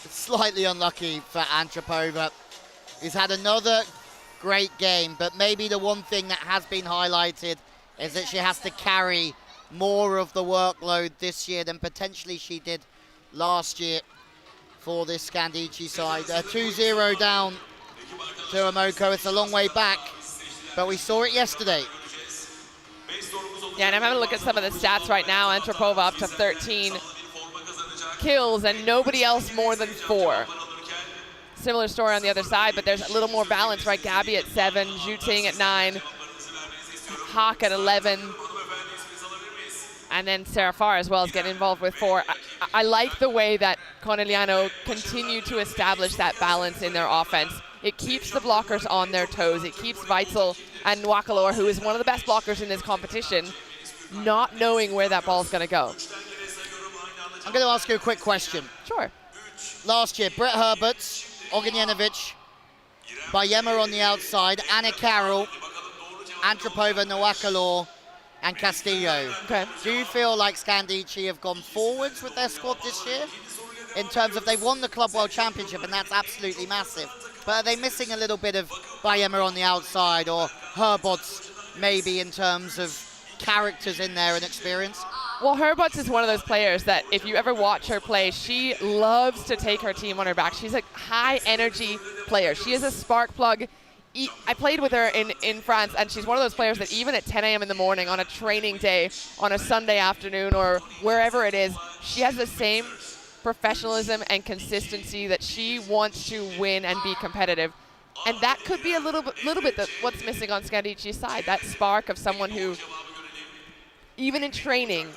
Slightly unlucky for Antropova. He's had another great game, but maybe the one thing that has been highlighted is that she has to carry more of the workload this year than potentially she did last year for this Scandicci side. 2-0 down to Amoko. It's a long way back, but we saw it yesterday. Yeah, and I'm having a look at some of the stats right now. Antropova up to 13 kills and nobody else more than 4. Similar story on the other side, but there's a little more balance, right? Gabby at 7, Zhu Ting at 9, Hawk at 11, and then Sarah Farr as well is getting involved with 4. I like the way that Conegliano continue to establish that balance in their offense. It keeps the blockers on their toes. It keeps Weitzel and Nwakalor, who is one of the best blockers in this competition, not knowing where that ball's going to go. I'm going to ask you a quick question. Sure. Last year, Brett Herberts, Ognjenovic, Bayema on the outside, Anna Carroll, Antropova, Nwakalor, and Castillo. Okay. Do you feel like Scandicci have gone forwards with their squad this year? In terms of they've won the Club World Championship, and that's absolutely massive. But are they missing a little bit of Bayema on the outside, or Herbots maybe in terms of characters in there and experience? Well, Herbots is one of those players that if you ever watch her play, she loves to take her team on her back. She's a high energy player. She is a spark plug. I played with her in France, and she's one of those players that even at 10 a.m. in the morning on a training day, on a Sunday afternoon, or wherever it is, she has the same professionalism and consistency that she wants to win and be competitive. And that could be a little bit what's missing on Scandicci's side, that spark of someone who, even in training,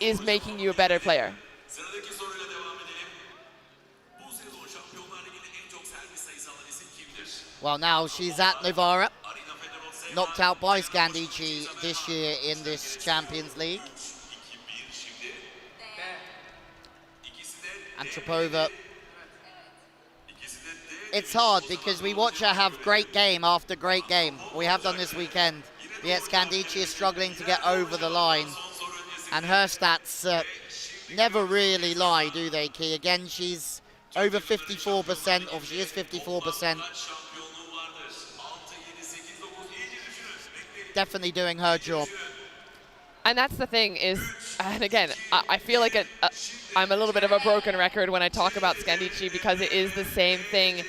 is making you a better player. Well, now she's at Novara, knocked out by Scandicci this year in this Champions League. Antropova. It's hard because we watch her have great game after great game. We have done this weekend. Yet Scandicci is struggling to get over the line. And her stats never really lie, do they, Key? Again, she's over 54%, or she is 54%. Definitely doing her job. And that's the thing is, and again, I feel like I'm a little bit of a broken record when I talk about Scandicci, because it is the same thing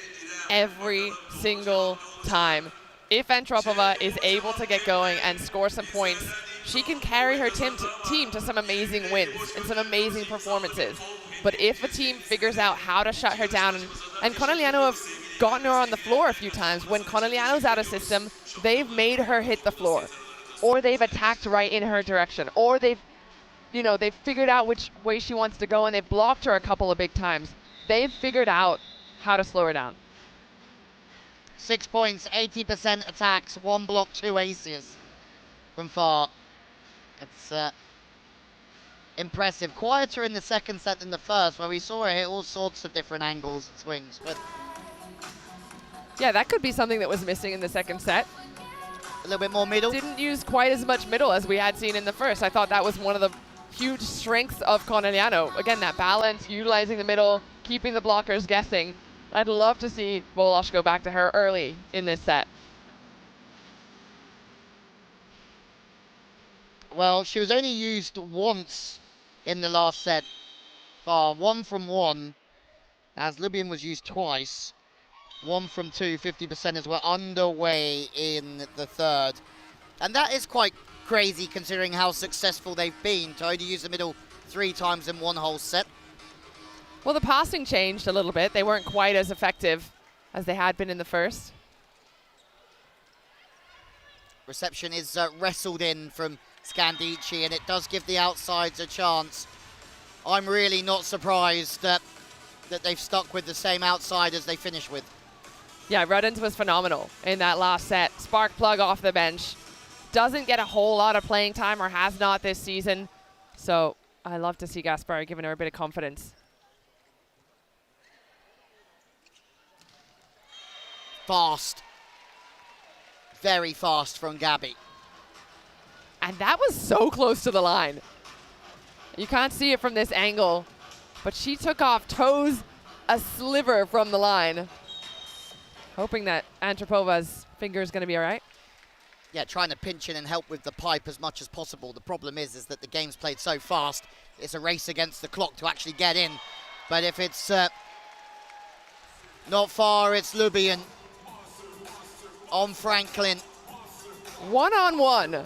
every single time. If Antropova is able to get going and score some points, she can carry her team to some amazing wins and some amazing performances. But if a team figures out how to shut her down, and Conegliano have gotten her on the floor a few times. When Conegliano's out of system, they've made her hit the floor, or they've attacked right in her direction, or they've figured out which way she wants to go, and they've blocked her a couple of big times. They've figured out how to slow her down. 6 points, 80% attacks, 1 block, 2 aces from far. It's impressive. Quieter in the second set than the first, where we saw her hit all sorts of different angles and swings. But yeah, that could be something that was missing in the second set. A little bit more middle. Didn't use quite as much middle as we had seen in the first. I thought that was one of the huge strengths of Conegliano. Again, that balance, utilizing the middle, keeping the blockers guessing. I'd love to see Volosh go back to her early in this set. Well, she was only used once in the last set. Far 1 from 1, as Libyan was used twice. 1 from 2, 50% as we're underway in the third. And that is quite crazy considering how successful they've been to only use the middle 3 times in one whole set. Well, the passing changed a little bit. They weren't quite as effective as they had been in the first. Reception is wrestled in from Scandicci, and it does give the outsides a chance. I'm really not surprised that they've stuck with the same outside as they finish with. Yeah, Ruddens was phenomenal in that last set. Spark plug off the bench. Doesn't get a whole lot of playing time, or has not this season. So I love to see Gaspar giving her a bit of confidence. Fast. Very fast from Gabby. And that was so close to the line. You can't see it from this angle, but she took off toes a sliver from the line. Hoping that Antropova's finger is going to be all right. Yeah, trying to pinch in and help with the pipe as much as possible. The problem is that the game's played so fast, it's a race against the clock to actually get in. But if it's not far, it's Lubian on Franklin. One-on-one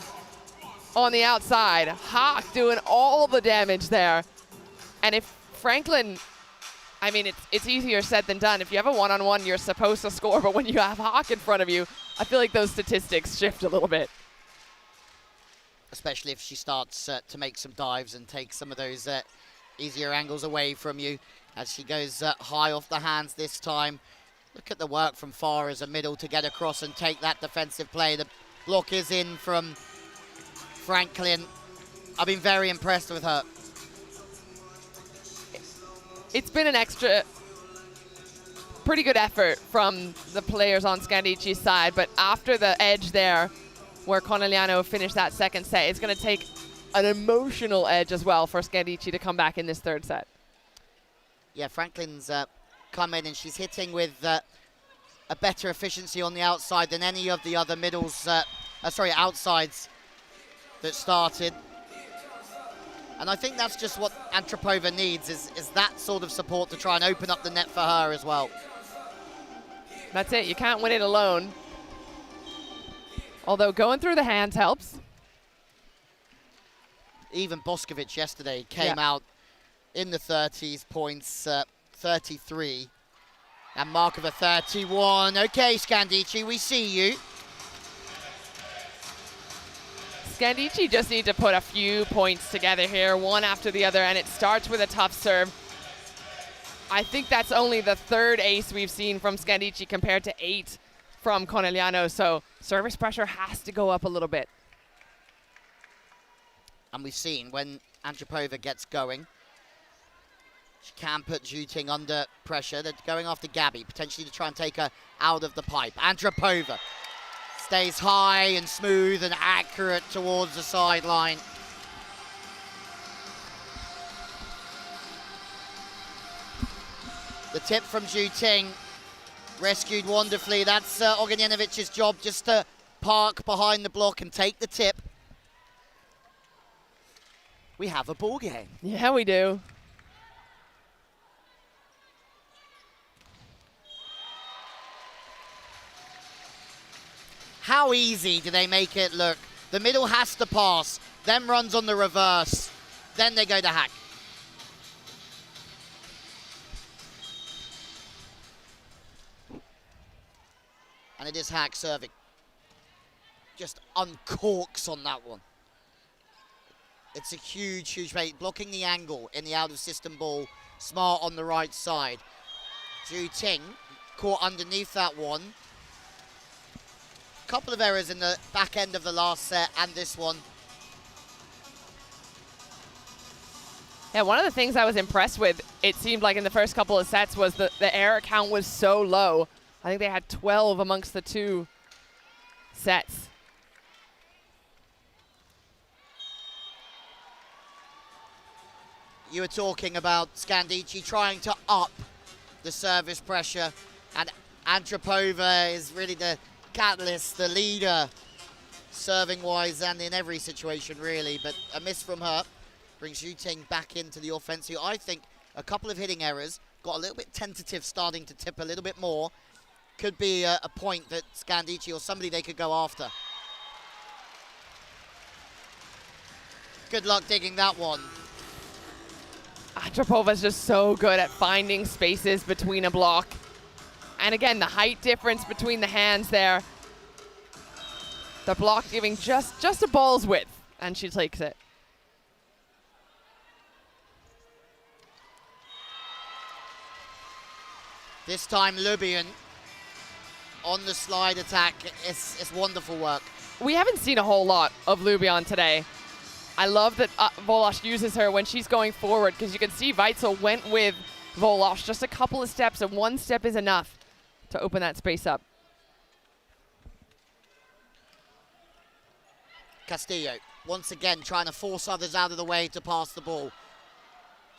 on the outside. Hawk doing all the damage there. And if Franklin, I mean, it's easier said than done. If you have a one-on-one, you're supposed to score. But when you have Hawk in front of you, I feel like those statistics shift a little bit. Especially if she starts to make some dives and take some of those easier angles away from you as she goes high off the hands this time. Look at the work from far as a middle to get across and take that defensive play. The block is in from Franklin. I've been very impressed with her. It's been an extra pretty good effort from the players on Scandicci's side, but after the edge there where Conegliano finished that second set, it's going to take an emotional edge as well for Scandicci to come back in this third set. Yeah, Franklin's come in and she's hitting with a better efficiency on the outside than any of the other outsides that started. And I think that's just what Antropova needs, is that sort of support to try and open up the net for her as well. That's it. You can't win it alone. Although going through the hands helps. Even Boskovic yesterday came out in the 30s, points 33. And Markova 31. Okay, Scandicci, we see you. Scandicci just need to put a few points together here, one after the other, and it starts with a tough serve. I think that's only the third ace we've seen from Scandicci compared to 8 from Conegliano, so service pressure has to go up a little bit. And we've seen when Antropova gets going, she can put Juting under pressure. They're going after Gabby, potentially to try and take her out of the pipe. Antropova stays high and smooth and accurate towards the sideline. The tip from Juting, rescued wonderfully. That's Ognjenovic's job, just to park behind the block and take the tip. We have a ball game. Yeah, we do. How easy do they make it look? The middle has to pass, then runs on the reverse, then they go to hack. And it is Hack serving. Just uncorks on that one. It's a huge, huge play. Blocking the angle in the out-of-system ball. Smart on the right side. Zhu Ting caught underneath that one. Couple of errors in the back end of the last set and this one. Yeah, one of the things I was impressed with, it seemed like in the first couple of sets, was the error count was so low. I think they had 12 amongst the 2 sets. You were talking about Scandicci trying to up the service pressure, and Antropova is really the catalyst, the leader, serving-wise and in every situation, really. But a miss from her brings Juting back into the offensive. I think a couple of hitting errors, got a little bit tentative, starting to tip a little bit more. could be a point that Scandicci or somebody they could go after. Good luck digging that one. Atrapova's just so good at finding spaces between a block. And again, the height difference between the hands there. The block giving just a ball's width, and she takes it. This time Lubian on the slide attack. It's wonderful work. We haven't seen a whole lot of Lubian today. I love that Volosh uses her when she's going forward, because you can see Weitzel went with Volosh just a couple of steps, and one step is enough to open that space up. Castillo, once again, trying to force others out of the way to pass the ball.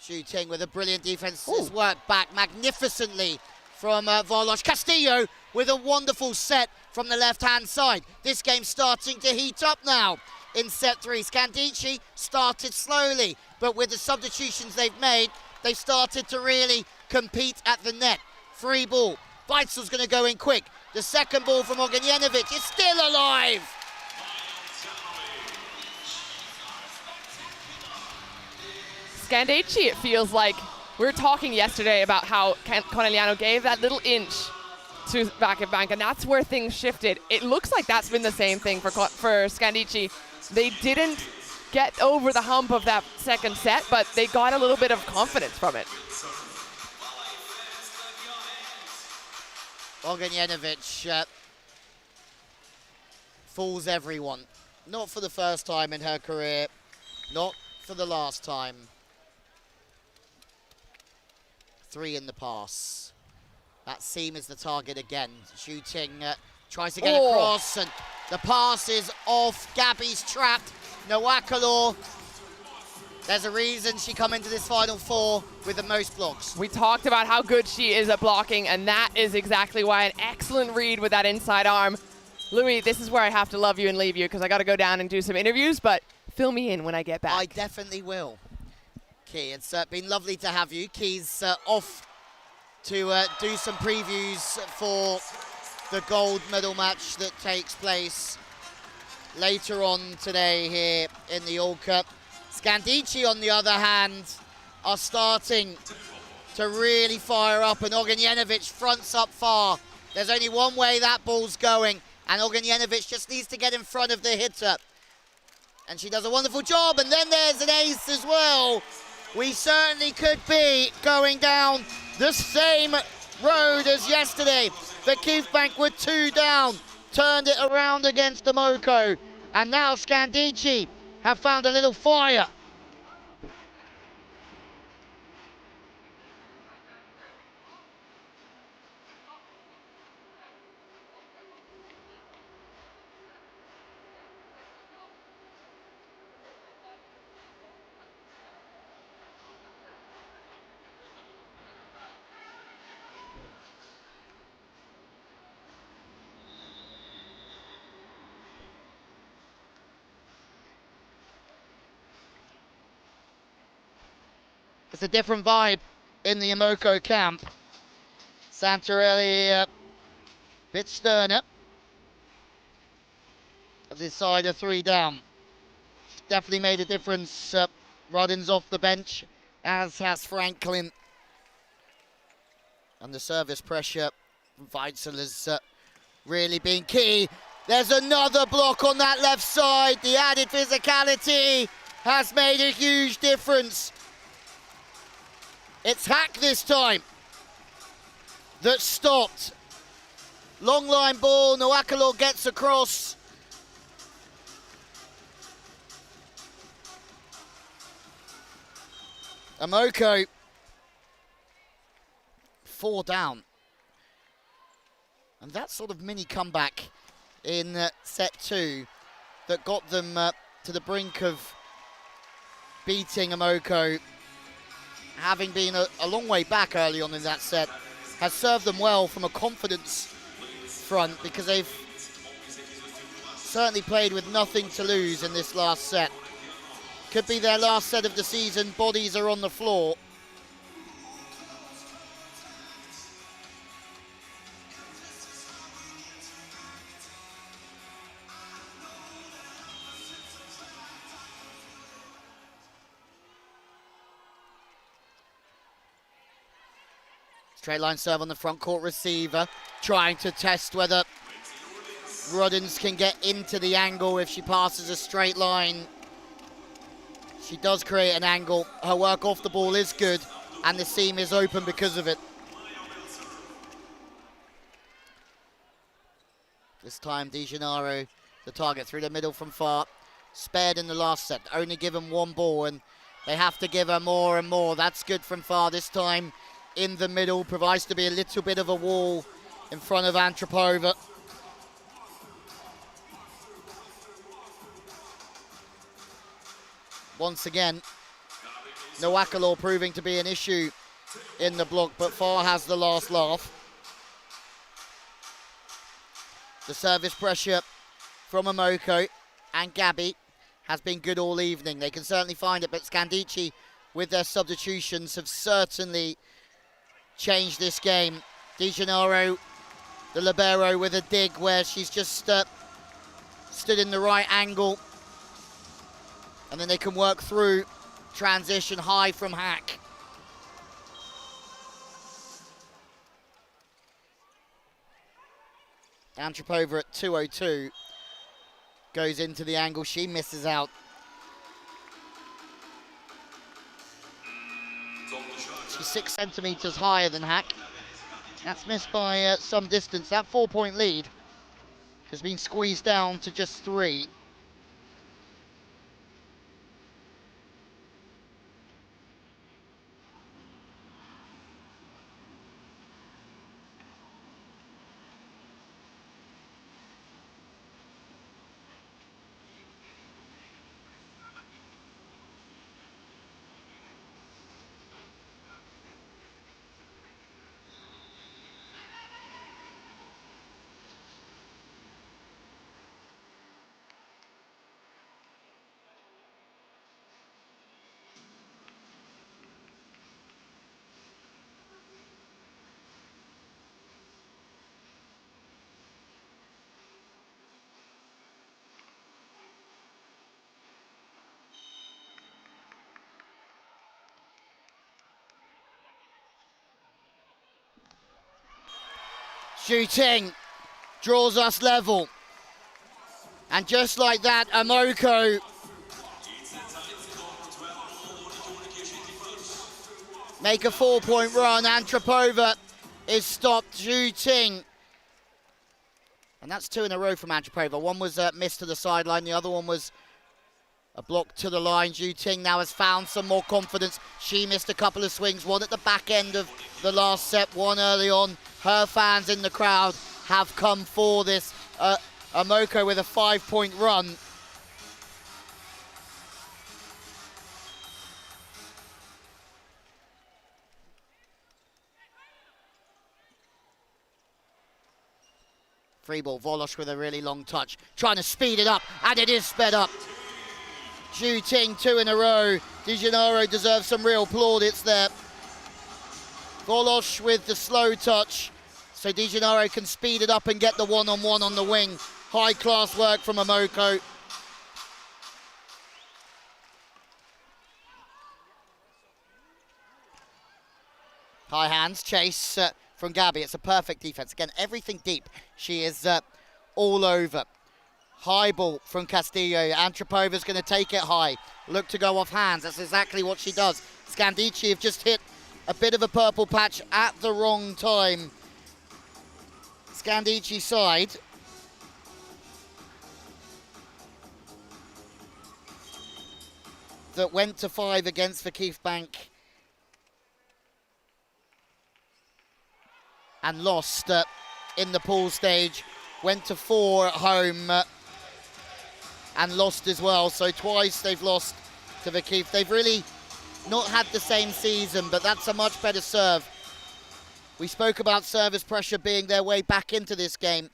Shooting with a brilliant defensive work back magnificently from Volosh. Castillo with a wonderful set from the left-hand side. This game's starting to heat up now in set 3. Scandicci started slowly, but with the substitutions they've made, they've started to really compete at the net. Free ball. Weitzel's going to go in quick. The second ball from Ognjenovic is still alive. Scandicci, it feels like, we were talking yesterday about how Conegliano gave that little inch to Vakif, and that's where things shifted. It looks like that's been the same thing for Scandicci. They didn't get over the hump of that second set, but they got a little bit of confidence from it. Ognjenovic fools everyone. Not for the first time in her career, not for the last time. 3 in the pass. That seam is the target again. Shooting, tries to get across, and the pass is off. Gabby's trapped. Noakalor. There's a reason she come into this Final Four with the most blocks. We talked about how good she is at blocking, and that is exactly why. An excellent read with that inside arm. Lewie, this is where I have to love you and leave you, because I got to go down and do some interviews, but fill me in when I get back. I definitely will. Key, it's been lovely to have you. Key's off to do some previews for the gold medal match that takes place later on today here in the All Cup. Scandicci, on the other hand, are starting to really fire up, and Ognjenovic fronts up far. There's only one way that ball's going, and Ognjenovic just needs to get in front of the hitter. And she does a wonderful job, and then there's an ace as well. We certainly could be going down the same road as yesterday. The Vakif were 2 down, turned it around against the Moko, and now Scandicci have found a little fire. It's a different vibe in the Imoko camp. Santarelli a bit sterner. As his side are 3 down. Definitely made a difference. Rudden's off the bench, as has Franklin. And the service pressure from Weitzel has really been key. There's another block on that left side. The added physicality has made a huge difference. It's Hack this time that stopped. Long line ball, Noakalor gets across. Imoko 4 down. And that sort of mini comeback in set 2 that got them to the brink of beating Imoko, having been a long way back early on in that set, has served them well from a confidence front, because they've certainly played with nothing to lose in this last set. Could be their last set of the season. Bodies are on the floor. Straight line serve on the front court receiver, trying to test whether Ruddens can get into the angle if she passes a straight line. She does create an angle. Her work off the ball is good, and the seam is open because of it. This time, De Gennaro, the target through the middle from far. Spared in the last set, only given one ball, and they have to give her more and more. That's good from far this time. In the middle, provides to be a little bit of a wall in front of Antropova. Once again, Noakalaw proving to be an issue in the block, but Far has the last laugh. The service pressure from Amoko and Gabby has been good all evening. They can certainly find it, but Scandicci, with their substitutions, have certainly changed this game. De Gennaro, the libero, with a dig where she's just stood in the right angle. And then they can work through transition high from Hack. Antropova at 2:02 goes into the angle. She misses out. She's 6 centimeters higher than Hack. That's missed by some distance. That 4-point lead has been squeezed down to just 3. Shooting draws us level. And just like that, Amoko make a 4-point run. Antropova is stopped shooting. And that's 2 in a row from Antropova. One was missed to the sideline. The other one was a block to the line. Zhu Ting now has found some more confidence. She missed a couple of swings, one at the back end of the last set, one early on. Her fans in the crowd have come for this. Amoko with a 5-point run. Free ball, Volosh with a really long touch, trying to speed it up, and it is sped up. Zhu Ting 2 in a row. De Gennaro deserves some real plaudits there. Volosh with the slow touch, so De Gennaro can speed it up and get the one-on-one on the wing. High class work from Amoko. High hands, chase from Gabby. It's a perfect defense. Again, everything deep. She is all over. High ball from Castillo. Antropova's going to take it high. Look to go off hands. That's exactly what she does. Scandicci have just hit a bit of a purple patch at the wrong time. Scandicci side. That went to 5 against Vakif Bank and lost in the pool stage. Went to 4 at home and lost as well. So twice they've lost to Vakif. They've really not had the same season, but that's a much better serve. We spoke about service pressure being their way back into this game.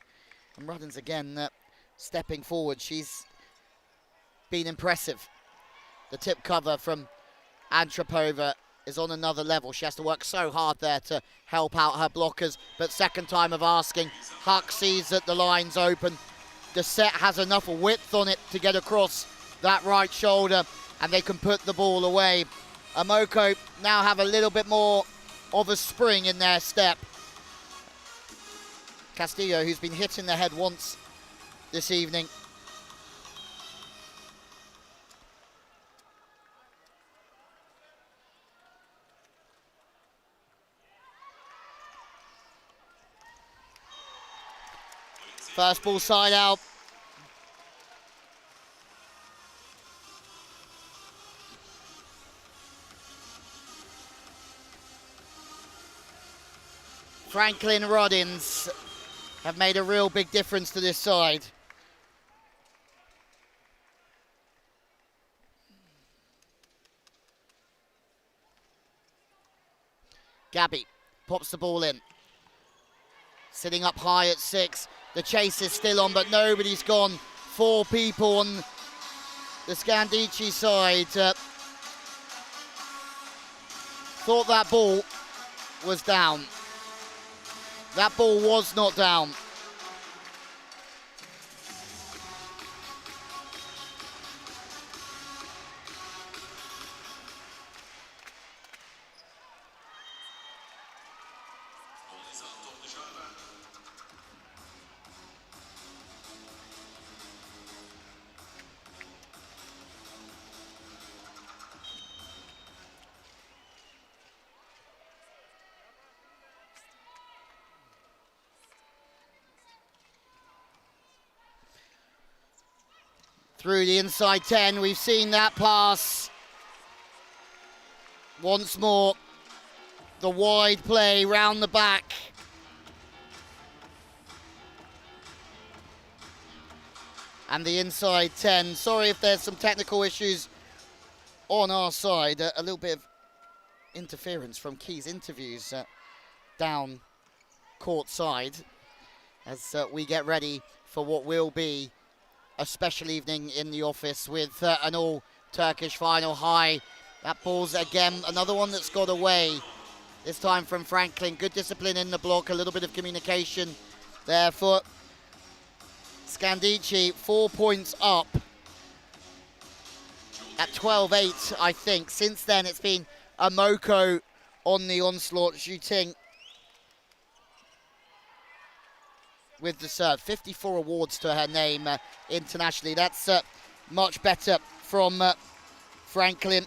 And Ruddens again stepping forward. She's been impressive. The tip cover from Antropova is on another level. She has to work so hard there to help out her blockers. But second time of asking, Huck sees that the line's open. The set has enough width on it to get across that right shoulder, and they can put the ball away. Amoko now have a little bit more of a spring in their step. Castillo, who's been hit in the head once this evening. First ball side out. Franklin Roddins have made a real big difference to this side. Gabby pops the ball in. Sitting up high at 6. The chase is still on, but nobody's gone. 4 people on the Scandicci side. Thought that ball was down. That ball was not down. Through the inside 10, we've seen that pass. Once more, the wide play round the back. And the inside 10. Sorry if there's some technical issues on our side. A little bit of interference from Key's interviews down court side as we get ready for what will be a special evening in the office with an all-Turkish final high. That ball's again another one that's got away, this time from Franklin. Good discipline in the block, a little bit of communication there for Scandicci. 4 points up at 12-8, I think. Since then, it's been Amoko on the onslaught, shooting with the serve. 54 awards to her name internationally. That's much better from Franklin.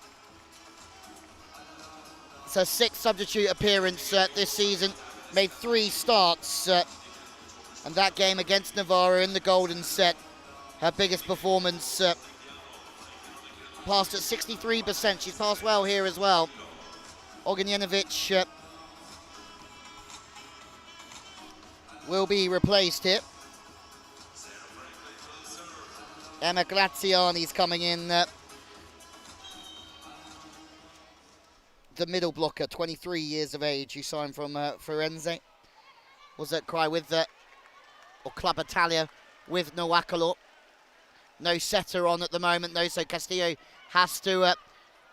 It's her 6th substitute appearance this season. Made 3 starts. And that game against Navarro in the golden set, her biggest performance. Passed at 63%. She's passed well here as well. Ognjenovic will be replaced here. Emma Graziani's coming in. The middle blocker, 23 years of age, who signed from Firenze. Was at Cry with or Club Italia with Noakalo. No setter on at the moment though, so Castillo has to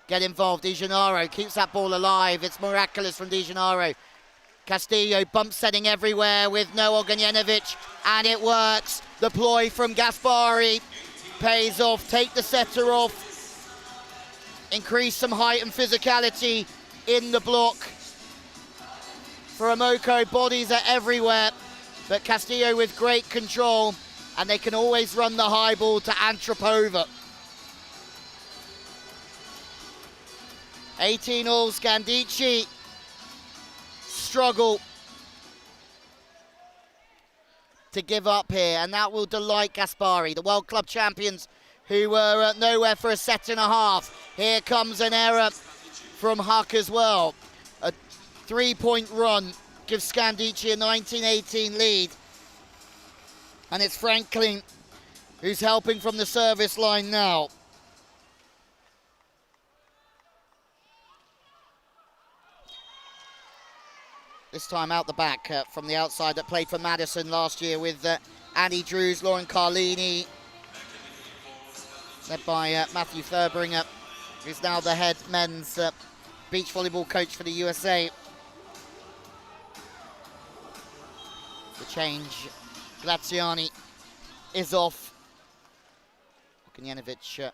get involved. Di Gennaro keeps that ball alive. It's miraculous from Di Gennaro. Castillo bump setting everywhere with no Ognjenovic, and it works. The ploy from Gaspari pays off. Take the setter off. Increase some height and physicality in the block. For Amoko, bodies are everywhere, but Castillo with great control, and they can always run the high ball to Antropova. 18-all Scandicci struggle to give up here, and that will delight Gaspari, the World Club champions who were nowhere for a set and a half. Here comes an error from Huck as well. A 3-point run gives Scandicci a 19-18 lead, and it's Franklin who's helping from the service line now. This time out the back from the outside, that played for Madison last year with Annie Drews, Lauren Carlini, led by Matthew Thurbringer, who's now the head men's beach volleyball coach for the USA. The change, Graziani is off. Ognjenovic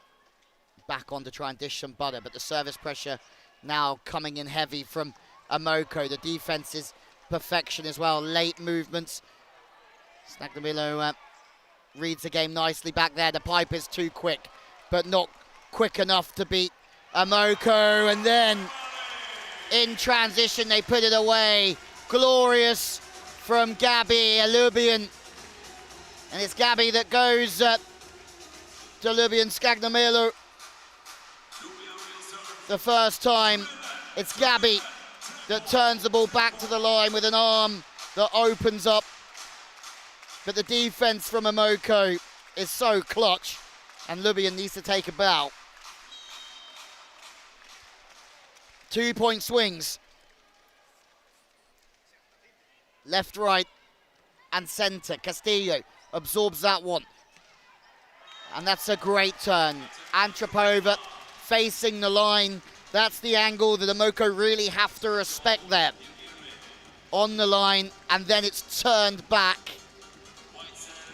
back on to try and dish some butter, but the service pressure now coming in heavy from Amoko. The defense is perfection as well. Late movements. Scagnamillo reads the game nicely back there. The pipe is too quick, but not quick enough to beat Amoko. And then in transition, they put it away. Glorious from Gabby Alubian. And it's Gabby that goes to Alubian Scagnamillo. The first time, it's Gabby that turns the ball back to the line with an arm that opens up. But the defense from Amoko is so clutch, and Lubian needs to take a bow. 2-point swings. Left, right, and center. Castillo absorbs that one. And that's a great turn. Antropova facing the line. That's the angle that Amoko really have to respect there. On the line, and then it's turned back.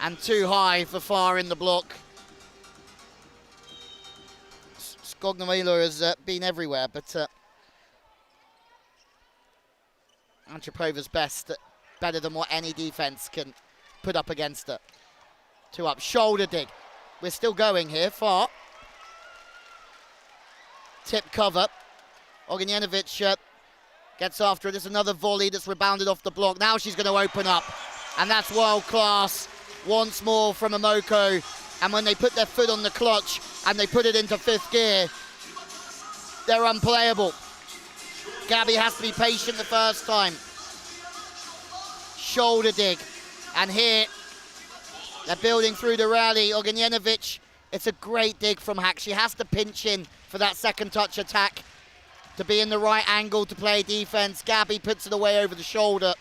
And too high for far in the block. Scagnamillo has been everywhere, but Antropova's better than what any defense can put up against her. 2 up, shoulder dig. We're still going here, far. Tip cover. Ognjenovic gets after it. There's another volley that's rebounded off the block. Now she's going to open up, and that's world class once more from Amoko. And when they put their foot on the clutch and they put it into 5th gear, they're unplayable. Gabby has to be patient the first time. Shoulder dig. And here, they're building through the rally. Ognjenovic, it's a great dig from Hack. She has to pinch in for that second touch attack to be in the right angle to play defense. Gabby puts it away over the shoulder.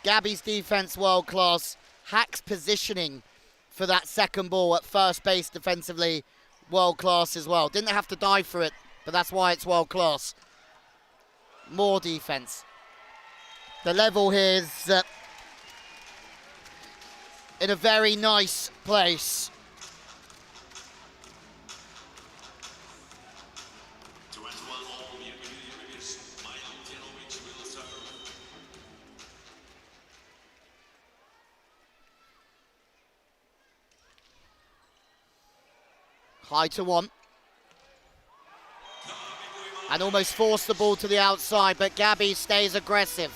Gabby's defense world class. Hack's positioning for that second ball at first base defensively world class as well. Didn't have to dive for it, but that's why it's world class. More defense. The level here is in a very nice place. High to 1. And almost forced the ball to the outside, but Gabby stays aggressive.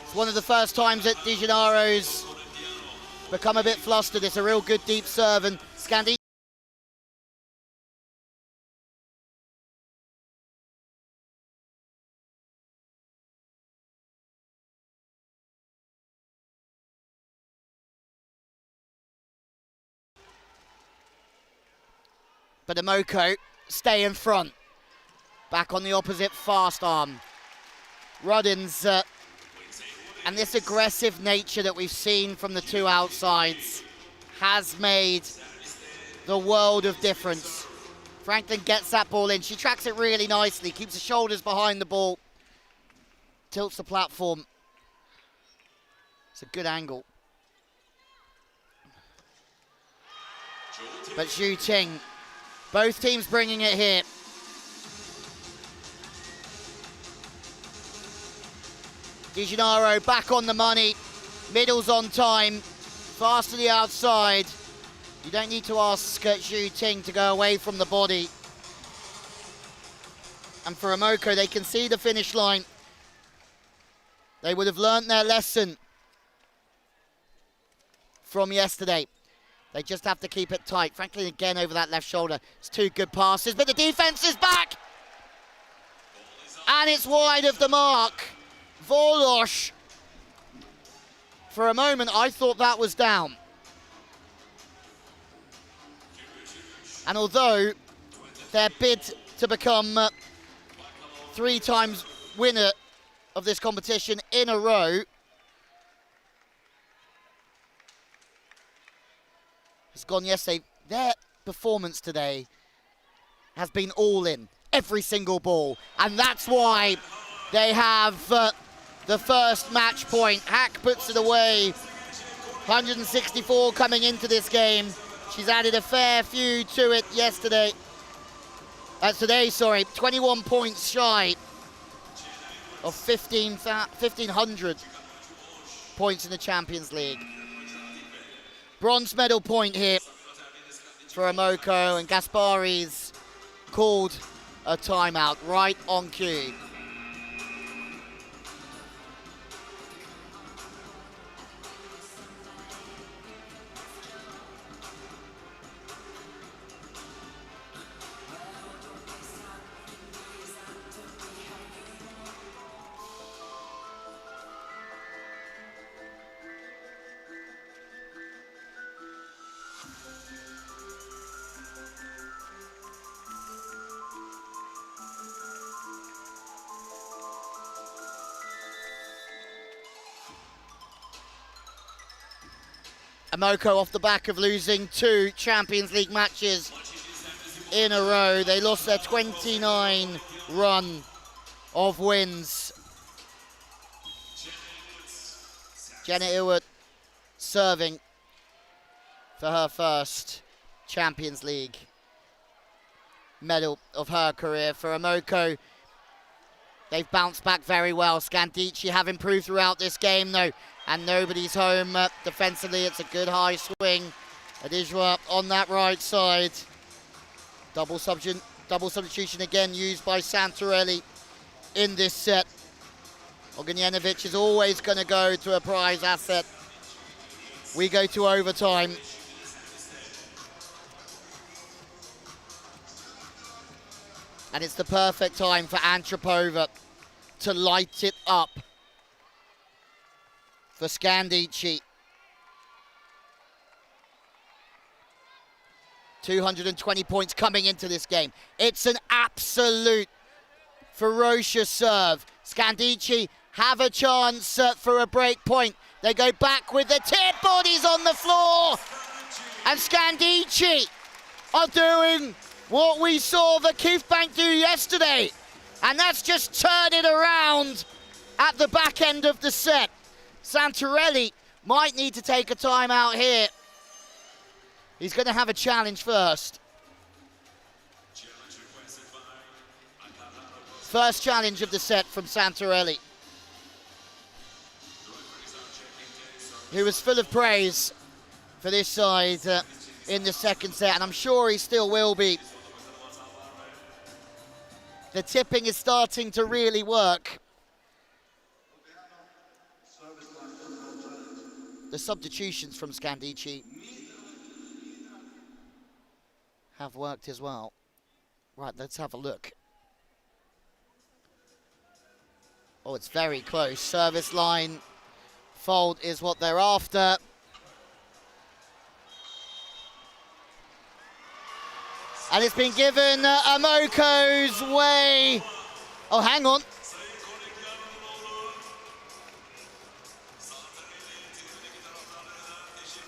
It's one of the first times that De Gennaro's become a bit flustered. It's a real good deep serve, and Scandi. But Amoko stay in front. Back on the opposite fast arm. Ruddins, and this aggressive nature that we've seen from the 2 outsides has made the world of difference. Franklin gets that ball in. She tracks it really nicely, keeps the shoulders behind the ball, tilts the platform. It's a good angle. But Zhu Ting, both teams bringing it here. De Gennaro back on the money. Middle's on time. Fast to the outside. You don't need to ask Zhu Ting to go away from the body. And for Amoko, they can see the finish line. They would have learnt their lesson from yesterday. They just have to keep it tight. Franklin again over that left shoulder. It's 2 good passes, but the defense is back. And it's wide of the mark. Volosh. For a moment, I thought that was down. And although their bid to become 3 times winner of this competition in a row has gone yesterday, their performance today has been all in, every single ball. And that's why they have the first match point. Hack puts it away 164 coming into this game. She's added a fair few to it yesterday. Today, sorry, 21 points shy of 1,500 points in the Champions League. Bronze medal point here for Emoko, and Gaspari's called a timeout right on cue. Emoko off the back of losing 2 Champions League matches in a row. They lost their 29 run of wins. Jenna Iwert serving for her first Champions League medal of her career. For Emoko, they've bounced back very well. Scandicci have improved throughout this game though, and nobody's home defensively. It's a good high swing. Adijwa on that right side. Double substitution again used by Santarelli in this set. Ognjenovic is always going to go to a prize asset. We go to overtime. And it's the perfect time for Antropova to light it up for Scandicci. 220 points coming into this game. It's an absolute ferocious serve. Scandicci have a chance for a break point. They go back with the tip, bodies on the floor. And Scandicci are doing what we saw the Keith Bank do yesterday. And that's just turn it around at the back end of the set. Santarelli might need to take a timeout here. He's going to have a challenge first. First challenge of the set from Santarelli, who was full of praise for this side in the second set, and I'm sure he still will be. The tipping is starting to really work. The substitutions from Scandicci have worked as well. Right, let's have a look. Oh, it's very close. Service line fold is what they're after. And it's been given Emoko's way. Oh, hang on.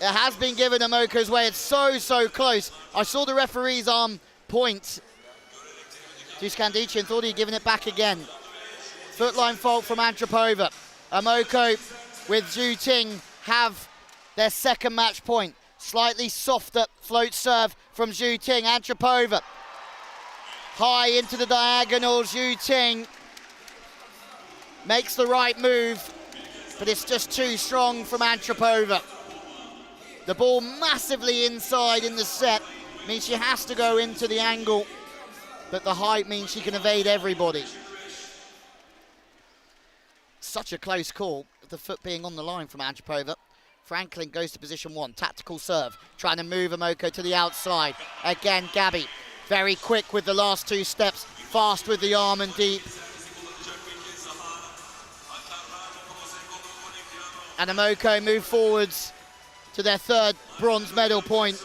It has been given Emoko's way. It's so close. I saw the referee's arm point to Scandicci and thought he'd given it back again. Footline fault from Antropova. Emoko with Zhu Ting have their second match point. Slightly softer float serve from Zhu Ting. Antropova high into the diagonal. Zhu Ting makes the right move, but it's just too strong from Antropova. The ball massively inside in the set means she has to go into the angle, but the height means she can evade everybody. Such a close call, the foot being on the line from Antropova. Franklin goes to position 1, tactical serve, trying to move Emoko to the outside. Again, Gabby, very quick with the last 2 steps, fast with the arm and deep. And Emoko move forwards to their third bronze medal point.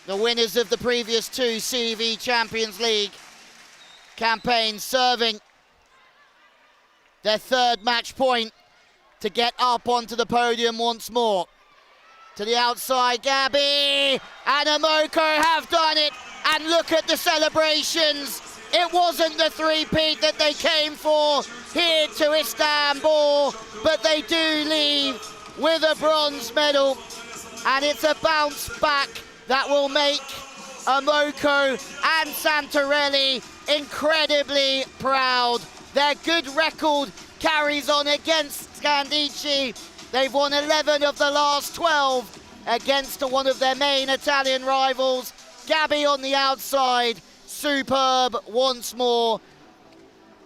The winners of the previous 2 CV Champions League campaigns serving their third match point to get up onto the podium once more. To the outside, Gabby and Emoko have done it. And look at the celebrations It wasn't the three-peat that they came for here to Istanbul, but they do leave with a bronze medal, and it's a bounce back that will make Amoko and Santarelli incredibly proud. Their good record carries on against Scandicci. They've won 11 of the last 12 against one of their main Italian rivals. Gabby on the outside, superb once more.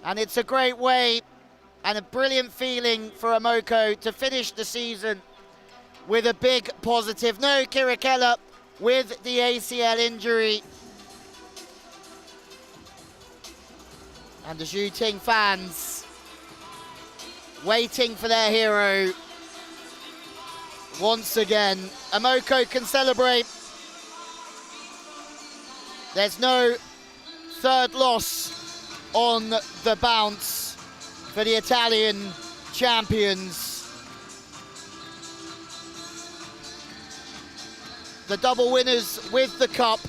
And it's a great way and a brilliant feeling for Amoko to finish the season with a big positive. No Kirikella with the ACL injury. And the Zhuting fans waiting for their hero once again. Amoko can celebrate. There's no third loss on the bounce for the Italian champions. The double winners with the cup,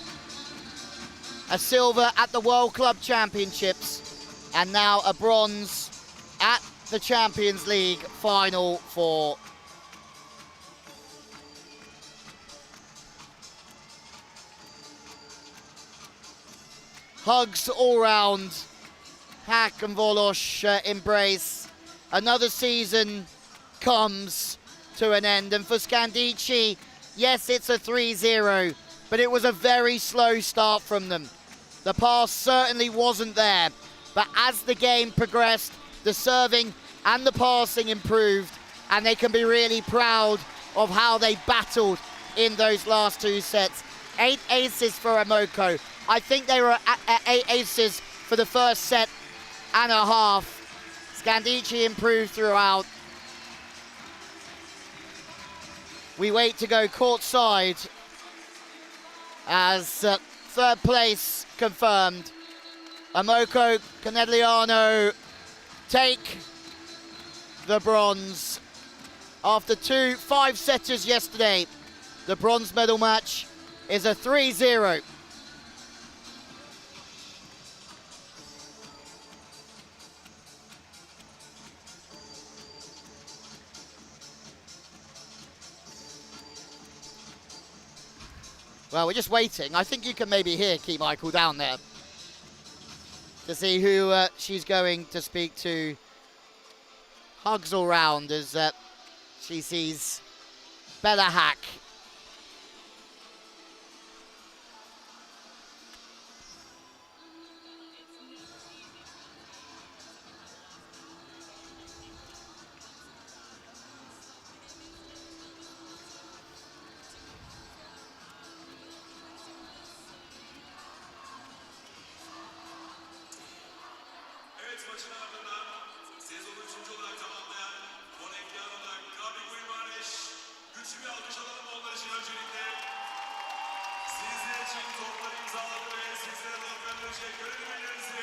a silver at the World Club Championships, and now a bronze at the Champions League Final Four. Hugs all round. Hack and Volosh embrace. Another season comes to an end, and for Scandicci, yes, it's a 3-0, but it was a very slow start from them. The pass certainly wasn't there, but as the game progressed, the serving and the passing improved, and they can be really proud of how they battled in those last two sets. 8 aces for Amoko. I think they were at 8 aces for the first set and a half. Scandicci improved throughout. We wait to go courtside as third place confirmed. Amoko, Conegliano take the bronze. After 2 5-setters yesterday, the bronze medal match is a 3-0. Well, we're just waiting. I think you can maybe hear Keith Michael down there to see who she's going to speak to. Hugs all round as she sees Bella Hack. Evet, maçın ardından sezonu 3. olarak tamamlayan CONEGLIANO'dan güçlü bir alkış alalım onlar için öncelikle. Sizler için topları imzaladı ve sizlere laf verecek gönül üyelerinizi